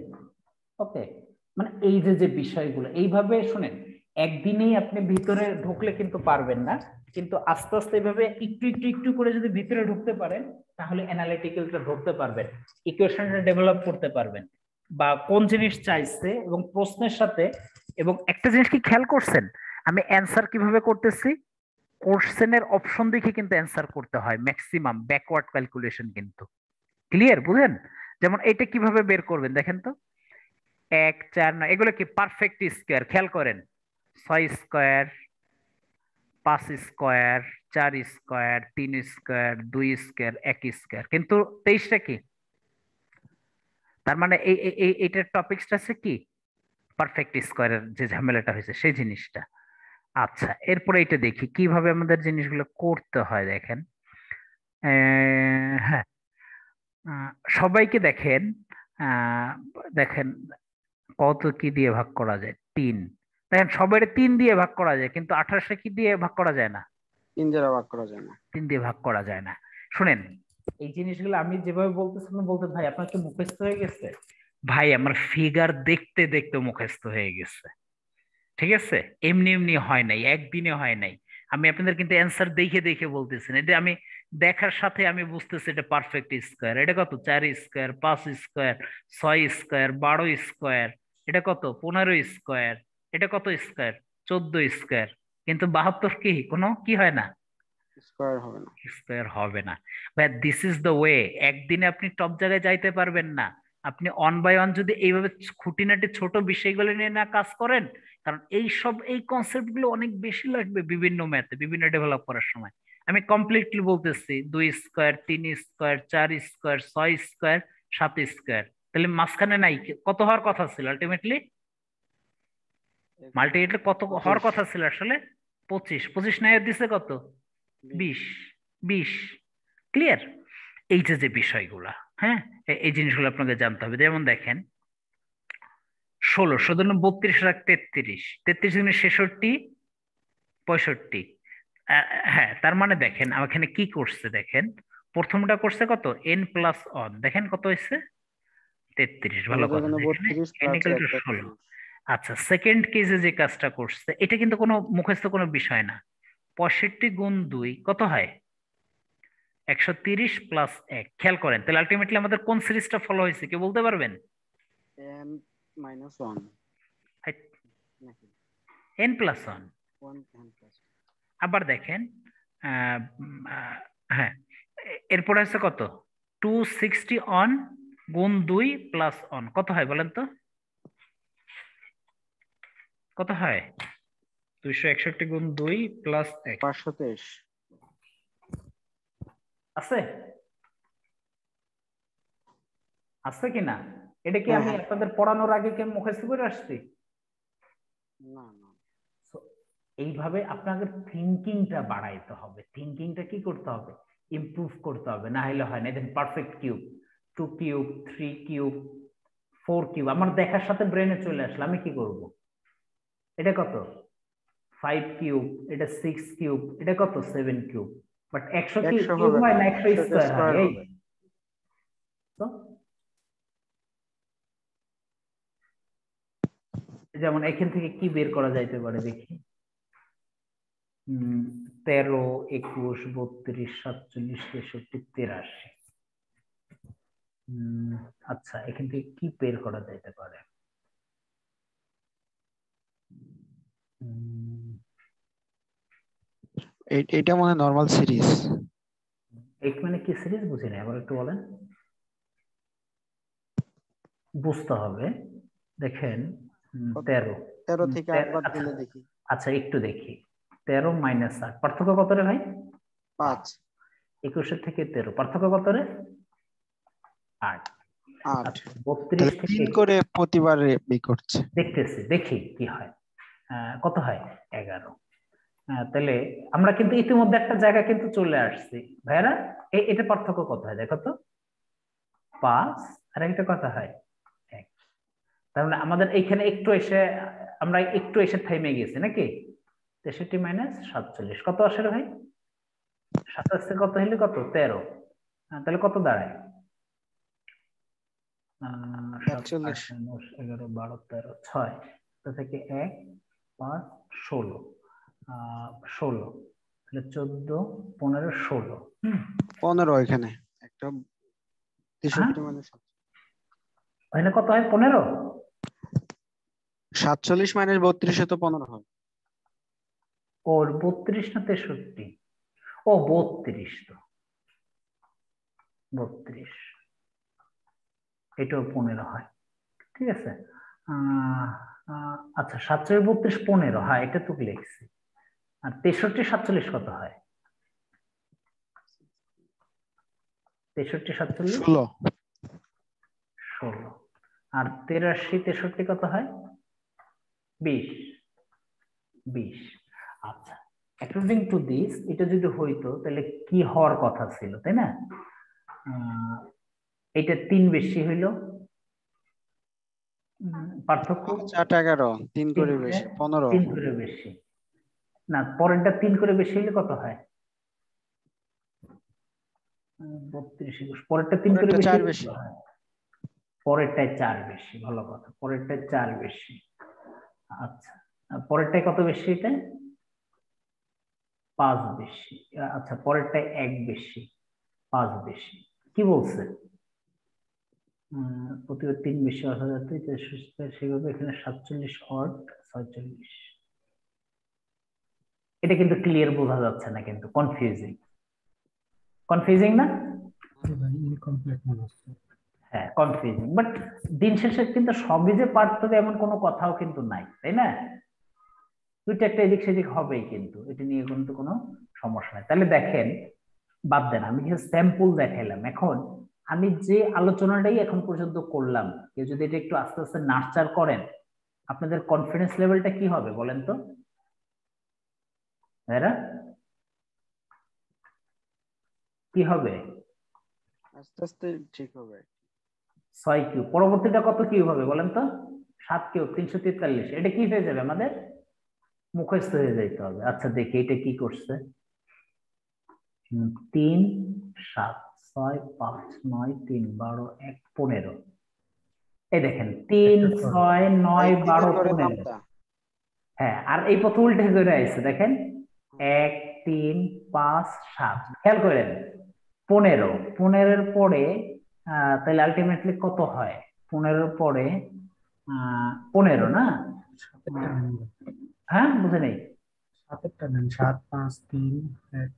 ওকে, মানে এই যে যে বিষয়গুলো এইভাবে শুনেন, একদিনেই আপনি ভিতরে ঢুকলে কিন্তু পারবেন না, কিন্তু আস্তে আস্তে এইভাবে একটু একটু একটু করে যদি ভিতরে ঢুকতে পারেন তাহলে অ্যানালিটিক্যালটা ঢুকতে পারবেন, ইকুয়েশনটা ডেভেলপ করতে পারবেন, বা কোন জিনিস চাইছে এবং প্রশ্নের সাথে। এবং একটা জিনিস কি খেয়াল করছেন, আমি অ্যানসার কিভাবে করতেছি, কোশ্চেনের অপশন দেখে কিন্তু অ্যানসার করতে হয়, ম্যাক্সিমাম ব্যাকওয়ার্ড ক্যালকুলেশন কিন্তু। ক্লিয়ার, বুঝেন? যেমন এটা কিভাবে বের করবেন দেখেন তো, 1, 4, 9 এগুলো কি পারফেক্ট স্কয়ার, খেয়াল করেন। 6 square, 5 square, 4 square, 3 square, 2 square, 1 square, কিন্তু 23টা কি? তার মানে এইটার টপিকসটা আছে কি পারফেক্ট স্কয়ারের যে ঝামেলাটা হয়েছে সেই জিনিসটা। আচ্ছা, এরপরে এটা দেখি কিভাবে আমাদের জিনিসগুলো করতে হয়। দেখেন হ্যাঁ, সবাইকে দেখেন, দেখেন কত কি দিয়ে ভাগ করা যায়, 3। দেখেন সবাই 3 দিয়ে ভাগ করা যায়, কিন্তু 28 কি দিয়ে ভাগ করা যায় না? 3 দিয়ে ভাগ করা যায় না, 3 দিয়ে ভাগ করা যায় না। শুনেন এই জিনিসগুলো আমি যেভাবে বলতেছিলাম, বলতে ভাই আপনার কি মুখস্থ হয়ে গেছে? ভাই আমার ফিগার দেখতে দেখতে মুখস্থ হয়ে গেছে। ঠিক আছে, এমনি এমনি হয় নাই, একদিনে হয় নাই। আমি আপনাদের কিন্তু অ্যান্সার দেখে দেখে বলতেছি না, এটা আমি দেখার সাথে আমি বুঝতেছি এটা পারফেক্ট স্কয়ার। এটা কত? 4 স্কয়ার, 5 স্কয়ার, 6 স্কয়ার, 12 স্কয়ার, এটা কত? 15 স্কয়ার, এটা কত স্কয়ার? 14 স্কয়ার। কিন্তু 72 কোনো কি হয় না, স্কয়ার হবে না। স্কয়ার হবে না। ভাই দিস ইজ দ্য ওয়ে। একদিনে আপনি টপ জায়গায় যাইতে পারবেন না। আপনি অন বাই অন যদি এইভাবে খুঁটিনাটি ছোট বিষয়গুলো নিয়ে না কাজ করেন, কারণ এই কনসেপ্ট গুলো অনেক বেশি লাগবে বিভিন্ন ম্যাথে, বিভিন্ন ডেভেলপ করার সময়। আমি কমপ্লিটলি বলতেছি 2 square, 3 square, 4 square, 6 square, 7 square. তাহলে মাঝখানে নাই কত হওয়ার কথা ছিল আলটিমেটলি? মাল্টিপ্লিকেটলি কত হওয়ার কথা ছিল আসলে? 25। 25 নাই দিছে কত? 20। 20 ক্লিয়ার? এই যে বিষয়গুলা, হ্যাঁ, এই জিনিসগুলো আপনাকে জানতে হবে। যেমন দেখেন 16 17 32 রাখ 33, 33 গুণে 66, 65। হ্যাঁ, তার মানে দেখেন আমার এখানে কি করছে, দেখেন প্রথমটা করছে কত, n প্লাস 1, দেখেন কত হয়েছে 33। ভালো কথা, এখানে n ইকুয়াল টু 16। আচ্ছা, সেকেন্ড কেসে যে কাজটা করছে, এটা কিন্তু কোনো মুখস্থ কোনো বিষয় না। 65 গুণ 2 কত হয়? 130 প্লাস 1। খেয়াল করেন তাহলে আলটিমেটলি আমাদের কোন সিরিজটা ফলো হয়েছে কেউ বলতে পারবেন? n minus 1 n plus 1। আবার দেখেন হ্যাঁ, এরপর হচ্ছে কত, 260 অন গুণ 2 প্লাস 1 কত হয় বলেন তো? কত হয়? 261 গুণ 2 প্লাস 1 523 আছে? আছে কিনা? এটা কি আমি আপনাদের পড়ানোর আগে কি মুখস্থ করে আসছি? না না। এইভাবে আপনাদের থিঙ্কিংটা বাড়াইতে হবে। থিঙ্কিংটা কি করতে হবে? ইমপ্রুভ করতে হবে, না হলে হয় না। দেখেন perfect cube, 2 cube, 3 cube, 4 cube আমার দেখার সাথে ব্রেনে চলে আসলো, আমি কি করব? এটা কত? 5 কিউব, এটা 6 কিউব, এটা কত? 7 কিউব। বাট 100 কিউব হয় না, 100 স্কয়ার হয়। এই তো যেমন এখান থেকে কি বের করা যাইতে পারে দেখি। 13, 21, 32, 47, 63, 83। আচ্ছা, এখান থেকে কি বের করা যাইতে পারে? এটা মনে হয় নরমাল সিরিজ। এই মানে কি সিরিজ বুঝি না, আবার একটু বলেন। বুঝতে হবে। দেখেন 13 থেকে 8 বাদ দিলে দেখি। আচ্ছা একটু দেখি। 13 মাইনাস 8 পার্থক্য কত রে ভাই? 5। 21 থেকে 13 পার্থক্য কত রে? 8। 8। 32 থেকে 3 করে প্রতিবার বের করছে। দেখতেছি, দেখি কি হয়। কত হয়? 11। তাহলে আমরা কিন্তু ইতিমধ্যে একটা জায়গা কিন্তু চলে আসছি ভাইরা। এটা পার্থক্য কত হয় দেখো তো? 5 আর এটা কত হয়? 1। তার মানে আমাদের এইখানে আমরা একটু এসে থেমে গেছি নাকি? 63 মাইনাস 47 কত আসে রে ভাই? 27 কত হইলে কত? 13। তাহলে কত দাঁড়ায়? 7, 8, 9, 11, 12, 13, 6 থেকে 1, 5, 16, 16 তাহলে 14, 15, 16। 15 এখানে একটা 63 মানে এখানে কত হয়? 15। 47 মাইনাস 32 তো 15 হয়। ওর 32 না 63? ও 32, তো 32 এটাও 15 হয়। ঠিক আছে। আচ্ছা 47, 32, 15, হ্যাঁ এটা তো লিখছি। আর 63, 47 কত হয়? 63, 47 16। আর 83, 63 কত হয়? 20। 20। আচ্ছা, অ্যাকর্ডিং টু দিস এটা যদি হইতো তাহলে কি হওয়ার কথা ছিল, তাই না? এটা 3 বেশি হইল, পার্থক্য 8, 11 3 করে বেশি 15। 3 করে বেশি না, পরেরটা 3 করে বেশি হলে কত হয়? 32, 21 পরেরটা 3 করে বেশি, 4 বেশি। পরেরটায় 4 বেশি। ভালো কথা, পরেরটায় 4 বেশি। আচ্ছা, পরেরটায় কত বেশি? এটা 5 বেশি। আচ্ছা, পরেরটায় 1 বেশি, 5 বেশি। কি বলছে? প্রতিবার 3 বেশি 8,000 সেভাবে এখানে 47 অড 46। এটা কিন্তু ক্লিয়ার বোঝা যাচ্ছে না, কিন্তু কনফিউজিং না? ভাই ইনকমপ্লিট মনে হচ্ছে। হ্যাঁ কনফিউজিং, বাট দিন শেষে কিন্তু সবই যে পারতে হবে এমন কোনো কথাও কিন্তু নাই, তাই না? দুইটা একটা এদিক সেদিক হবেই, কিন্তু এটা নিয়ে কিন্তু কোনো সমস্যা নাই। তাহলে দেখেন, বাদ দেন, আমি কিছু স্যাম্পল দেখাইলাম। এখন আমি যে আলোচনাটাই এখন পর্যন্ত করলাম, কেউ যদি এটা একটু আস্তে আস্তে নার্চার করেন, আপনাদের কনফিডেন্স লেভেলটা কি হবে বলেন তো ভাইরা? কি হবে? আস্তে আস্তে ঠিক হবে। 6 কিউব, পরবর্তীটা কত কিউব হবে বলেন তো? 7 কিউব 343। এটা কি হয়ে যাবে আমাদের? মুখস্থ হয়ে যাইতে হবে। আচ্ছা দেখি এটা কি করছে। 3 7 6 5 9 3 12 1 15। এই দেখেন 3 6 9 12 15। হ্যাঁ, আর এই প্রথম উল্টে করে আইছে দেখেন 1 3 5 7। খেয়াল করেন 15, 15 পরে তাহলে আলটিমেটলি কত হয়? 15 পরে 15 না? হ্যাঁ বুঝে নেই। 7 5 3 1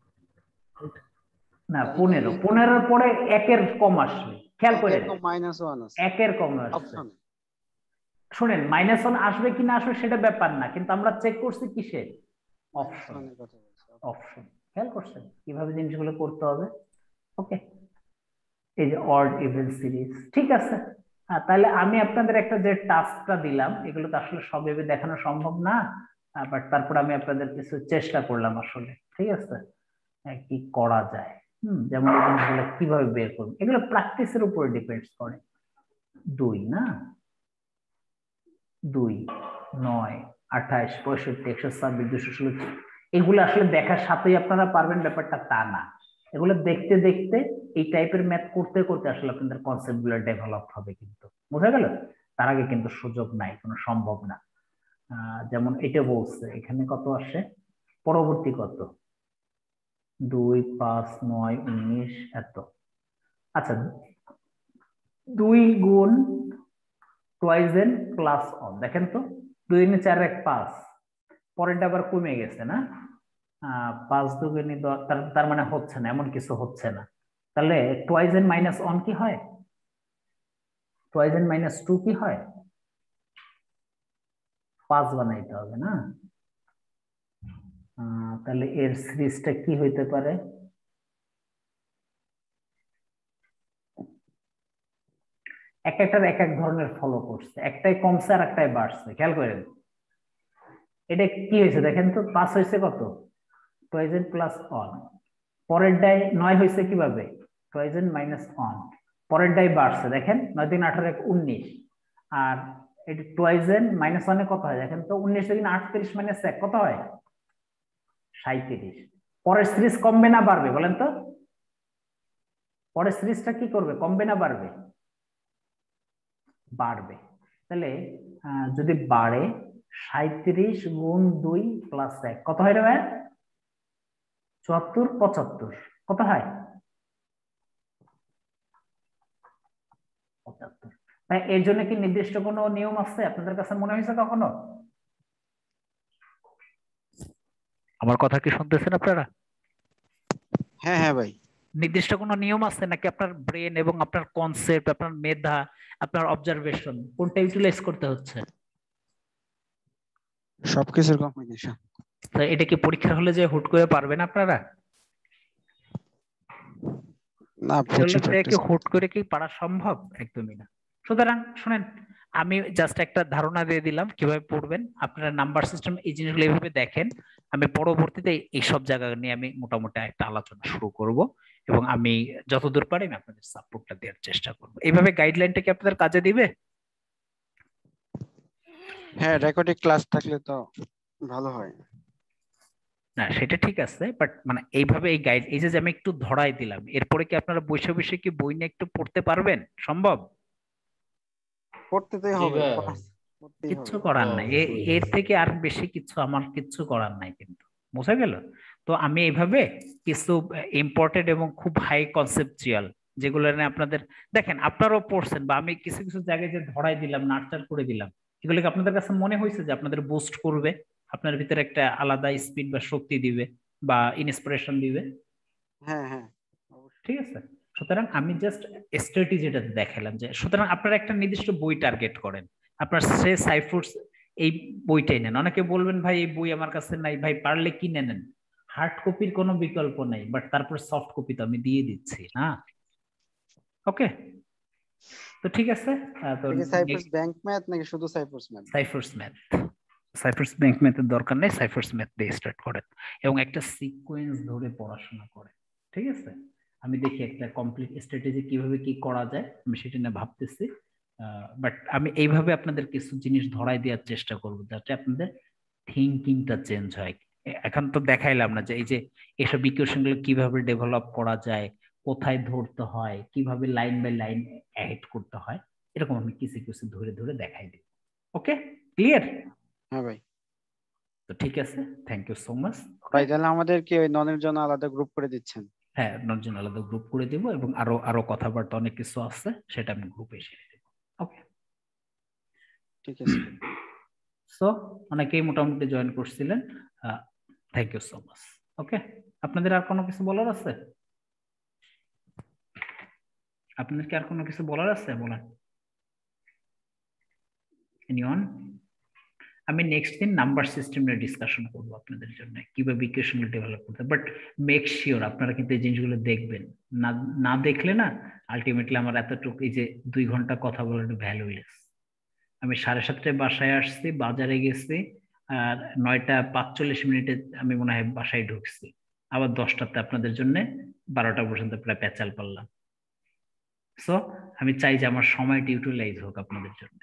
না 15, 15 পরে 1 এর কম আসবে। খেয়াল করেন -1 আছে, 1 এর কম আসবে। শুনেন -1 আসবে কিনা আসবে সেটা ব্যাপার না, কিন্তু আমরা চেক করছি কিসে? অপশন। অপশন খেয়াল করছেন কিভাবে জিনিসগুলো করতে হবে? ওকে, এই যে অড ইভেন সিরিজ, ঠিক আছে। তাহলে আমি আপনাদের একটা যে টাস্কটা দিলাম, এগুলো তো আসলে সবভাবে দেখানো সম্ভব না, বাট তারপর আমি আপনাদের কিছু চেষ্টা করলাম আসলে, ঠিক আছে, কি করা যায়। যেমন এই জিনিসগুলো কিভাবে বের করব, এগুলো প্র্যাকটিসের উপরে ডিপেন্ডস করে। 2 না 2 9 28 65 126 216, এগুলো আসলে দেখার সাথেই আপনারা পারবেন ব্যাপারটা তা না। এগুলো দেখতে দেখতে এই টাইপের ম্যাথ করতে করতে আসলে আপনাদের কনসেপ্ট গুলো ডেভেলপ হবে, কিন্তু বোঝা গেল? তার আগে কিন্তু সুযোগ নাই, কোনো সম্ভব না। যেমন এটা বলছে এখানে কত আসে, পরবর্তী কত 2 5 9 19 এত। আচ্ছা 2 গুণ টুয়াইস এন প্লাস অন, দেখেন তো 2 গুণে 4 1 5, পরেরটা আবার কমে গেছে না, 5 2 গুণে 10, তার মানে হচ্ছে না, এমন কিছু হচ্ছে না। তাহলে টুয়াইস এন মাইনাস অন কি হয়? টুয়াইস এন মাইনাস 2 কি হয়? 5 বানাইতে হবে না? তাহলে এর সিরিজটা কি হইতে পারে? এক একটার এক এক ধরনের ফলো করছে, একটাই কমছে আর একটাই বাড়ছে। খেয়াল করেন এটা কি হয়েছে দেখেন তো, 5 হয়েছে কত? Twice N plus on. পরের ডাই 9 হয়েছে কিভাবে? Twice N minus on. পরের ডাই বাড়ছে, দেখেন 9 3 18 19, আর এটা টুয়াইস এন মাইনাস অনে কত হয় দেখেন তো, 19 থেকে 38 মাইনাস 1 কত হয়? 37। পরের সিরিজ কমবে না বাড়বে বলেন তো? পরের সিরিজটা কি করবে, কমবে না বাড়বে? বাড়বে। তাহলে যদি বাড়ে 37 গুণ 2 প্লাস 1 কত হয় রে ভাই? 74 75 কত হয়? 75। তাই এর জন্য কি নির্দিষ্ট কোনো নিয়ম আছে আপনাদের কাছে মনে হয়েছে কখনো? আমার কথা কি শুনতেছেন আপনারা? হ্যাঁ হ্যাঁ ভাই। নির্দিষ্ট কোনো নিয়ম আছে নাকি আপনার ব্রেন এবং আপনার কনসেপ্ট, আপনার মেধা, আপনার অবজারভেশন কোনটা ইউটিলাইজ করতে হচ্ছে? সবকিছুর কম্বিনেশন। তো এটা কি পরীক্ষার হলে যে হুট করে পারবেন আপনারা? না কি হুট করে কি পারা সম্ভব? একদমই না। সুতরাং শুনেন, আমি জাস্ট একটা ধারণা দিয়ে দিলাম কিভাবে পড়বেন। আপনারা নাম্বার সিস্টেম এই জিনিসগুলো এইভাবে দেখেন। আমি পরবর্তীতে এই সব জায়গা নিয়ে আমি মোটামুটি একটা আলোচনা শুরু করব, এবং আমি যতদূর পারি আমি আপনাদের সাপোর্টটা দেওয়ার চেষ্টা করব। এইভাবে গাইডলাইনটা কি আপনাদের কাজে দিবে? হ্যাঁ, রেকর্ডিং ক্লাস থাকলে তো ভালো হয়। না সেটা ঠিক আছে, বাট মানে এইভাবে এই গাইড, এই যে আমি একটু ধরাই দিলাম, এরপরে কি আপনারা বসে বসে কি বই নিয়ে একটু পড়তে পারবেন? সম্ভব? পড়তেই হবে, কিচ্ছু করার নাই, এর থেকে আর বেশি কিছু আমার কিচ্ছু করার নাই, কিন্তু বোঝা গেল? তো আমি এইভাবে কিছু ইম্পর্টেন্ট এবং খুব হাই কনসেপচুয়াল যেগুলো নিয়ে আপনাদের দেখেন আপনারাও পড়ছেন বা আমি কিছু কিছু জায়গায় যে ধরাই দিলাম নার্চার করে দিলাম, এগুলো কি আপনাদের কাছে মনে হয়েছে যে আপনাদের বুস্ট করবে, আপনার ভিতরে একটা আলাদা স্পিড বা শক্তি দিবে বা ইন্সপিরেশন দিবে? হ্যাঁ হ্যাঁ অবশ্যই। ঠিক আছে, সুতরাং আমি জাস্ট স্ট্র্যাটেজিটা দেখালাম যে সুতরাং আপনারা একটা নির্দিষ্ট বই টার্গেট করেন, আপনার সে সাইফুডস এই বইটাই নেন। অনেকে বলবেন ভাই এই বই আমার কাছে নাই, ভাই পারলে কিনে নেন, হার্ড কপির কোনো বিকল্প নাই, বাট তারপর সফট কপি তো আমি দিয়ে দিচ্ছি না। ওকে, তো ঠিক আছে। তো সাইফার্স ব্যাংক ম্যাথ নাকি শুধু সাইফার্স ম্যাথ? সাইফার্স ম্যাথ, সাইফার্স ব্যাংক ম্যাথের দরকার নেই, সাইফার্স ম্যাথ দিয়ে স্টার্ট করেন এবং একটা সিকোয়েন্স ধরে পড়াশোনা করেন। ঠিক আছে, আমি দেখি একটা কমপ্লিট স্ট্র্যাটেজি কিভাবে কি করা যায়, আমি সেটা নিয়ে ভাবতেছি। বাট আমি এইভাবে আপনাদের কিছু জিনিস ধরাই দেওয়ার চেষ্টা করব যাতে আপনাদের থিঙ্কিংটা চেঞ্জ হয়। এখন তো দেখাইলাম না যে এই যে এসব ইকুয়েশন গুলো কিভাবে ডেভেলপ করা যায়, কোথায় ধরতে হয়, কিভাবে লাইন বাই লাইন অ্যাড করতে হয়, এরকম আমি কিছু কিছু ধরে ধরে দেখাই দিই। ওকে, ক্লিয়ার? হ্যাঁ ভাই। তো ঠিক আছে, থ্যাংক ইউ সো মাচ ভাই। তাহলে আমাদের কি ওই ননের জন্য আলাদা গ্রুপ করে দিচ্ছেন? হ্যাঁ, নজন আলাদা গ্রুপ করে দেবো এবং আরো আরো কথাবার্তা অনেক কিছু আছে সেটা আমি গ্রুপে শেয়ার দেবো। ওকে, ঠিক আছে। সো অনেকেই মোটামুটি জয়েন করছিলেন, থ্যাংক ইউ সো মাচ। ওকে, আপনাদের আর কোনো কিছু বলার আছে? আপনাদের কি আর কোনো কিছু বলার আছে? বলেন। এনিওয়ান? আমি নেক্সট দিন নাম্বার সিস্টেম নিয়ে ডিসকাশন করবো আপনাদের জন্য, কিভাবে ইকুয়েশন ডেভেলপ করতে, বাট মেক শিওর আপনারা কিন্তু এই জিনিসগুলো দেখবেন। না না দেখলে না আলটিমেটলি আমার এতটুকু এই যে 2 ঘন্টা কথা বলার ভ্যালুলেস। আমি 7:30টায় বাসায় আসছি, বাজারে গেছি, আর 9:45 আমি মনে হয় বাসায় ঢুকছি, আবার 10টাতে আপনাদের জন্য 12টা পর্যন্ত প্রায় পেঁচাল পারলাম। সো আমি চাই যে আমার সময়টা ইউটিলাইজ হোক আপনাদের জন্য।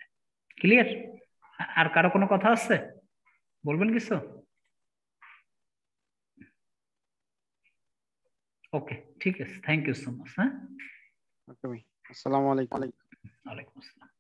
ক্লিয়ার? আর কারো কোনো কথা আছে? বলবেন কিছু? ওকে, ঠিক আছে, থ্যাংক ইউ সো মাচ। হ্যাঁ, ওকে ভাই, আসসালামু আলাইকুম। ওয়ালাইকুম আসসালাম।